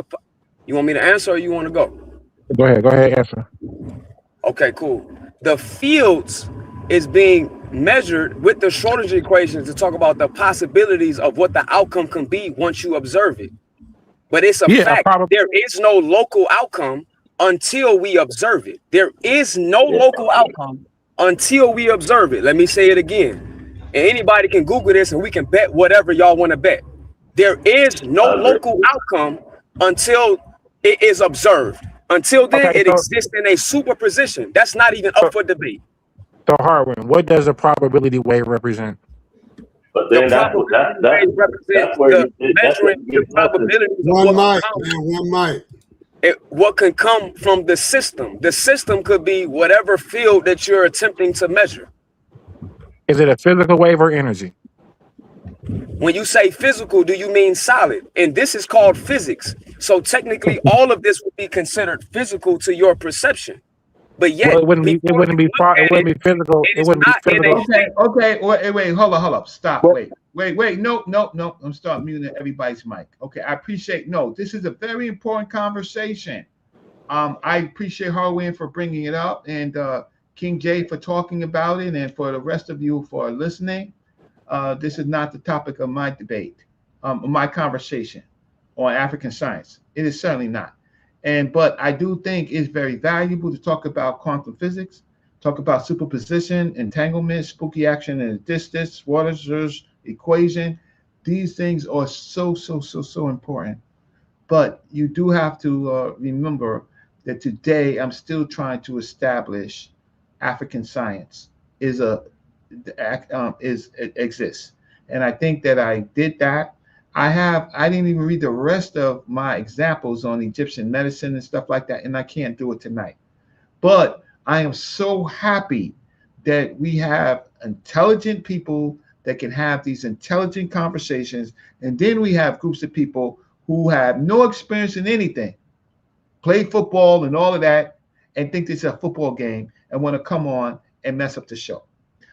You want me to answer or you want to go? Go ahead. Go ahead. Answer. Okay, cool. The fields is being measured with the Schrodinger equation to talk about the possibilities of what the outcome can be once you observe it. But it's a Yeah, fact. probably. There is no local outcome until we observe it. There is no local outcome until we observe it. Let me say it again. And anybody can Google this and we can bet whatever y'all want to bet. There is no local outcome until it is observed. Until then, Okay. it exists in a superposition. That's not even up for debate. So Harwin, what does a probability wave represent? But The then probability wave represents where the that's where measuring you the get probabilities of One what mic, can come. man, one mic. What can come from the system. The system could be whatever field that you're attempting to measure. Is it a physical wave or energy? When you say physical, do you mean solid? And this is called physics. So technically, all of this would be considered physical to your perception. But yet, Well, it wouldn't be. It before wouldn't you be. look It at wouldn't be physical. it It is wouldn't be not in a physical. state. Okay, wait, hold up, stop, Well, wait, no, I'm starting muting everybody's mic. Okay, I appreciate, this is a very important conversation. I appreciate Harwin for bringing it up and King J for talking about it, and for the rest of you for listening. This is not the topic of my debate, my conversation on African science. It is certainly not. But I do think it's very valuable to talk about quantum physics, talk about superposition, entanglement, spooky action and distance, Schrodinger's equation. These things are so important. But you do have to remember that today I'm still trying to establish African science exists, and I think that I did that. I didn't even read the rest of my examples on Egyptian medicine and stuff like that, and I can't do it tonight. But I am so happy that we have intelligent people that can have these intelligent conversations, and then we have groups of people who have no experience in anything, play football and all of that, and think this is a football game and want to come on and mess up the show.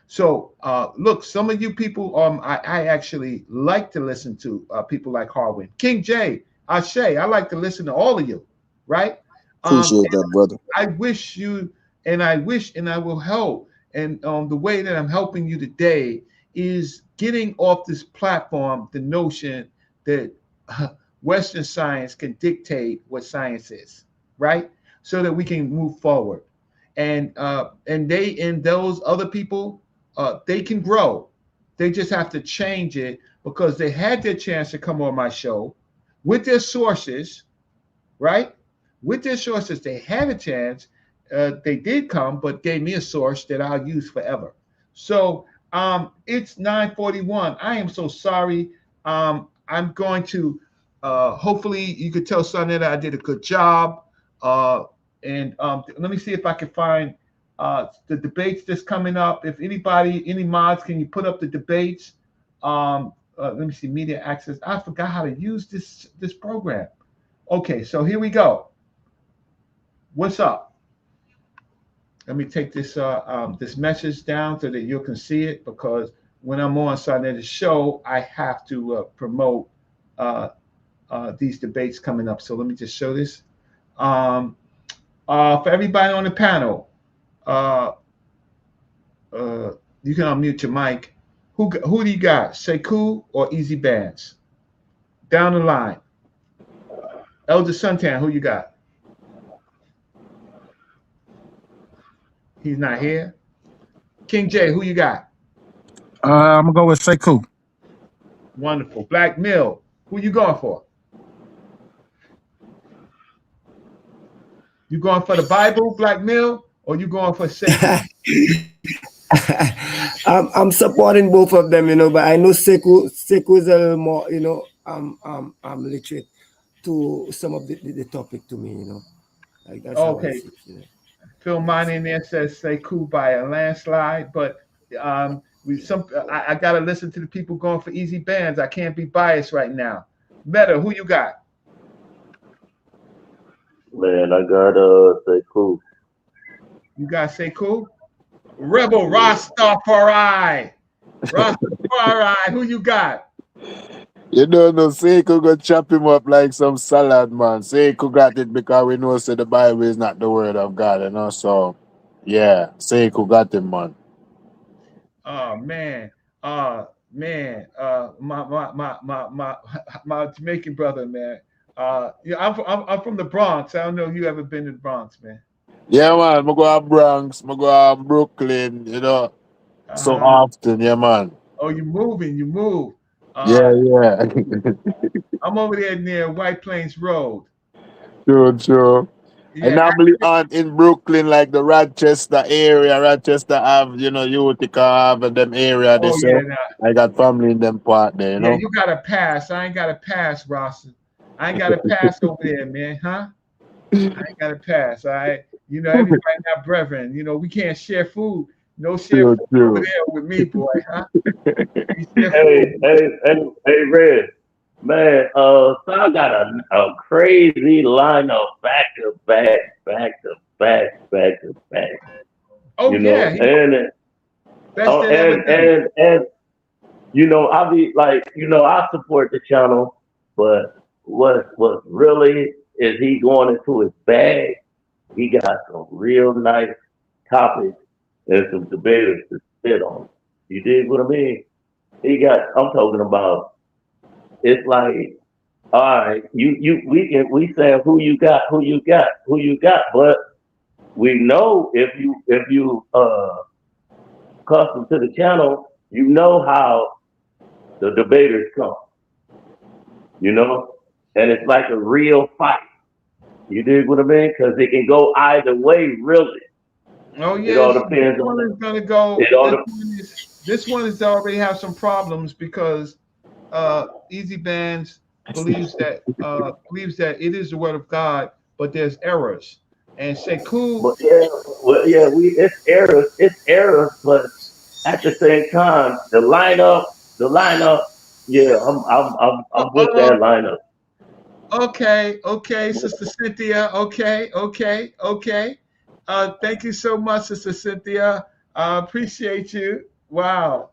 So look, some of you people, I actually like to listen to people like Harwin, King J, Ashe. I like to listen to all of you, right? Appreciate that, brother. I wish you, and I will help. And the way that I'm helping you today is getting off this platform the notion that Western science can dictate what science is, right? So that we can move forward. And those other people, they can grow. They just have to change it because they had their chance to come on my show with their sources, right? With their sources, they had a chance. They did come, but gave me a source that I'll use forever. So it's 9:41. I am so sorry. I'm going to, hopefully you could tell sa.neter I did a good job. And let me see if I can find the debates that's coming up. If any mods, can you put up the debates? Let me see, media access. I forgot how to use this program. Okay, so here we go. What's up? Let me take this this message down so that you can see it, because when I'm on sa.neter's show, I have to promote these debates coming up. So let me just show this. For everybody on the panel, you can unmute your mic. Who do you got? Sekou or Easy Bands? Down the line. Elder Suntan, who you got? He's not here. King J, who you got? I'm gonna go with Sekou. Wonderful. Black Mill, who you going for? You going for the Bible, Black Mill, or you going for Sekou? I'm supporting both of them, but I know Sekou is a little more, I'm literate to some of the topic to me, Like that's okay. How I see it, Phil Mine in there says Sekou by a landslide, but I gotta listen to the people going for Easy Bands. I can't be biased right now. Meta, who you got? Man, I got Sekou. You guys say cool? Rebel Rastafari. Rastafari. Who you got? You don't know, Seiko go chop him up like some salad, man. Seiko got it because we know say the Bible is not the word of God, you know. So yeah, Seiko got him, man. Oh man. Man. My Jamaican brother, man. Yeah, I'm from the Bronx. I don't know if you ever been to the Bronx, man. Yeah, man. I go to Bronx, I go to Brooklyn, you know, so Uh-huh. often, yeah, man. Oh, you moving, you move. Yeah, yeah. I'm over there near White Plains Road. True. I Yeah, normally on in Brooklyn, like the Rochester area, Rochester Ave, you know, Utica Ave and them area. They oh say yeah, now, I got family in them part there, you yeah, know. you got to pass. I ain't got to pass, Rossi. I ain't got to pass over there, man, huh? I ain't got to pass. All right, everybody not brethren. We can't share food. No share food over True. there with me, boy, huh? We share Hey, food. Red. Man, so I got a crazy lineup back to back, back to back, back to back. Oh yeah, And best oh, that ever done. and I be like, I support the channel, but what really is he going into his bag? He got some real nice topics and some debaters to spit on. You dig what I mean? I'm talking about, it's like, all right, we saying who you got, but we know if you custom to the channel, you know how the debaters come, and it's like a real fight. You dig what I mean? Because it can go either way, really. Oh It all yes, this depends one on is gonna go. it. All This one is already have some problems because Easy Bands believes that it is the word of God, but there's errors. And say cool. But yeah, well, yeah, it's errors, but at the same time, the lineup, yeah, I'm with Uh, that lineup. okay, Sister Cynthia. Okay. Thank you so much, Sister Cynthia. I appreciate you. Wow.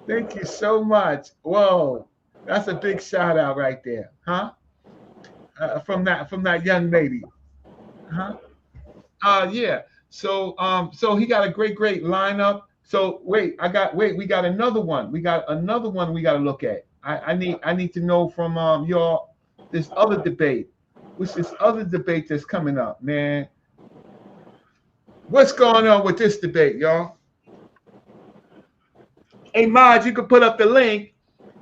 Thank you so much. Whoa. That's a big shout out right there, huh? From that young lady, huh? Yeah. So he got a great lineup. So we got another one. We got another one we got to look at. I need to know from y'all this other debate. What's this other debate that's coming up, man? What's going on with this debate, y'all? Hey, Maj, you can put up the link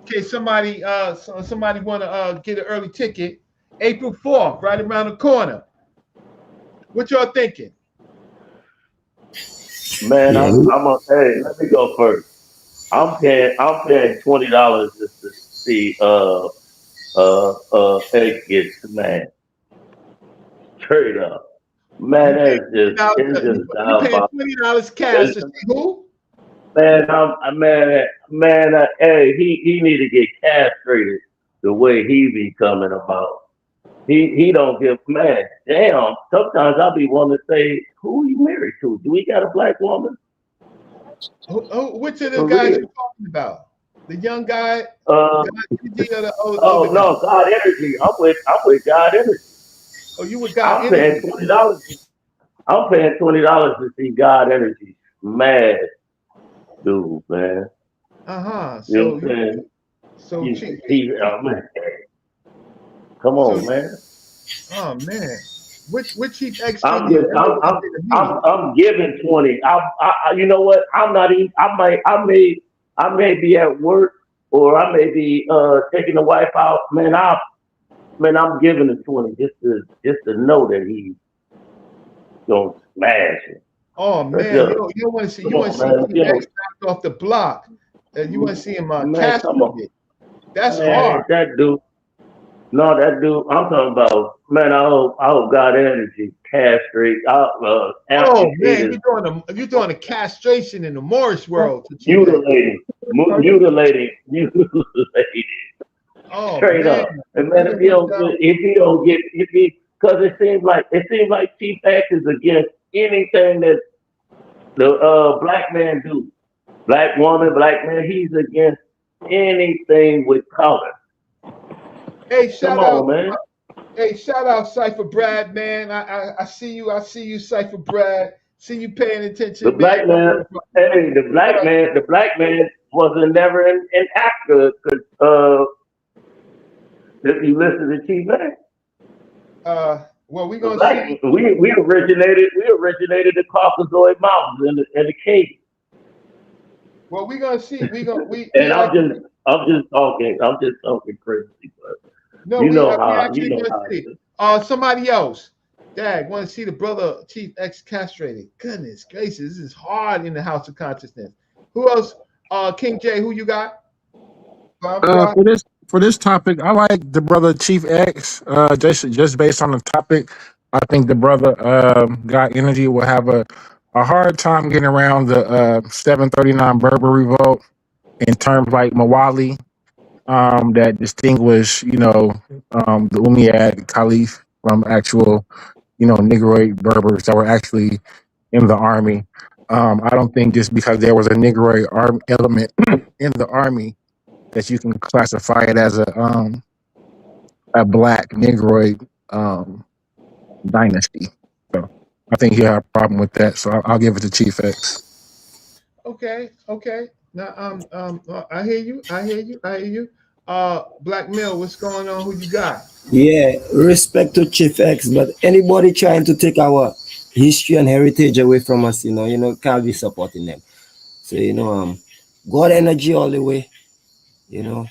in case somebody want to get an early ticket. April 4th, right around the corner. What y'all thinking? Man, Yeah, hey, let me go first. I'm paying $20 just to see X get smashed. Straight up. You Man, it's paying just you paying diabolical. $20 cash to see who? Man, hey, he need to get castrated the way he be coming about. He don't give, man. Damn. Sometimes I'll be wanting to say, who are you married to? Do we got a black woman? Which of the For guys real? you talking about? The young guy, Uh, God Energy, or the other oh guy? no, God Energy. I'm with God Energy. Oh, you with God I'm paying Energy? $20. I'm paying $20 to see God Energy. Mad dude, man. You know So what I'm saying? so cheap. Man, come So on, man. oh man, which cheap extra I'm do you just, really want to meet? I'm giving 20. You know what? I'm not even. I may be at work or I may be taking the wife out. I'm giving the 20 just to know that he's gonna smash it. Oh Let's man, go. you want to see Come on, man. cheap X knocked off the block. You want to see him Man, come on. castrated. That's Man, hard. that dude. No, that dude. I'm talking about. Man, I hope God Energy castrate, Oh man, amputated, you're doing a castration in the Morris world to Chief X. mutilating, mutilating, Oh straight man, up. And man, you the one down. because it seems like Chief X is against anything The black man do. Black woman, black man, he's against anything with color. Hey, Come shout out. on, man. Hey, shout out Cypher Brad, man. I see you. I see you, Cypher Brad. See you paying The attention, man. black man, hey, the black man wasn't never in Africa because if you listen to Chief Man, Well, we the gonna black see. we originated the Caucasoid Mountains in the cave. Well, we gonna see. We And actually. I'm just talking crazy, but No, you know we how actually gonna it see. is. Somebody else. Dad, want to see the brother Chief X castrated. Goodness gracious, this is hard in the House of Consciousness. Who else? King J, who you got? For this topic, I like the brother Chief X. Just based on the topic, I think the brother got energy will have a hard time getting around the 739 Berber revolt in terms like Mawali, that distinguish the Umayyad Caliph from actual Negroid Berbers that were actually in the army. I don't think just because there was a Negroid element in the army that you can classify it as a black Negroid dynasty. So I think he had a problem with that. So I'll give it to Chief X. Okay. Now, I hear you. Black Mill, what's going on? Who you got? Yeah, respect to Chief X, but anybody trying to take our history and heritage away from us, can't be supporting them. So, God energy all the way, I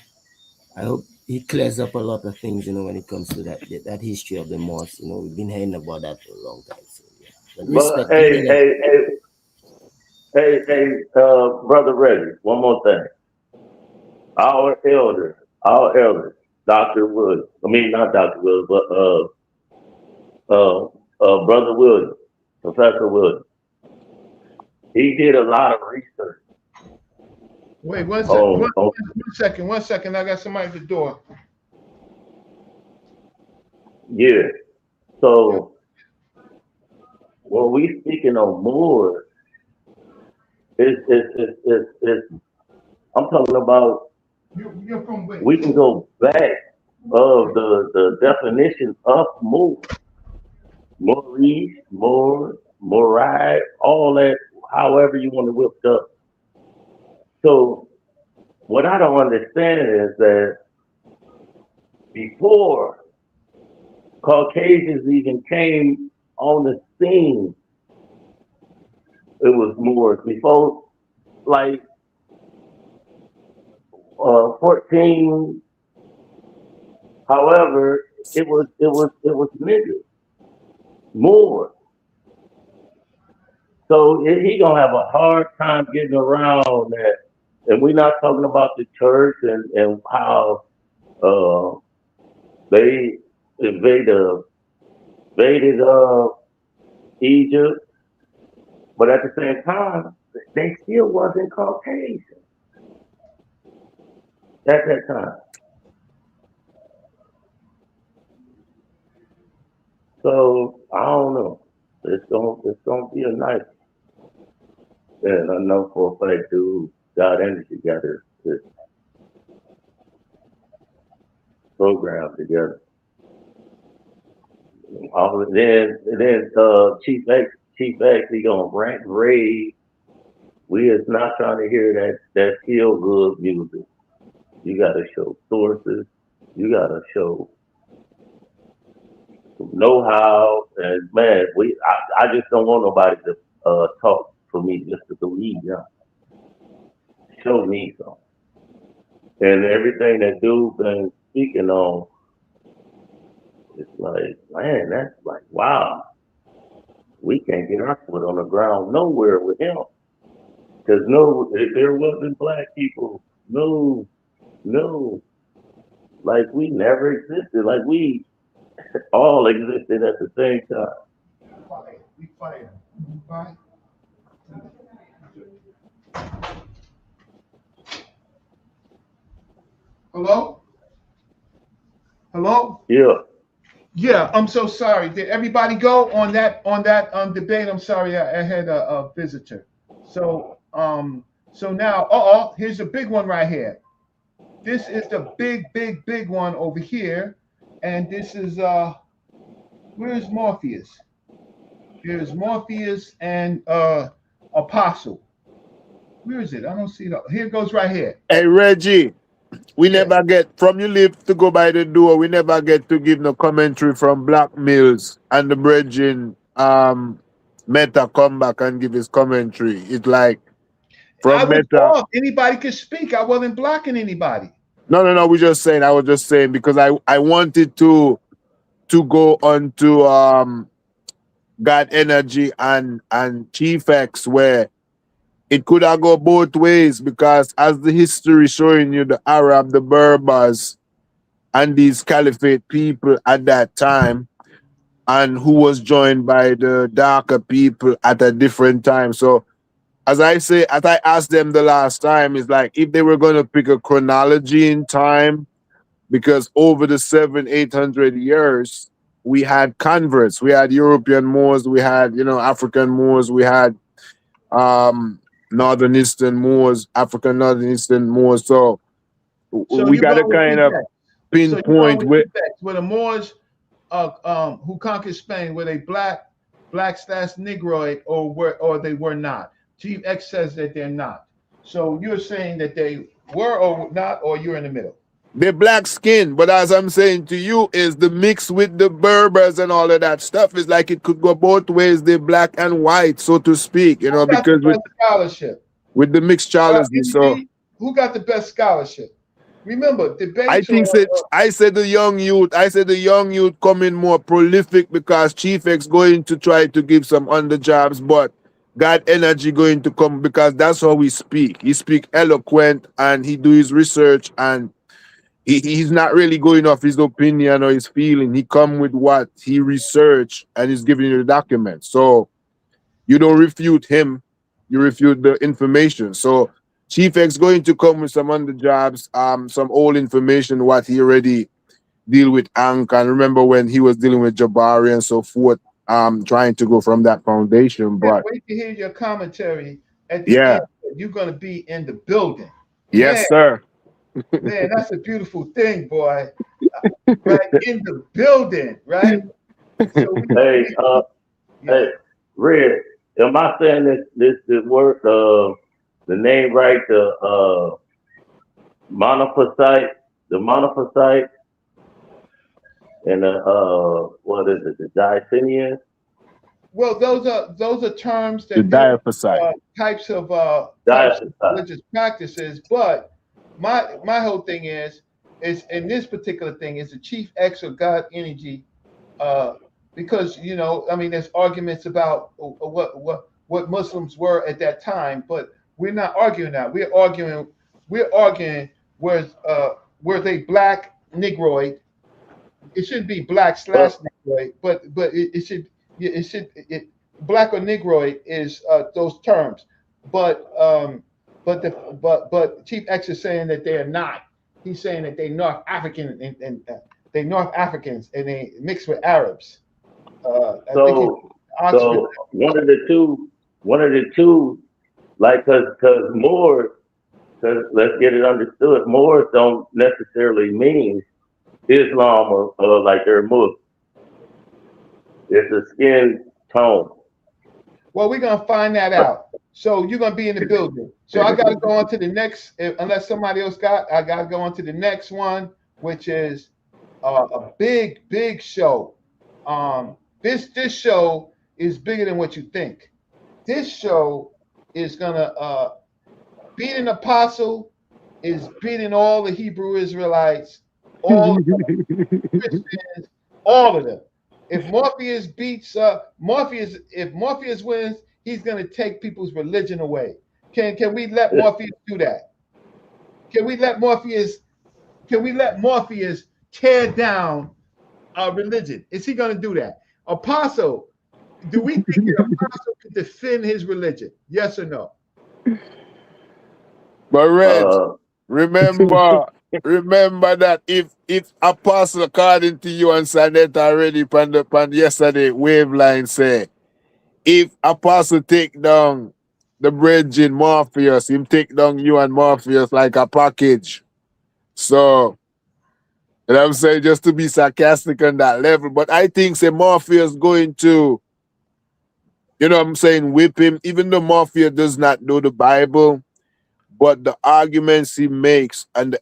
hope he clears up a lot of things, when it comes to that history of the mosque. We've been hearing about that for a long time. So, yeah. But But respect. brother Reggie, one more thing. Our elders, Dr. Williams. I mean, not Dr. Williams, but Brother Williams, Professor Williams. He did a lot of research. Wait, one second. One second. I got somebody at the door. Yeah. So when we speaking on more, I'm talking about You're from where? we can go back of the definition of more. Maurice, Morai, all that, however you want to whip it up. So what I don't understand is that before Caucasians even came on the scene, it was Moors. Before, like 14, however, it was niggas, Moors. So he gonna have a hard time getting around that. And we're not talking about the church and how they invaded Egypt, but at the same time, they still wasn't Caucasian at that time. So I don't know. It's gonna be a night. And I know for a fact, dude, got energy together to program together. Then Chief X, he gonna rant rave. We is not trying to hear that feel good music. You gotta show sources. You gotta show know-how. And man, I just don't want nobody to talk for me just to believe. Yeah, show me something. And everything that dude been speaking on, it's like, man, that's like, wow. We can't get our foot on the ground nowhere with him. Because if there wasn't black people, no, like we never existed. Like we all existed at the same time. We fire. Right? Hello? Yeah. Yeah, I'm so sorry. Did everybody go on that debate? I'm sorry, I had a visitor. So so now here's a big one right here. This is the big one over here, and this is where's Morpheus? There's Morpheus and Apostle. Where is it? I don't see it. Here it goes right here. Hey Reggie, we Yeah. never get from you live to go by the door. We never get to give no commentary from Black Mills and the brethren. Meta come back and give his commentary. It's like I from was Meta. off. Anybody could speak. I wasn't blocking anybody. No. We just saying. I was just saying because I wanted to go on to God Energy and Chief X where it could have go both ways because as the history showing you the Arab, the Berbers, and these caliphate people at that time, and who was joined by the darker people at a different time. So as I asked them the last time, is like if they were going to pick a chronology in time, because over the 800 years, we had converts, we had European Moors, we had, African Moors, we had Northern Eastern Moors, African Northern Eastern Moors. So So we you got to go with kind of Chief X. So you go pinpoint with where. Chief X, where the Moors who conquered Spain, were they black / Negroid, or they were not? Chief X says that they're not. So you're saying that they were or not, or you're in the middle. They're black skin, but as I'm saying to you, is the mix with the Berbers and all of that stuff is like it could go both ways. They're black and white, so to speak, Who got because the best scholarship? with the mixology. So Who got the best scholarship? Remember, I debates think I said the young youth coming more prolific because Chief X going to try to give some underjobs, but God Energy going to come because that's how we speak. He speak eloquent and he do his research and he's not really going off his opinion or his feeling. He come with what he researched and he's giving you the document. So you don't refute him, you refute the information. So Chief X going to come with some underjobs, some old information, what he already deal with Ankh. And remember when he was dealing with Jabari and so forth, trying to go from that foundation. But wait to hear your commentary at the yeah, end. You're going to be in the building. yes, sir. Man, that's a beautiful thing, boy. Right in the building, right? So Hey, Red, am I saying this word, the name right? The monophysite, and what is it? The Diathenians. Well, those are terms that types of religious practices. But my whole thing is in this particular thing is the Chief X or God Energy, because there's arguments about what Muslims were at that time, but we're not arguing that. We're arguing were they black Negroid? It shouldn't be black / Negroid, but it should black or Negroid is those terms. But Chief X is saying that they are not. He's saying that they North African and they North Africans and they mix with Arabs. So one of the two, like because Moors, because let's get it understood, Moors don't necessarily mean Islam or like they're Muslim. It's a skin tone. Well, we're gonna find that out. So you're gonna be in the building. So I gotta go on to the next, unless somebody else I gotta go on to the next one, which is a big show. This show is bigger than what you think. This show is gonna beat an apostle, is beating all the Hebrew Israelites, all the Christians, all of them. If Morpheus if Morpheus wins, he's going to take people's religion away. Can we let Morpheus do that? Can we let Morpheus tear down our religion? Is he going to do that? Apostle, do we think the apostle can defend his religion? Yes or no? But Red, remember that if apostle according to you and sa.neter already pan yesterday waveline say if apostle take down the Reggie Morpheus. Him take down you and Morpheus like a package. So, you know what I'm saying, just to be sarcastic on that level. But I think say Morpheus going to, you know what I'm saying, whip him, even though Morpheus does not know the Bible, but the arguments he makes and the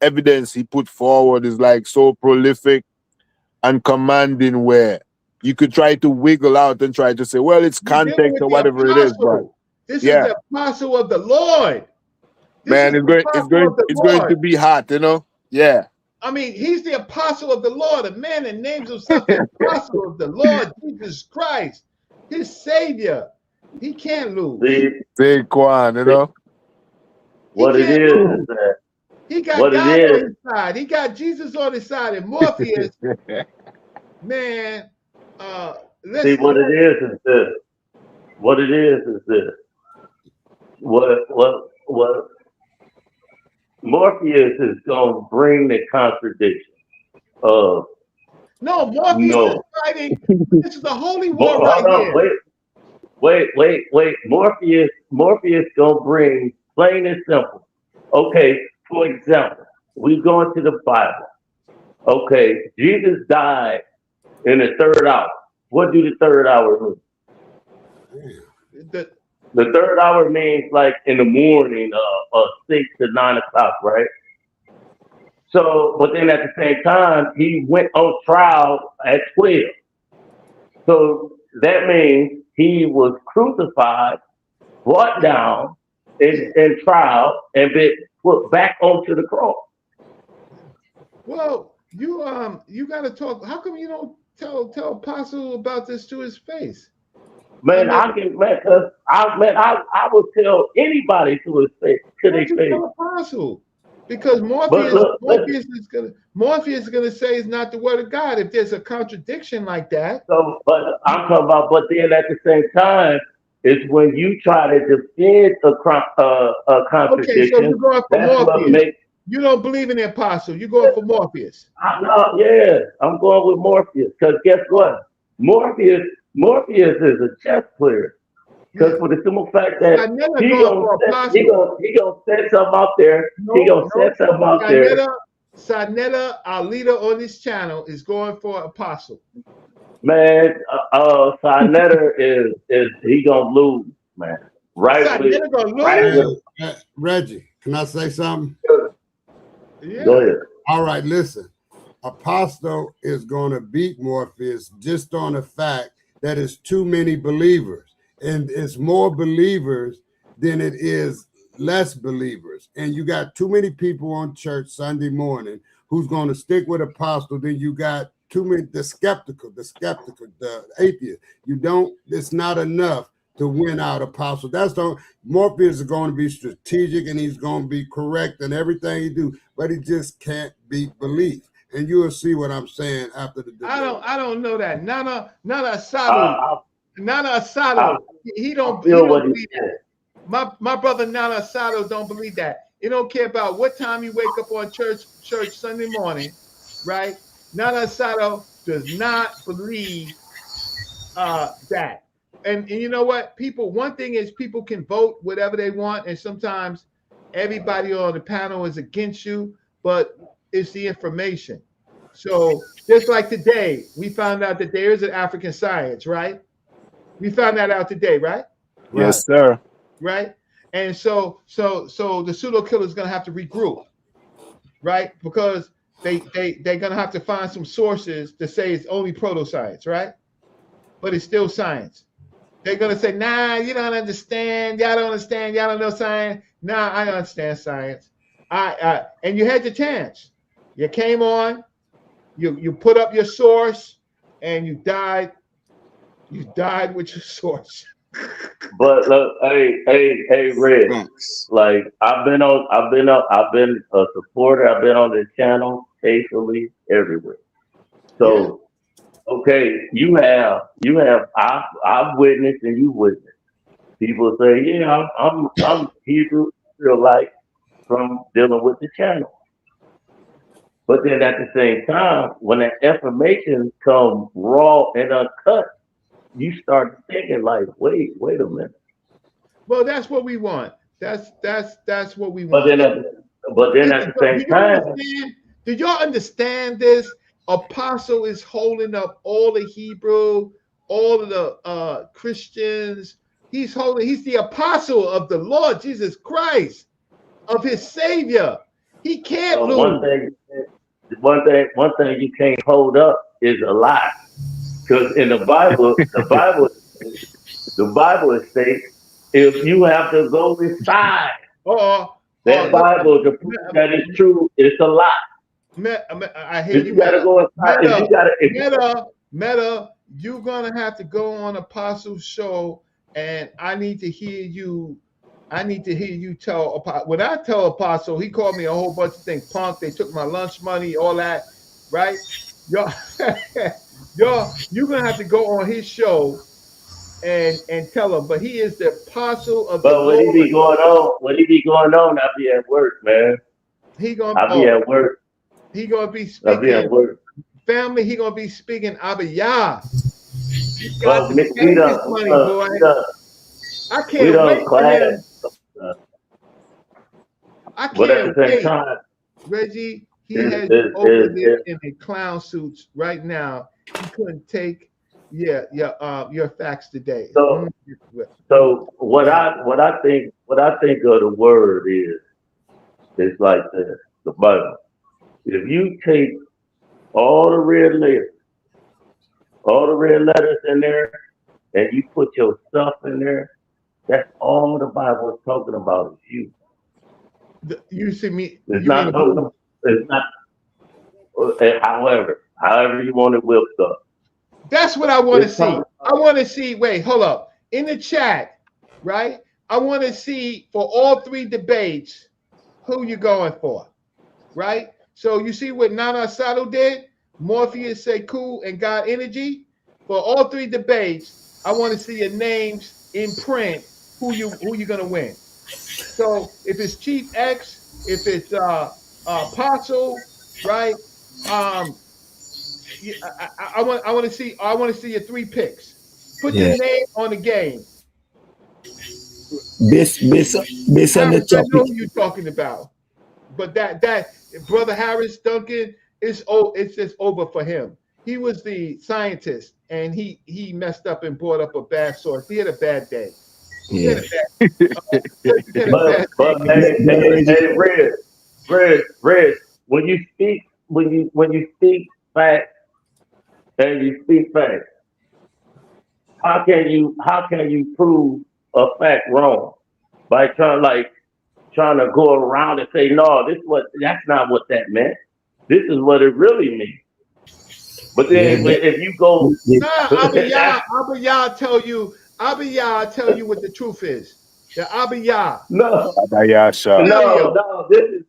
evidence he put forward is like so prolific and commanding where you could try to wiggle out and try to say, well, it's You're dealing context with or the whatever it is, but apostle. This is yeah, the apostle of the Lord. This man, is the apostle of the it's going Lord. to be hot, you know? Yeah. I mean, he's the apostle of the Lord, a man that names himself the apostle of the Lord Jesus Christ, his savior. He can't lose. Zaqan, you know? What it is that he got what God it is. on his side. He got Jesus on his side. And Morpheus, man, listen. See, what it is this. What it is this. What Morpheus is going to bring the contradiction of no, Morpheus is fighting. This is the holy war right hold on, here. wait. Morpheus gonna bring plain and simple. Okay, for example, we go into the Bible. Okay, Jesus died in the third hour. What do the third hour mean? The third hour means like in the morning, 6 to 9 o'clock, right? So, but then at the same time, he went on trial at 12. So that means he was crucified, brought down, in trial, and been put back onto the cross. Well, you got to talk. How come you don't tell Apostle about this to his face? Man, I would tell anybody to his face, to their face. Apostle, because Morpheus is gonna say it's not the word of God if there's a contradiction like that. So, but I'm talking about, but then at the same time, it's when you try to defend a contradiction. Okay, so you're going for Morpheus. You don't believe in the apostle. You're going for Morpheus. I'm going with Morpheus because guess what? Morpheus is a chess player. Because for the simple fact that he gonna set something out there. sa.neter, our leader on this channel, is going for apostle. Man, sa.neter is he gonna lose, man. Reggie, can I say something? Yeah. Go ahead. All right, listen. Apostle is going to beat Morpheus just on the fact that it's too many believers, and it's more believers than it is less believers. And you got too many people on church Sunday morning who's going to stick with Apostle. Then you got too many, the skeptical, the atheist. It's not enough to win out Apostle. That's the Morpheus is going to be strategic and he's going to be correct in everything he do, but he just can't beat belief. And you will see what I'm saying after the debate. I don't know that. Nana Asado. He don't believe that. My brother Nana Asado don't believe that. He don't care about what time you wake up on church Sunday morning, right? Nana Asado does not believe that. And you know what? One thing is people can vote whatever they want, and sometimes everybody on the panel is against you, but it's the information. So just like today, we found out that there is an African science, right? We found that out today, right? Yes, sir. Right? And so the pseudo killer is going to have to regroup, right? Because they're going to have to find some sources to say it's only proto-science, right? But it's still science. They're going to say, nah, you don't understand. Y'all don't understand. Y'all don't know science. Nah, I understand science. And you had your chance. You came on, you put up your source, and you died. You died with your source. But look, hey, Red. Like I've been a supporter. I've been on the channel faithfully everywhere. So, okay, I've witnessed and you witnessed. People say, yeah, I'm Hebrew Israelite from dealing with the channel. But then at the same time, when that information comes raw and uncut, you start thinking like, wait a minute. Well, that's what we want. That's what we But want. then, at the Do same you time, understand? Do y'all understand this? Apostle is holding up all the Hebrew, all of the Christians. He's the apostle of the Lord Jesus Christ, of his Savior. He can't one lose. thing you can't hold up is a lie. Because in the Bible, the Bible states if you have to go inside that Bible to prove that it's true, it's a lie. I hear If you, you gotta go inside, if you gotta, Meta, you're gonna have to go on Apostle's show, and I need to hear you. I need to hear you tell when I tell Apostle, he called me a whole bunch of things. Punk, they took my lunch money, all that, right? Y'all, you're gonna have to go on his show and tell him. But he is the apostle of the but when he Lord. be going on, I be at work, man. I be at work. He gonna be I be at speaking. work. Family, he gonna be speaking Abiyah. You But got to pay this money, boy. I can't wait for him. I But at the can't same wait. time, Reggie, he has you over there in the clown suits right now. He couldn't take your facts today. So what I think of the word is like this, the Bible. If you take all the red letters in there, and you put your stuff in there, that's all the Bible is talking about is you. You see me? It's not. However you want it whipped up. That's what I want to see. I want to see. Wait, hold up. In the chat, right? I want to see for all three debates who you going for, right? So you see what Nana Sato did? Morpheus, say cool, and God Energy. For all three debates, I want to see your names in print. Who you gonna win? So if it's Chief X, if it's Apostle, right? I want to see your three picks. Put your name on the game. Based on the Harris, I know topic. who you're talking about, but that brother Harris Duncan it's just over for him. He was the scientist, and he messed up and brought up a bad source. He had a bad day. Yeah. But hey, Red, when you speak facts and you speak facts, how can you prove a fact wrong by trying to go around and say no, that's not what that meant. This is what it really means. But then if you go, Abiyah tell you what the truth is. The Abiyah. No, this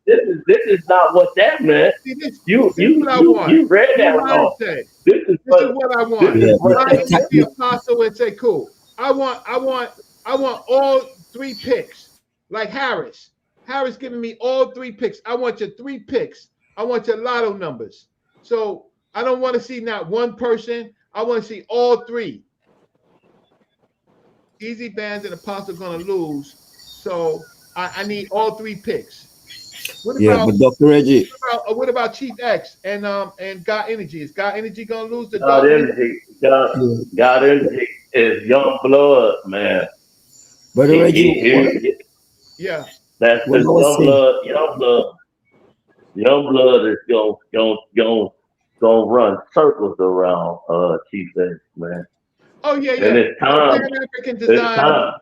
is not what that meant. See, this You what I want. read that wrong. This is what I want. I need the apostle and say, cool. I want all three picks. Like Harris. Harris giving me all three picks. I want your three picks. I want your lotto numbers. So I don't want to see not one person. I want to see all three. Easy Bands and Apostle gonna lose. So I need all three picks. What about, but Dr. Reggie. What about Chief X and God Energy? Is God Energy gonna lose the God Energy is young blood, man. But Reggie, yeah. That's the young blood is gonna run circles around Chief X, man. Oh yeah. And it's time. Pan-African design.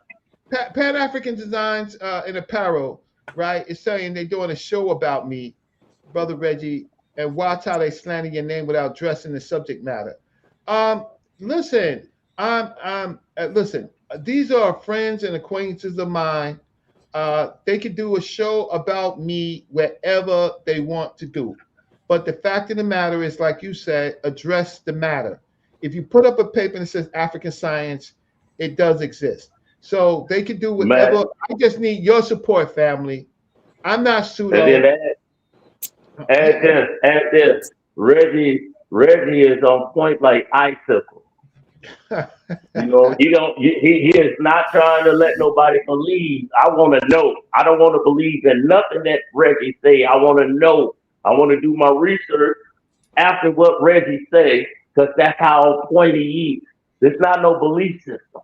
Pan-African Designs in apparel, right? It's saying they're doing a show about me, Brother Reggie, and watch how they slander your name without addressing the subject matter. Listen, listen. These are friends and acquaintances of mine. They could do a show about me wherever they want to do. But the fact of the matter is, like you said, address the matter. If you put up a paper that says African science, it does exist. So they can do whatever. Man. I just need your support, family. I'm not Pseudo. And then add this. Reggie is on point like icicle. You know, he is not trying to let nobody believe. I want to know. I don't want to believe in nothing that Reggie say. I want to know. I want to do my research after what Reggie say, because that's how point he is. There's not no belief system.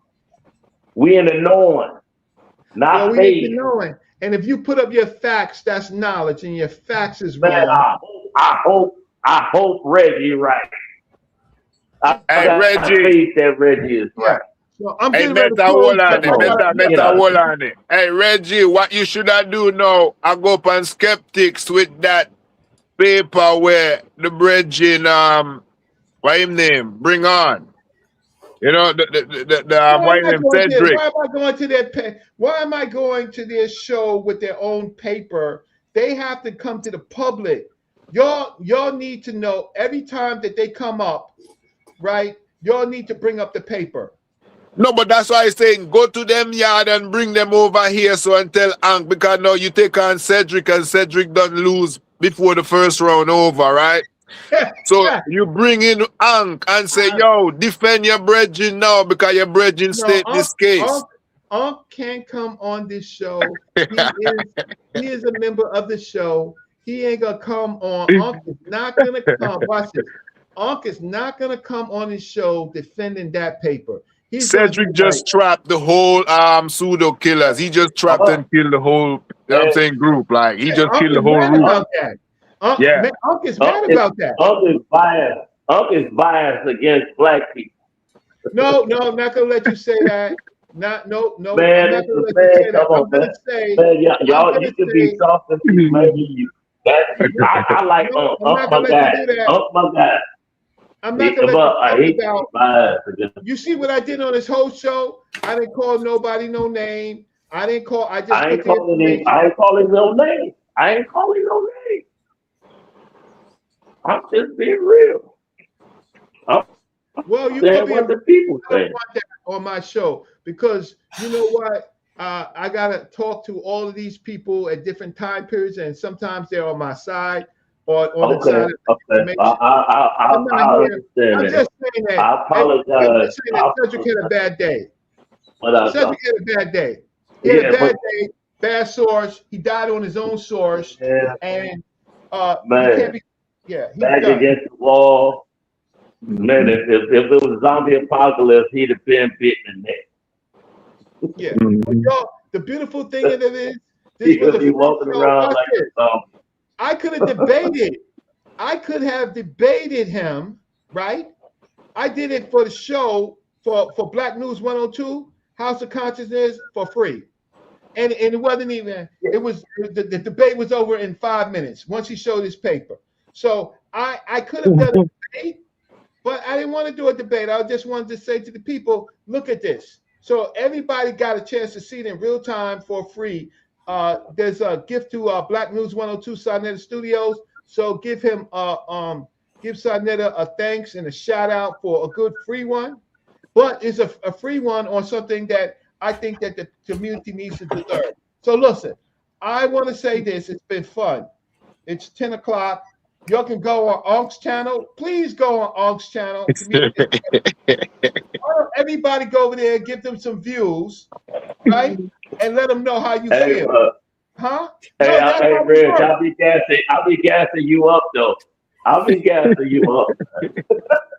We in the knowing, not we faith. in the knowing. And if you put up your facts, that's knowledge, and your facts is Man, wrong. I hope Reggie right. I got Reggie. faith that Reggie is right. So I'm Hey, getting ready to hold on close. on it. Hey, Reggie, what you should have do now, I go up on Skeptics with that paper where the bridging, what him name? Bring on. You know, Why am I Cedric. going to their Why am I going to their show with their own paper? They have to come to the public. Y'all need to know every time that they come up, right? Y'all need to bring up the paper. No, but that's why I'm saying go to them yard and bring them over here so and tell Hank, because now you take on Cedric and Cedric doesn't lose before the first round over, right? So you bring in Hank and say, yo, defend your brethren now because your brethren state this case. Hank can't come on this show. He is a member of the show. He ain't gonna come on. Hank is not gonna come. Watch this. Hank is not gonna come on his show defending that paper. Cedric just trapped the whole pseudo killers. He just trapped and killed the whole group. Like he just killed the whole group. Unc is mad about that. Unc is biased against black people. No, I'm not gonna let you say that. No. Man, I'm not gonna let you say that. I'm gonna say, y'all, you can be soft and maybe I like Unc. Unc my guy. Unc my guy. I'm not gonna let you talk about. You see what I did on this whole show? I didn't call nobody no name. I ain't calling no name. I ain't calling no name. I'm just being real. Well, you can be what the people say on my show, because you know what? I gotta talk to all of these people at different time periods, and sometimes they're on my side or on the side of I understand. I'm just saying that. I apologize. I'm just saying that Cedric had a bad day. Cedric had a bad day. He had a bad day, bad source. He died on his own source, and man, he can't be. Back against the wall. Man, if it was zombie apocalypse, he'd have been bitten in there. Yeah. Y'all, the beautiful thing of it is, he could be walking around like a zombie. I could have debated. I could have debated him, right? I did it for the show for Black News 102, House of Consciousness, for free. And it wasn't even, it was, the debate was over in 5 minutes once he showed his paper. So I could have done a debate, but I didn't want to do a debate. I just wanted to say to the people, look at this. So everybody got a chance to see it in real time for free. There's a gift to Black News 102 sa.neter Studios. So give him give sa.neter a thanks and a shout out for a good free one. But it's a free one on something that I think that the community needs to deserve. So listen, I want to say this. It's been fun. It's 10 o'clock. Y'all can go on Onk's channel. Please go on Onk's channel. Everybody go over there, give them some views, right? And let them know how you feel. Huh? Hey, Reg, I'll be gassing you up though. I'll be gassing you up.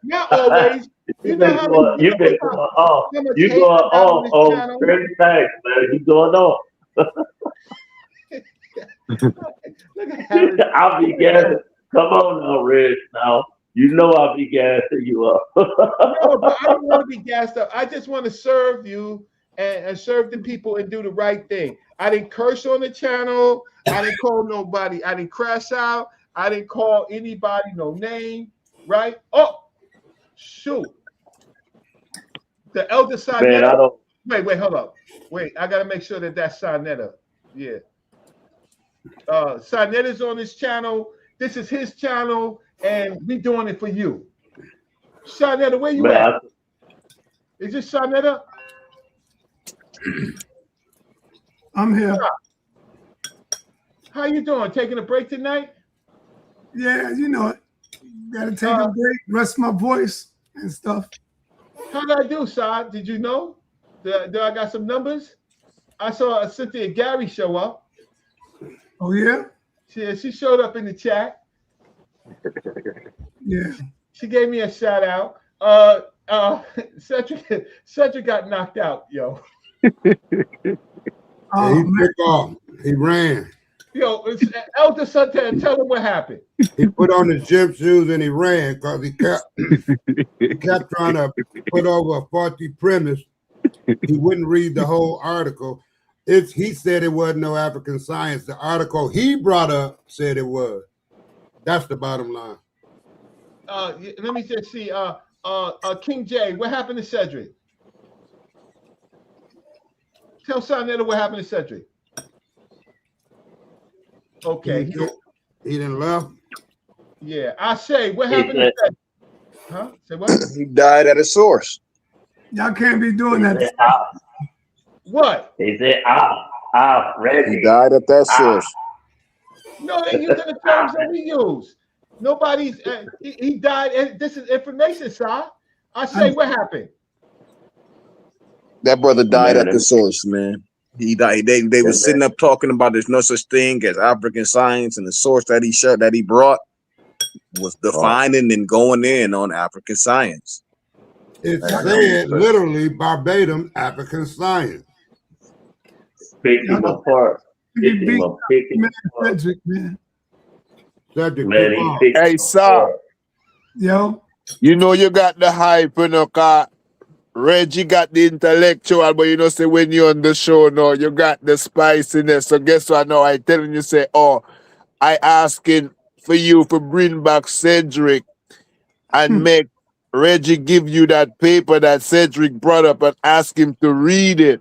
Not always. You've been going off. You going off on certain things, man. You going off. I'll be gassing. Come on now, Reg. Now you know I'll be gassing you up. No, but I don't want to be gassed up. I just want to serve you and serve the people and do the right thing. I didn't curse on the channel. I didn't call nobody. I didn't crash out. I didn't call anybody no name. Right? Oh, shoot. The elder sa.neter. Man, I don't. Wait, hold up. Wait, I gotta make sure that that's sa.neter. Yeah. Sa.neter's on this channel. This is his channel, and we doing it for you. Sa.neter, where you at? Is this sa.neter? I'm here. How you doing? Taking a break tonight? Yeah, you know it. Gotta take a break, rest my voice and stuff. How did I do, Sa? Did you know? Did I got some numbers? I saw a Cynthia Gary show up. Oh yeah? She showed up in the chat. Yeah. She gave me a shout out. Cedric got knocked out, yo. He took off. He ran. Yo, Elder Santana, tell him what happened. He put on his gym shoes and he ran because he kept trying to put over a faulty premise. He wouldn't read the whole article. He said it wasn't no African science. The article he brought up said it was. That's the bottom line. Let me just see. King J, what happened to Cedric? Tell sa.neter what happened to Cedric. Okay. He didn't left? Yeah. I say, what happened to Cedric? Huh? Say what? He died at a source. Y'all can't be doing that. What? He said, Reggie. He died at that source. No, they using the terms that we use. Nobody's, he died, and this is information, sir. I say, what happened? That brother died at the source, man. He died. They were sitting up talking about there's no such thing as African science, and the source that he brought was defining and going in on African science. It said literally verbatim African science. Pick him apart. Pick him apart. Cedric, man. Hey, sir. Yo. You know you got the hype, you know, cause Reggie got the intellectual, but you know, say when you're on the show now, you got the spiciness. So guess what now? I telling you, say, I asking for you to bring back Cedric and make Reggie give you that paper that Cedric brought up and ask him to read it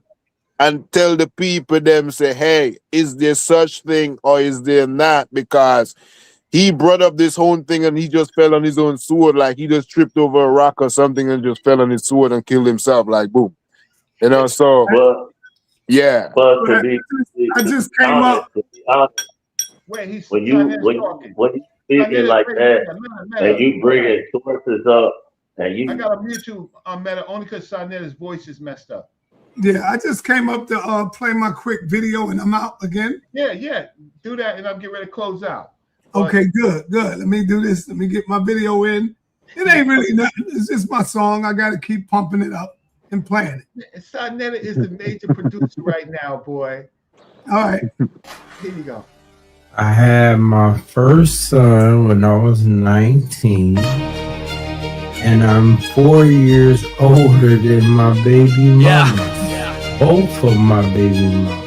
and tell the people them, say, hey, is there such thing or is there not? Because he brought up this whole thing and he just fell on his own sword, like he just tripped over a rock or something and just fell on his sword and killed himself, like boom. You know, so yeah. But I just came up. Wait, when you speaking like that, and you bringing sources up, and you. I gotta mute you, Meta, only because sa.neter's voice is messed up. Yeah, I just came up to play my quick video and I'm out again. Yeah. Do that and I'm getting ready to close out. Okay, good. Let me do this. Let me get my video in. It ain't really nothing. It's just my song. I got to keep pumping it up and playing it. sa.neter is the major producer right now, boy. All right. Here you go. I had my first son when I was 19, and I'm 4 years older than my baby mama. Both of my baby mamas.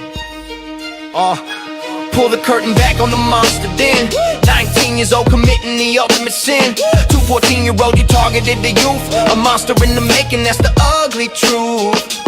Pull the curtain back on the monster den. 19 years old committing the ultimate sin. 2 14-year-old, you targeted the youth. A monster in the making, that's the ugly truth.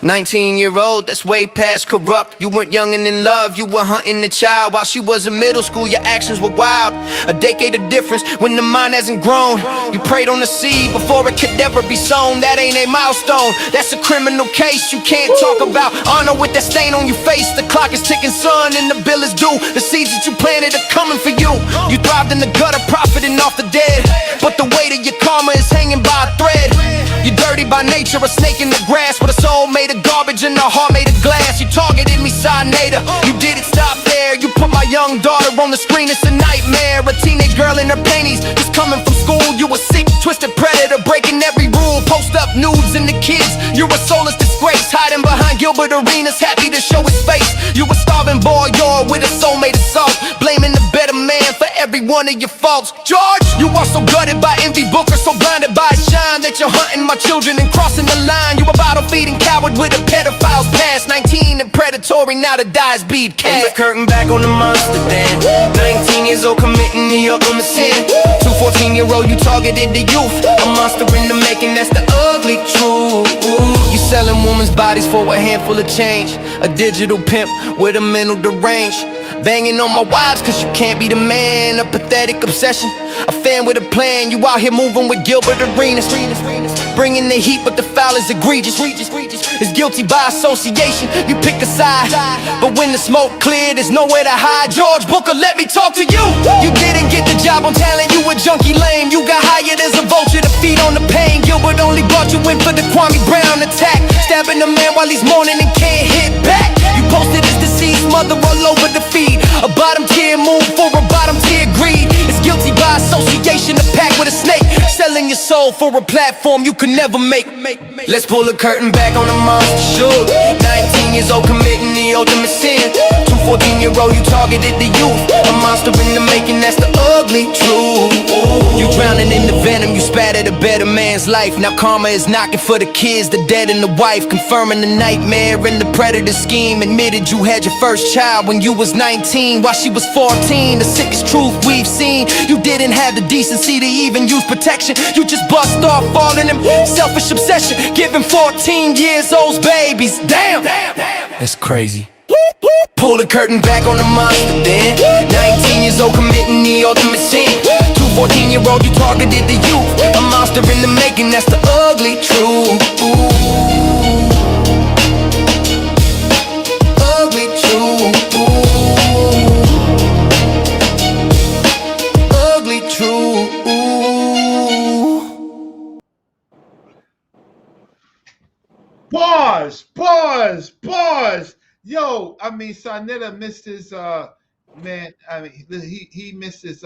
19-year-old, that's way past corrupt. You weren't young and in love, you were hunting the child. While she was in middle school, your actions were wild. A decade of difference when the mind hasn't grown. You prayed on the seed before it could ever be sown. That ain't a milestone, that's a criminal case. You can't talk about honor with that stain on your face. The clock is ticking, son, and the bill is due. The seeds that you planted are coming for you. You thrived in the gutter, profiting off the dead, but the weight of your karma is hanging by a thread. You're dirty by nature, a snake in the grass with a soul made of garbage and a heart made of glass. You targeted me, sa.neter. You didn't stop there. You put my young daughter on the screen. It's a nightmare. A teenage girl in her panties just coming from school. You a sick, twisted predator breaking every rule. Post up nudes in the kids. You're a soulless disgrace, hiding behind Gilbert Arenas, happy to show his face. You a starving boy, you're with a soul made of salt, blaming the better man for every one of your faults. George, you are so gutted by envy, Booker, so blinded by shine that you're hunting my children and crossing the line. You a bottle-feeding coward with a pedophile's past. 19 and predatory, now to die is beat cat. Pull the curtain back on the monster den. 19 years old committing the ultimate sin. 2 14-year-old, you targeted the youth. A monster in the making, that's the ugly truth. You selling women's bodies for a handful of change. A digital pimp with a mental derange. Banging on my wives cause you can't be the man. A pathetic obsession, a fan with a plan. You out here moving with Gilbert Arenas. bringing the heat, but the foul is egregious. Is guilty by association, you pick a side. But when the smoke cleared, there's nowhere to hide. George Booker, let me talk to you. You didn't get the job on talent, you were junkie lame. You got hired as a vulture to feed on the pain. Gilbert only brought you in for the Kwame Brown attack, stabbing the man while he's mourning and can't hit back. You posted his deceased mother all over the feed. A bottom tier move for a bottom tier greed. It's guilty by association, a pact with a snake, selling your soul for a platform you could never make. Let's pull the curtain back on the monster shoot. 19 years old committing the ultimate sin. 14-year-old, you targeted the youth. A monster in the making, that's the ugly truth. You drowning in the venom, you spattered a better man's life. Now karma is knocking for the kids, the dead and the wife. Confirming the nightmare and the predator scheme. Admitted you had your first child when you was 19, while she was 14. The sickest truth we've seen. You didn't have the decency to even use protection. You just bust off all in them selfish obsession, giving 14 years olds babies. Damn, that's crazy. Pull the curtain back on the monster then. 19 years old committing the ultimate sin. 14-year-old, you targeted the youth. A monster in the making, that's the ugly truth. Ugly truth. Ugly truth. Pause. Yo, I mean, sa.neter missed his man. I mean, he missed his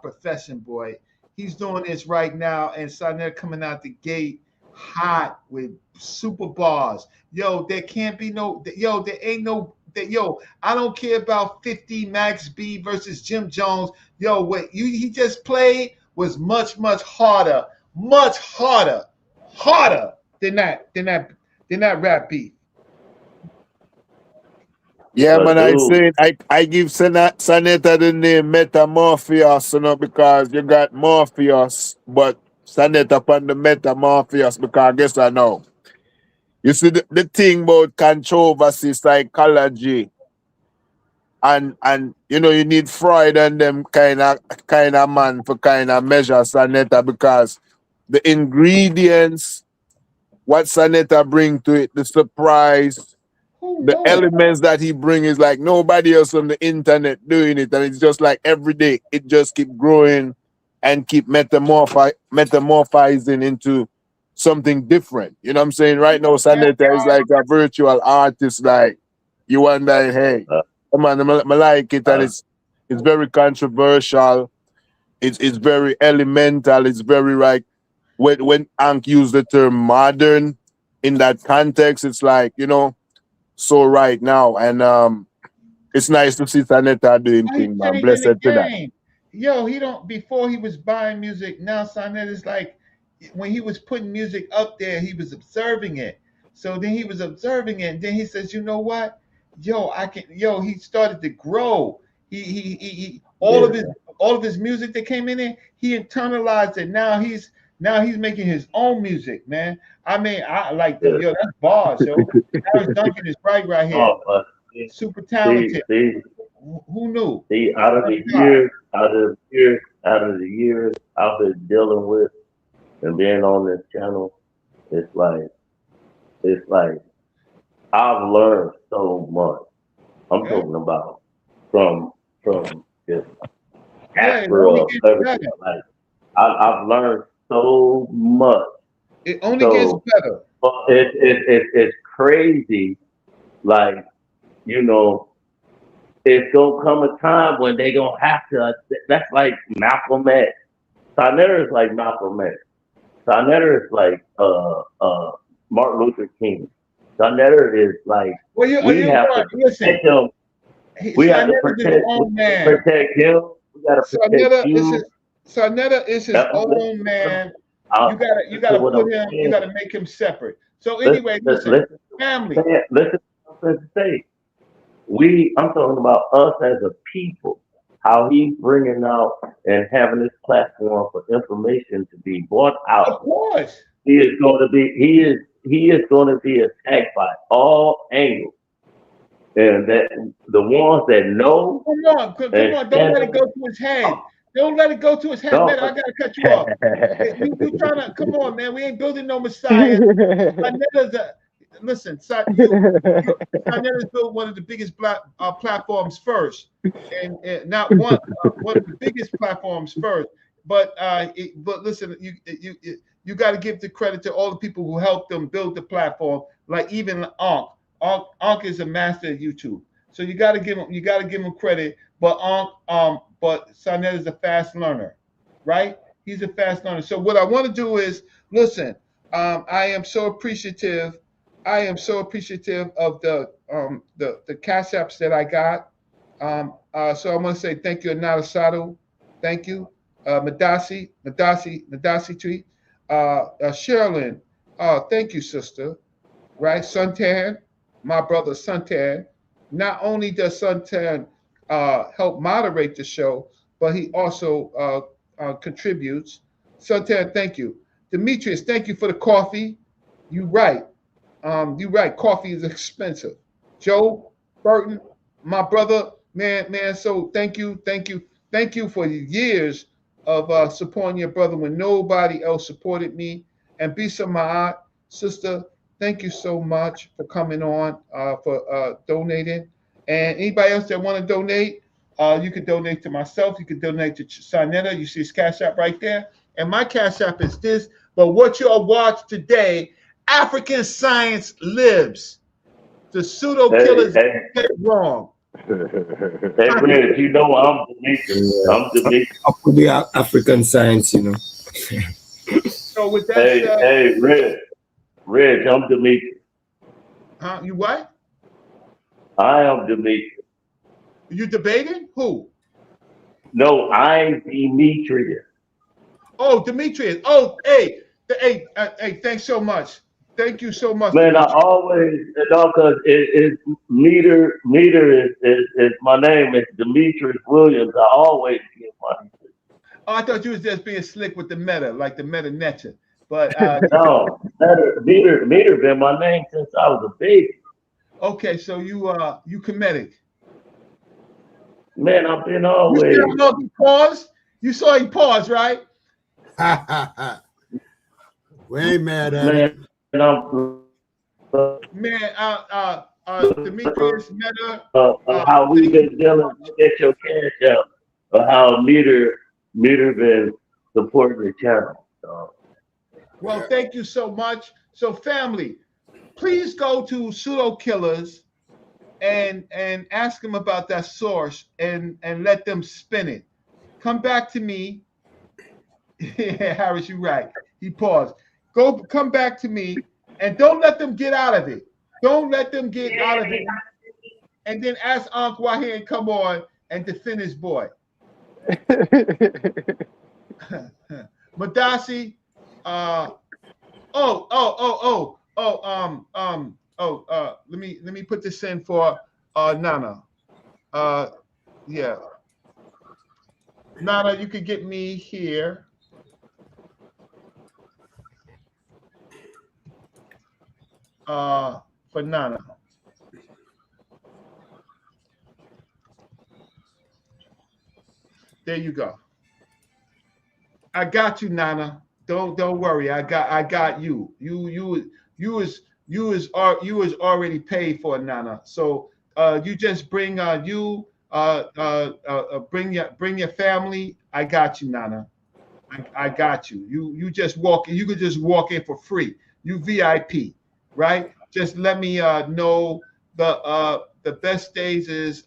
profession, boy. He's doing this right now, and sa.neter coming out the gate hot with super bars. Yo, there can't be no. Yo, there ain't no. Yo, I don't care about 50 Max B versus Jim Jones. Yo, what he just played was much harder than that rap beat. Yeah, man, I give sa.neter the name Morpheus, because you got Morpheus, but sa.neter upon the Morpheus, because I guess I know. You see the thing about controversy psychology, and you need Freud and them kind of man for kind of measure sa.neter, because the ingredients, what sa.neter bring to it, the surprise, the elements that he brings is like nobody else on the internet doing it, and it's just like every day it just keep growing and keep metamorphizing into something different. You know what I'm saying? Right now, sa.neter is like a virtual artist. Like you wonder, hey, come on, I like it, and it's very controversial. It's very elemental. It's very like when Ank used the term modern in that context, it's like so right now, and it's nice to see sa.neter doing things, man. Blessed to that. Yo, he don't. Before he was buying music. Now sa.neter is like when he was putting music up there, he was observing it. So then he was observing it, and then he says, "You know what? Yo, I can." Yo, he started to grow. He all of his music that came in there, he internalized it. Now he's making his own music, man. I mean, I like yo, that's bars, yo. Harris Duncan is right here. Super talented. Who knew? See, out of the years I've been dealing with and being on this channel, it's like I've learned so much. I'm talking about from just Astro, everything. Like I've learned so much. It only gets better. But it's crazy. Like, it's gonna come a time when they gonna have to. That's like Malcolm X. sa.neter is like Malcolm X. sa.neter is like Martin Luther King. sa.neter is like we have to protect him. We have to protect him. We gotta protect you. sa.neter is his own man. You gotta put him. You gotta make him separate. So anyway, listen, family. Listen, what I'm saying. I'm talking about us as a people. How he's bringing out and having this platform for information to be brought out. Of course, he is going to be attacked by all angles, and that the ones that know. Come on, don't let it go to his head. Don't let it go to his head, No. man. I gotta cut you off. You trying to come on, man? We ain't building no messiah. Listen, sa.neter built one of the biggest platforms first, and not one of the biggest platforms first. But listen, you got to give the credit to all the people who helped them build the platform. Like even Ankh. Ankh is a master of YouTube, so you got to give him credit. But but sa.neter is a fast learner, right? He's a fast learner. So what I want to do is listen. I am so appreciative. I am so appreciative of the cash apps that I got. So I want to say thank you, Anada Sato. Thank you, Madasi Tweet. Sherilyn. Thank you, sister. Right, Suntan, my brother Suntan. Not only does Suntan help moderate the show, but he also contributes. Suntan, thank you. Demetrius, thank you for the coffee. You're right. Coffee is expensive. Joe Burton, my brother, man. So thank you for years of supporting your brother when nobody else supported me. And Bisa Ma'at, sister, thank you so much for coming on, for donating. And anybody else that want to donate, you can donate to myself. You can donate to sa.neter. You see his cash app right there. And my cash app is this. But what y'all watch today, African Science Lives. The pseudo killers get it wrong. Hey, Reg, you know I'm Demetrius. Up with the African science, you know. So with that said, hey, Reg, I'm Demetrius. Huh? You what? I am Demetrius. You debating? Who? No, I'm Demetrius. Oh, Demetrius. Oh, hey, thanks so much. Thank you so much. Man, Demetrius. I always, because it's meter is my name. It's Demetrius Williams. I always get money. Oh, I thought you was just being slick with the meta, like the meta. But no, meter been my name since I was a baby. Okay, so you comedic. Man, I've been always. You saw he paused? You saw he paused, right? We ain't mad at it. Man, Demetrius Meta. How we been dealing to get your cash out, or how meter been supporting the channel. So. Well, thank you so much. So, family, please go to Pseudo Killers and ask them about that source and let them spin it. Come back to me. Yeah, Harris, you're right. He paused. Come back to me, and don't let them get out of it. Don't let them get out of it. And then ask Ankh Wahi and come on and defend his boy. Madasi. Let me put this in for Nana. Yeah. Nana, you could get me here. For Nana. There you go. I got you, Nana. Don't worry. I got you. You was already paid for, Nana. So you just bring bring your family. I got you, Nana. I got you. You just walk. You could just walk in for free. You VIP, right? Just let me know the best days is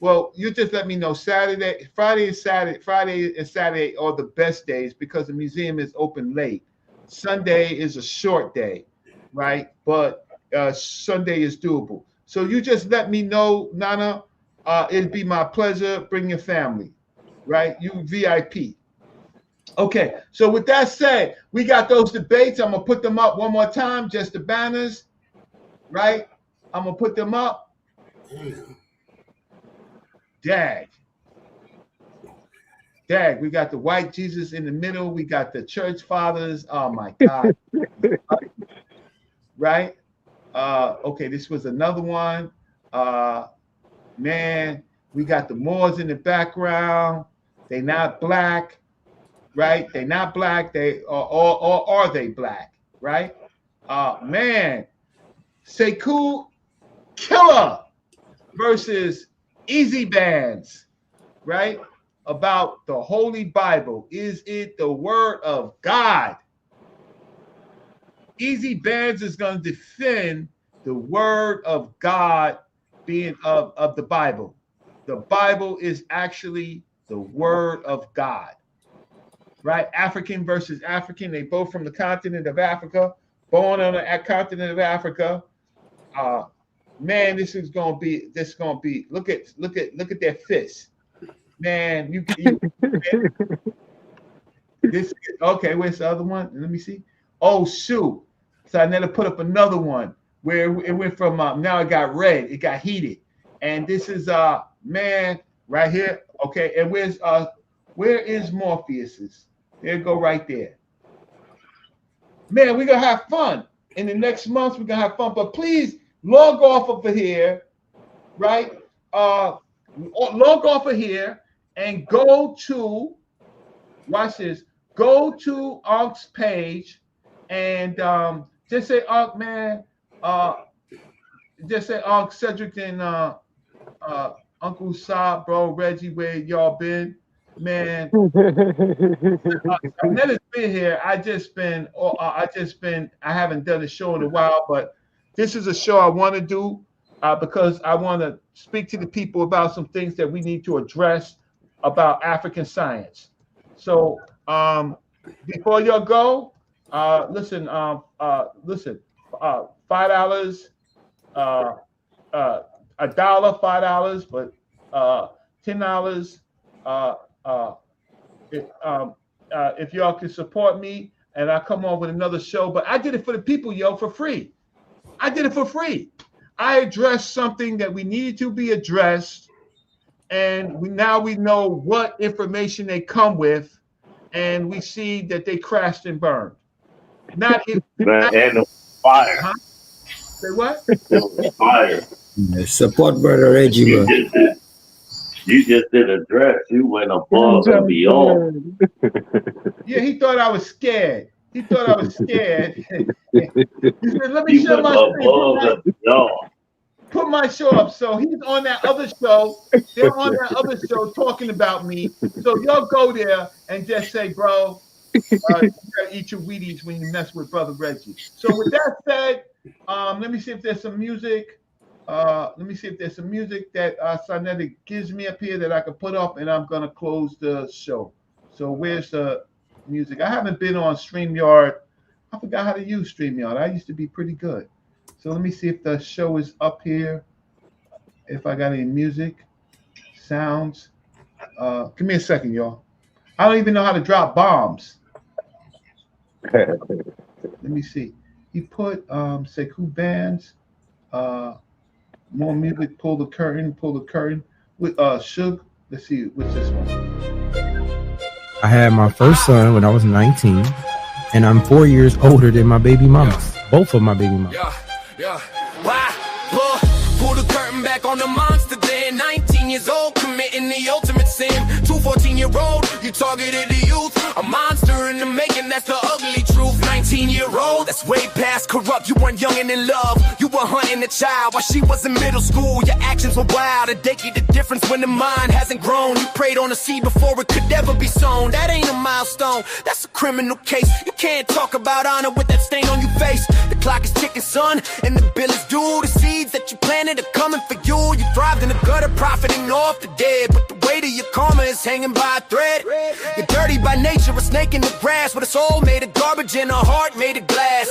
well, you just let me know Friday and Saturday are the best days because the museum is open late. Sunday is a short day, right? But Sunday is doable. So you just let me know, Nana. It'd be my pleasure. Bring your family, right? You VIP. Okay, so with that said, we got those debates. I'm gonna put them up one more time, just the banners, right? I'm gonna put them up. Dag, we got the white Jesus in the middle. We got the church fathers. Oh my God. Right? Okay, this was another one. Man, we got the Moors in the background. They not black, right? They not black. They or are they black, right? Man, Sekou Killer versus Easy Bands, right? About the Holy Bible. Is it the word of God? Easy Bands is going to defend the word of God being of the Bible. The Bible is actually the word of God, right? African versus African. They both from the continent of Africa, born on the continent of Africa. Man, this is gonna be. Look at their fists, man. This okay. Where's the other one? Let me see. Oh shoot! So I never put up another one where it went from now it got red, it got heated, and this is man right here. Okay, and where is Morpheus's? There you go right there. Man, we're gonna have fun in the next months. We're gonna have fun, but please log off of here, right? Log off of here and go to watch this. Go to Unc's page and just say Unc, man. Just say Unc, Cedric, and Uncle Sa, bro, Reggie, where y'all been, man? I've been here. I haven't done a show in a while, but this is a show I want to do because I want to speak to the people about some things that we need to address about African science. So before y'all go, listen, $5, $1, $5, but $10. If y'all can support me, and I come on with another show, but I did it for the people, yo, for free. I did it for free. I addressed something that we needed to be addressed, and now we know what information they come with, and we see that they crashed and burned. And the fire. Huh? Say what? The fire. Support brother Reggie. You just did a dress. You went above and beyond. Yeah, he thought I was scared. He thought I was scared. He said, let me show my screen. Put my show up. So he's on that other show. They're on that other show talking about me. So y'all go there and just say, bro, you gotta eat your Wheaties when you mess with brother Reggie. So with that said, let me see if there's some music. Let me see if there's some music that sa.neter gives me up here that I can put up, and I'm gonna close the show. So where's the music? I haven't been on StreamYard. I forgot how to use StreamYard. I used to be pretty good. So let me see if the show is up here. If I got any music, sounds. Give me a second, y'all. I don't even know how to drop bombs. Let me see. He put Sekou Bands. More music, pull the curtain with Suge. Let's see, what's this one? I had my first son when I was 19, and I'm 4 years older than my baby mamas. Both of my baby mamas. Yeah. Why? Pull the curtain back on the monster then. 19 years old, committing the ultimate sin. 14-year-old, you targeted the youth. A monster in the making, that's the ugly truth. 19-year-old, that's way past corrupt. You weren't young and in love. You were hunting a child while she was in middle school. Your actions were wild. A decade the difference when the mind hasn't grown. You prayed on the seed before it could ever be sown. That ain't a milestone, that's a criminal case. You can't talk about honor with that stain on your face. The clock is ticking, son, and the bill is due. The seeds that you planted are coming for you. You thrived in the gutter, profiting off the dead, but the weight of your karma is hanging by a thread. You're dirty by nature, a snake in the grass, with a soul made of garbage and a heart made of glass.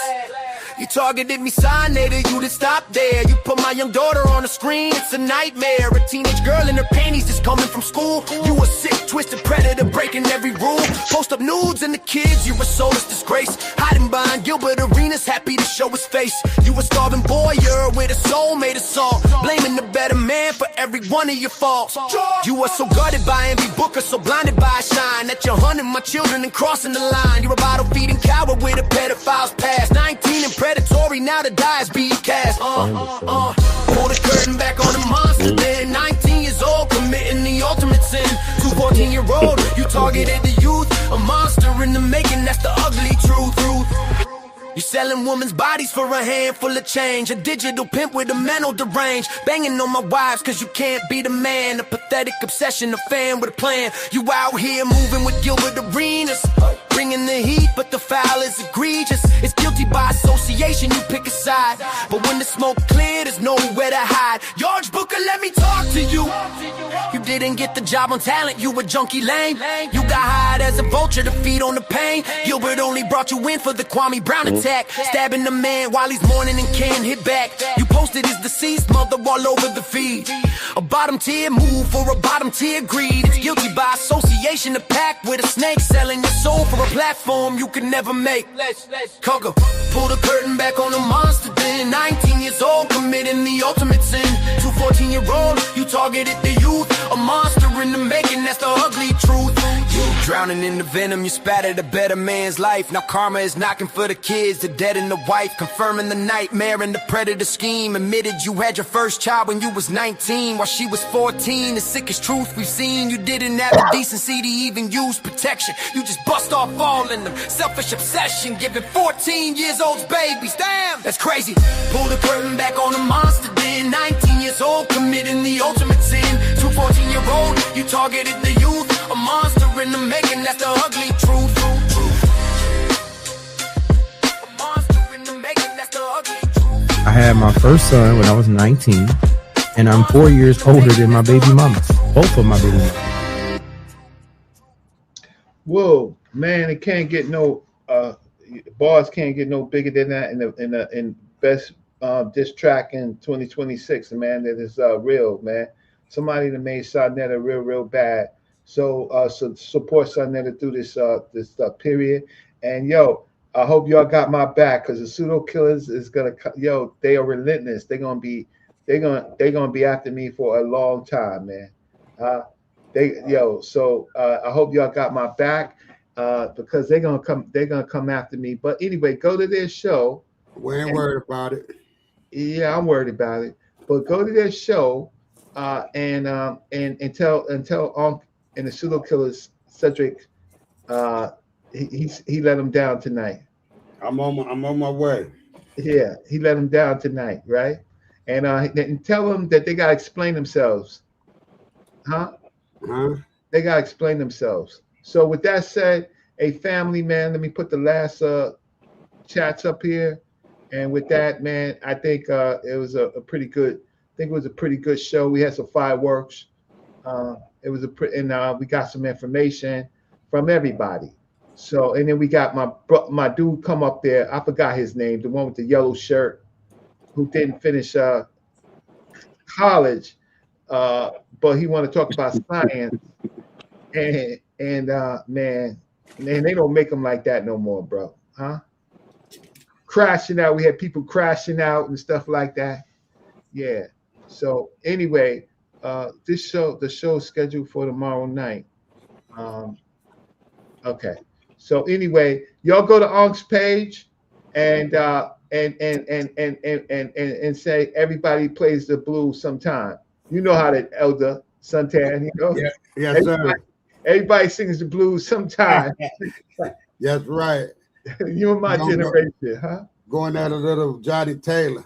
You targeted me, sa.neter, you didn't stop there. You put my young daughter on the screen, it's a nightmare. A teenage girl in her panties just coming from school. You a sick, twisted predator breaking every rule. Post up nudes and the kids, you're a soulless disgrace. Hiding behind Gilbert Arenas, happy to show his face. You a starving boy, you're with a soul made of salt. Blaming the better man for every one of your faults. You are so gutted by envy, Booker, so blinded by shine, that you're hunting my children and crossing the line. You're a bottle-feeding coward with a pedophile's past. 19 and predatory, now the die is being cast. Pull the curtain back on the monster then. 19 years old, committing the ultimate sin. 14-year-old, targeted the youth. A monster in the making, that's the ugly truth. You selling women's bodies for a handful of change. A digital pimp with a mental derange. Banging on my wives cause you can't be the man. A pathetic obsession, a fan with a plan. You out here moving with Gilbert Arenas, bringing the heat, but the foul is egregious. It's guilty by association, you pick a side. But when the smoke clear, there's nowhere to hide. George Booker, let me talk to you. You didn't get the job on talent, you a junkie lame. You got hired as a vulture to feed on the pain. Gilbert only brought you in for the Kwame Brown attack, stabbing the man while he's mourning and can't hit back. You posted his deceased mother all over the feed. A bottom tier move for a bottom tier greed. It's guilty by association, a pact with a snake, selling your soul for a platform you can never make. Conquer, pull the curtain back on a monster den. 19 years old, committing the ultimate sin. 14-year-old, you targeted the youth. A monster in the making, that's the ugly truth. You drowning in the venom, you spattered a better man's life. Now karma is knocking for the kids, the dead and the wife. Confirming the nightmare and the predator scheme. Admitted you had your first child when you was 19, while she was 14. The sickest truth we've seen. You didn't have the decency to even use protection. You just bust off all in them. Selfish obsession, giving 14 years olds babies. Damn, that's crazy. Pull the curtain back on a monster den. 19 years old, committing the ultimate sin. 14-year-old, you targeted the youth. A monster in the making, that's the ugly truth. A monster in the making, that's the ugly truth. I had my first son when I was 19, and I'm 4 years older than my baby mamas. Both of my baby mamas. Whoa, man! It can't get no bars can't get no bigger than that in best diss track in 2026. Man, that is real, man. Somebody that made sa.neter real bad. So support sa.neter through this period. And yo, I hope y'all got my back, because the Pseudo killers is gonna they are relentless. They're gonna be after me for a long time, man. So I hope y'all got my back, because they're gonna come after me. But anyway, go to their show. We ain't worried about it. Yeah, I'm worried about it. But go to their show and tell Unc and the Pseudo killers, Cedric, he let him down tonight. I'm on my way. Yeah, he let him down tonight, right? And tell them that they gotta explain themselves. Huh? They gotta explain themselves. So with that said, a family, man, let me put the last chats up here. And with that, man, I think it was a pretty good. I think it was a pretty good show. We had some fireworks. It was we got some information from everybody. So, and then we got my dude come up there. I forgot his name, the one with the yellow shirt, who didn't finish college, but he want to talk about science. And man, they don't make them like that no more, bro. Huh? Crashing out. We had people crashing out and stuff like that. Yeah. So anyway, the show is scheduled for tomorrow night. Okay. So anyway, y'all go to Unc's page and say everybody plays the blues sometime. You know how that, Elder Suntan, you know? Yeah, yes, sir. Everybody sings the blues sometime. That's right. You and my generation, huh? Going at a little Johnny Taylor.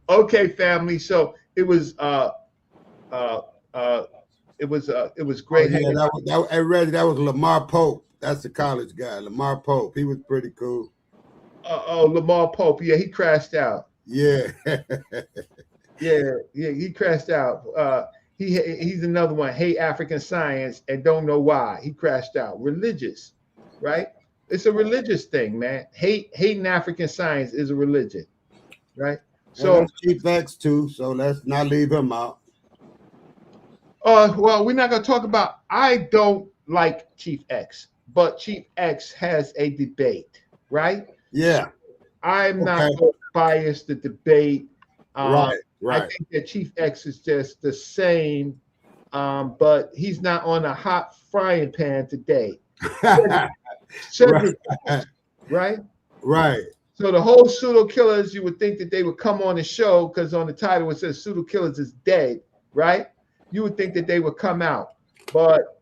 Okay, family. So it was great. Oh, yeah, hey, Reggie, that was Lamar Pope. That's the college guy, Lamar Pope. He was pretty cool. Lamar Pope. Yeah, he crashed out. Yeah. yeah, he crashed out. He's another one. Hate African science and don't know why. He crashed out. Religious, right? It's a religious thing, man. Hating African science is a religion, right? So Chief X too. So let's not leave him out. Well, we're not gonna talk about. I don't like Chief X, but Chief X has a debate, right? Yeah. I'm not going to bias the debate. Right. I think that Chief X is just the same, but he's not on a hot frying pan today. Right? Right. So the whole Pseudo killers, you would think that they would come on the show because on the title it says Pseudo killers is dead, right? You would think that they would come out. but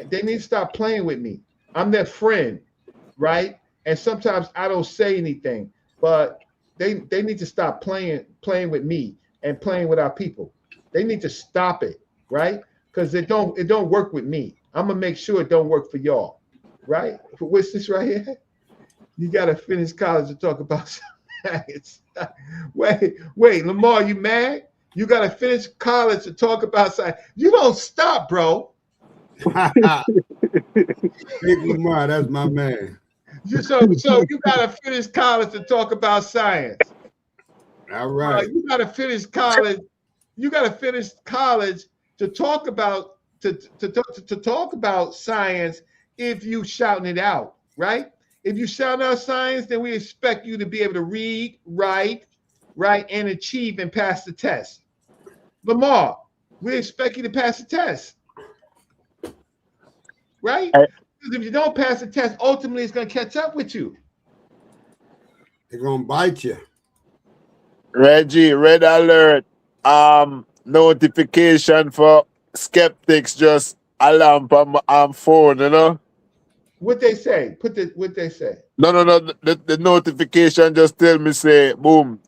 they need to stop playing with me. I'm their friend, right? And sometimes I don't say anything, but they need to stop playing with me and playing with our people. They need to stop it, right? Because it don't work with me. I'm gonna make sure it don't work for y'all, right? What's this right here? You gotta finish college to talk about science. wait, Lamar, you mad? You gotta finish college to talk about science. You don't stop, bro. Big Lamar, that's my man. So you gotta finish college to talk about science. All right. You gotta finish college. You gotta finish college to talk about to talk about science if you shouting it out, right? If you shout out science, then we expect you to be able to read, write, and achieve and pass the test. Lamar, we expect you to pass the test. Right? Because if you don't pass the test, ultimately it's going to catch up with you. They're going to bite you. Reggie, red alert. Notification for skeptics, just alarm on phone, you know? What they say? What they say? No. The notification just tell me, say, boom,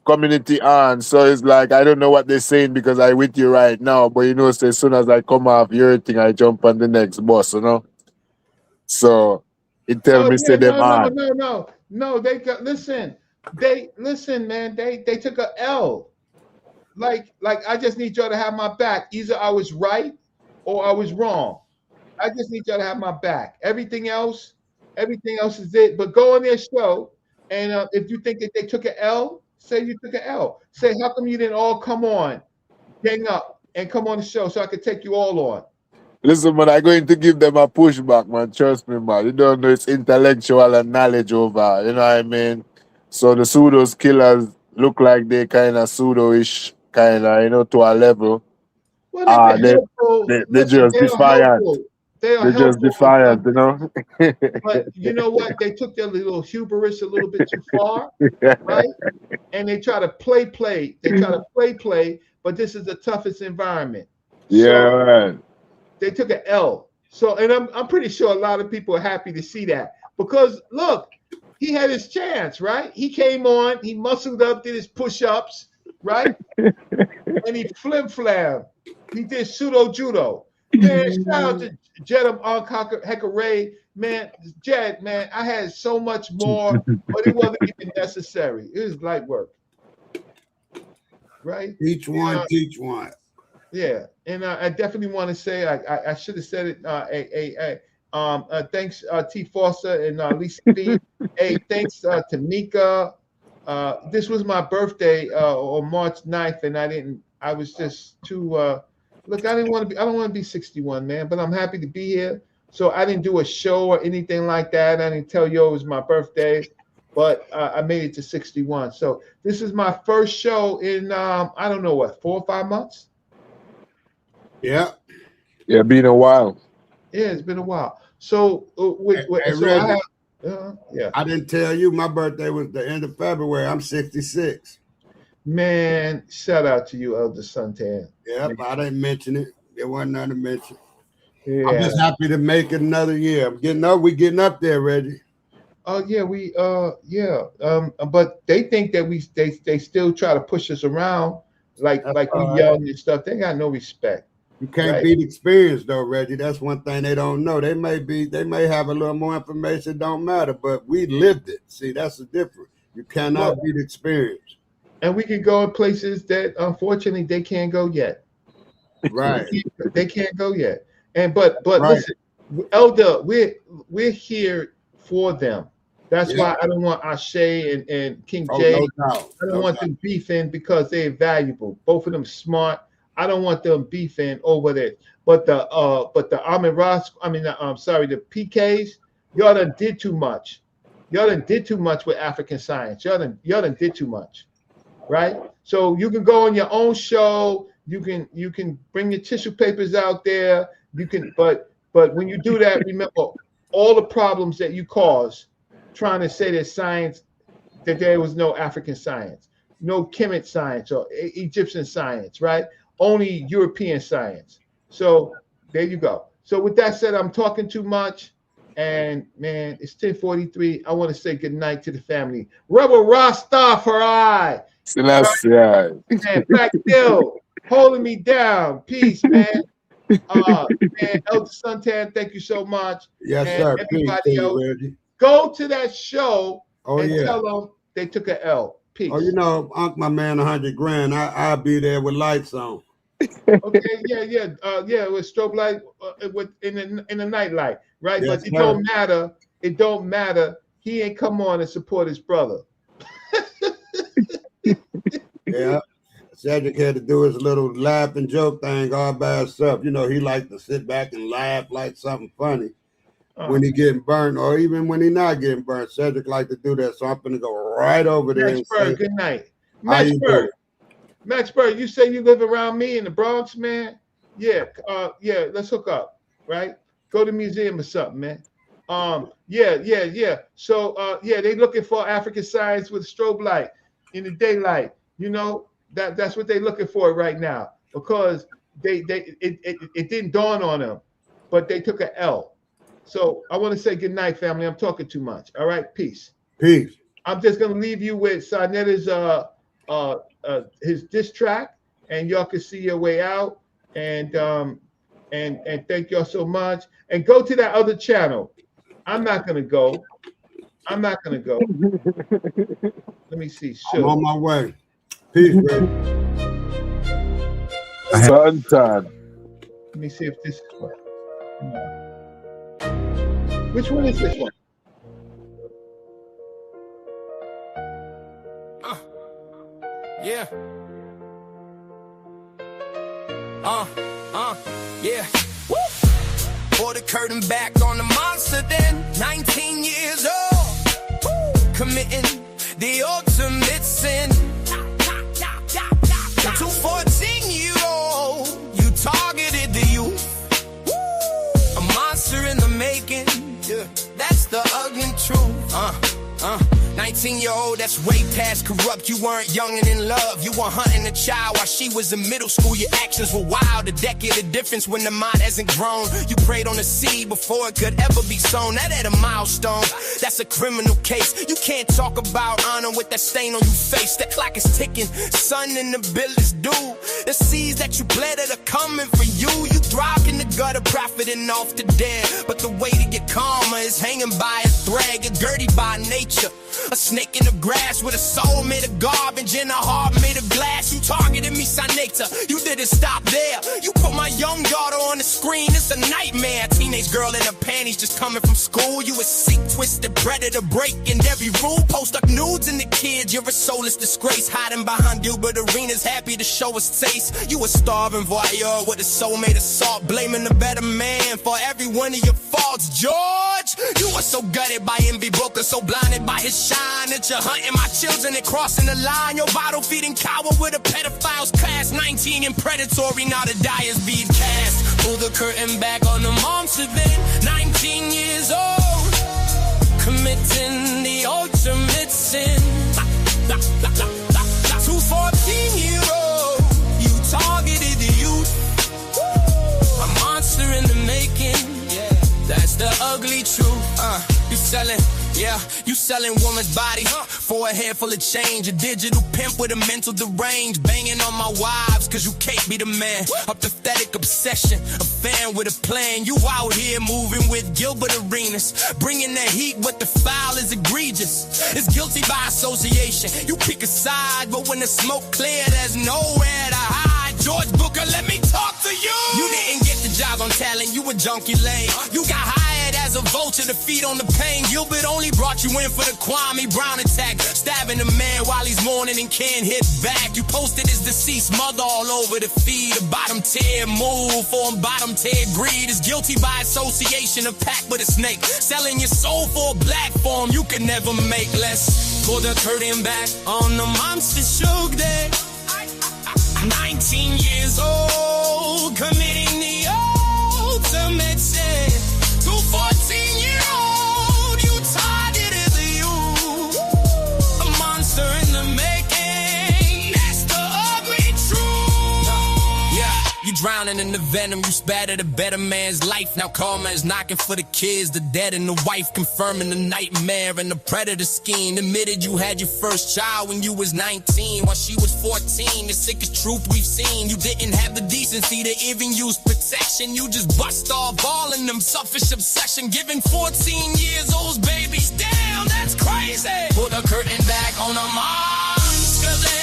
community on. So it's like, I don't know what they're saying because I with you right now. But you know, so as soon as I come off your thing, I jump on the next bus, you know? So it tell me, say them on. No. They got, listen, man. They took a L. Like I just need y'all to have my back. Either I was right or I was wrong. I just need y'all to have my back. Everything else is it. But go on their show, and if you think that they took an L, say you took an L. Say, how come you didn't all come on, gang up, and come on the show so I could take you all on? Listen, man, I'm going to give them a pushback, man. Trust me, man. You don't know it's intellectual and knowledge over. You know what I mean? So the pseudos killers look like they kind of pseudo-ish, kind of, you know, to a level. Well, they're helpful. They're just defiant. They're just defiant, you know? But you know what? They took their little hubris a little bit too far, right? And they try to play. They try to play, but this is the toughest environment. Yeah, right. They took an L. So, and I'm pretty sure a lot of people are happy to see that because look, he had his chance, right? He came on, he muscled up, did his push-ups, right? And he flim-flam. He did pseudo judo. Man, shout out to Jedam Hekare. Man, Jed, man, I had so much more, but it wasn't even necessary. It was light work. Right? Teach one. Yeah, and I definitely want to say I should have said it. Thanks T Foster and Lisa B. Hey, thanks to Mika. This was my birthday on March 9th, and I was just too. Look, I don't want to be 61, man, but I'm happy to be here. So I didn't do a show or anything like that. I didn't tell you it was my birthday, but I made it to 61. So this is my first show in I don't know what, 4 or 5 months. Yeah. Yeah, been a while. Yeah, it's been a while. So, I didn't tell you my birthday was the end of February. I'm 66. Man, shout out to you, Elder Suntan. Yep, I didn't mention it. There wasn't nothing to mention. Yeah. I'm just happy to make it another year. We're getting up there, Reggie. Oh yeah, but they think that they still try to push us around like we young and stuff. They got no respect. You can't beat experience though, Reggie. That's one thing they don't know. They may have a little more information, don't matter, but we lived it. See, that's the difference. You cannot beat experience. And we can go in places that unfortunately they can't go yet. Right. They can't go yet. And but listen, Elder, we're here for them. That's why I don't want Ashe and King J. I don't want them beefing because they're valuable. Both of them smart. I don't want them beefing over there. But the Ahmed Ross, the PKs, y'all done did too much. Y'all done did too much with African science. Y'all done did too much. Right? So you can go on your own show, you can bring your tissue papers out there, but when you do that, remember all the problems that you caused trying to say that science, that there was no African science, no Kemet science or Egyptian science, right? Only European science. So there you go. So with that said, I'm talking too much. And man, it's 10:43. I want to say good night to the family. Rebel Rastafari. Yeah. Man, Black Bill holding me down. Peace, man. Man, Elder Suntan, thank you so much. Yes, and sir. everybody Peace, else, Reggie. go to that show and yeah. tell them they took an L. Peace. Oh, you know, Unc, my man, 100 grand. I'll be there with lights on. Okay, yeah, with strobe light, in the night light, right? Yes, but it don't matter. It don't matter. He ain't come on and support his brother. Yeah. Cedric had to do his little laugh and joke thing all by himself. You know, he liked to sit back and laugh like something funny when he getting burnt, or even when he not getting burnt. Cedric like to do that, so I'm gonna go right over there. Max Bird, good night. Max Bird, you say you live around me in the Bronx, man? Yeah, let's hook up, right? Go to the museum or something, man. Yeah. So they looking for African science with strobe light in the daylight. You know, that's what they're looking for right now, because it didn't dawn on them, but they took an L. So I want to say good night, family. I'm talking too much. All right, peace. Peace. I'm just gonna leave you with sa.neter's his diss track, and y'all can see your way out. And thank y'all so much. And go to that other channel. I'm not gonna go. Let me see. I'm on my way. Peace, Reggie. Suntan. Let me see if this is one. Which one is this one? Yeah. Yeah. Woo! Pull the curtain back on the monster then. 19 years old. Woo! Committing the ultimate sin. 214-year-old. You targeted the youth. Woo! A monster in the making. Yeah. That's the ugly truth. 19-year-old, that's way past corrupt. You weren't young and in love. You were hunting a child while she was in middle school. Your actions were wild. A decade of difference when the mind hasn't grown. You prayed on the seed before it could ever be sown. That at a milestone. That's a criminal case. You can't talk about honor with that stain on your face. That clock is ticking. Sun and the bill is due. The seeds that you planted are coming for you. You thrive in the gutter, profiting off the dead. But the way to get calmer is hanging by a thread. You're dirty by nature. A snake in the grass with a soul made of garbage and a heart made of glass. You targeted me, sa.neter. You didn't stop there. You put my young daughter on the screen. It's a nightmare. A teenage girl in her panties just coming from school. You a sick, twisted predator breaking every rule. Post up nudes in the kids. You're a soulless disgrace. Hiding behind Gilbert Arenas, happy to show us taste. You a starving voyeur with a soul made of salt. Blaming the better man for every one of your faults, George. You were so gutted by envy, broken, so blinded by his shine that you're hunting my children and crossing the line. Your bottle feeding coward with a pedophile's class 19 and predatory. Now the die is being cast. Pull the curtain back on the monster then. 19 years old, committing the ultimate sin. 214-year-old, you targeted the youth. A monster in the making. That's the ugly truth. You selling, you selling woman's body for a handful of change. A digital pimp with a mental derange, banging on my wives cause you can't be the man. A pathetic obsession, a fan with a plan. You out here moving with Gilbert Arenas, bringing the heat, but the foul is egregious. It's guilty by association. You pick a side, but when the smoke clear, there's nowhere to hide. George Booker, let me talk to you. You didn't get the job on talent, you a junkie lame. You got hired as a vulture to feed on the pain. Gilbert only brought you in for the Kwame Brown attack, stabbing a man while he's mourning and can't hit back. You posted his deceased mother all over the feed. A bottom tier move for bottom tier greed. Is guilty by association, a pack with a snake. Selling your soul for a platform you can never make less. Pull the curtain back on the monster show day. 19 years old, committing the ultimate sin. 214-year-old, you targeted the youth. A monster in the making. That's the ugly truth. Yeah, you drowning in the venom. You spattered a better man's life. Now karma is knocking for the kids, the dead and the wife, confirming the nightmare and the predator scheme. Admitted you had your first child when you was 19, while she was 14. The sickest truth we've seen. You didn't have the decency to even use protection. You just bust off all in them selfish obsession, giving 14 years old babies. Damn, that's crazy. Pull the curtain back on a monster then.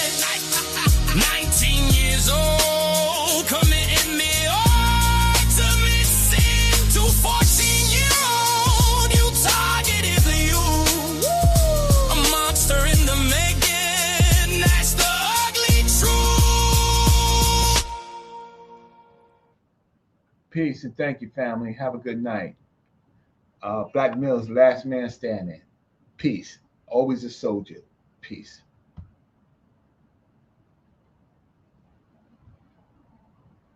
19 years old, committing me ultimate sin to 14-year-old. You targeted the youth, a monster in the making. That's the ugly truth. Peace and thank you, family. Have a good night. Black Mills, last man standing. Peace. Always a soldier. Peace.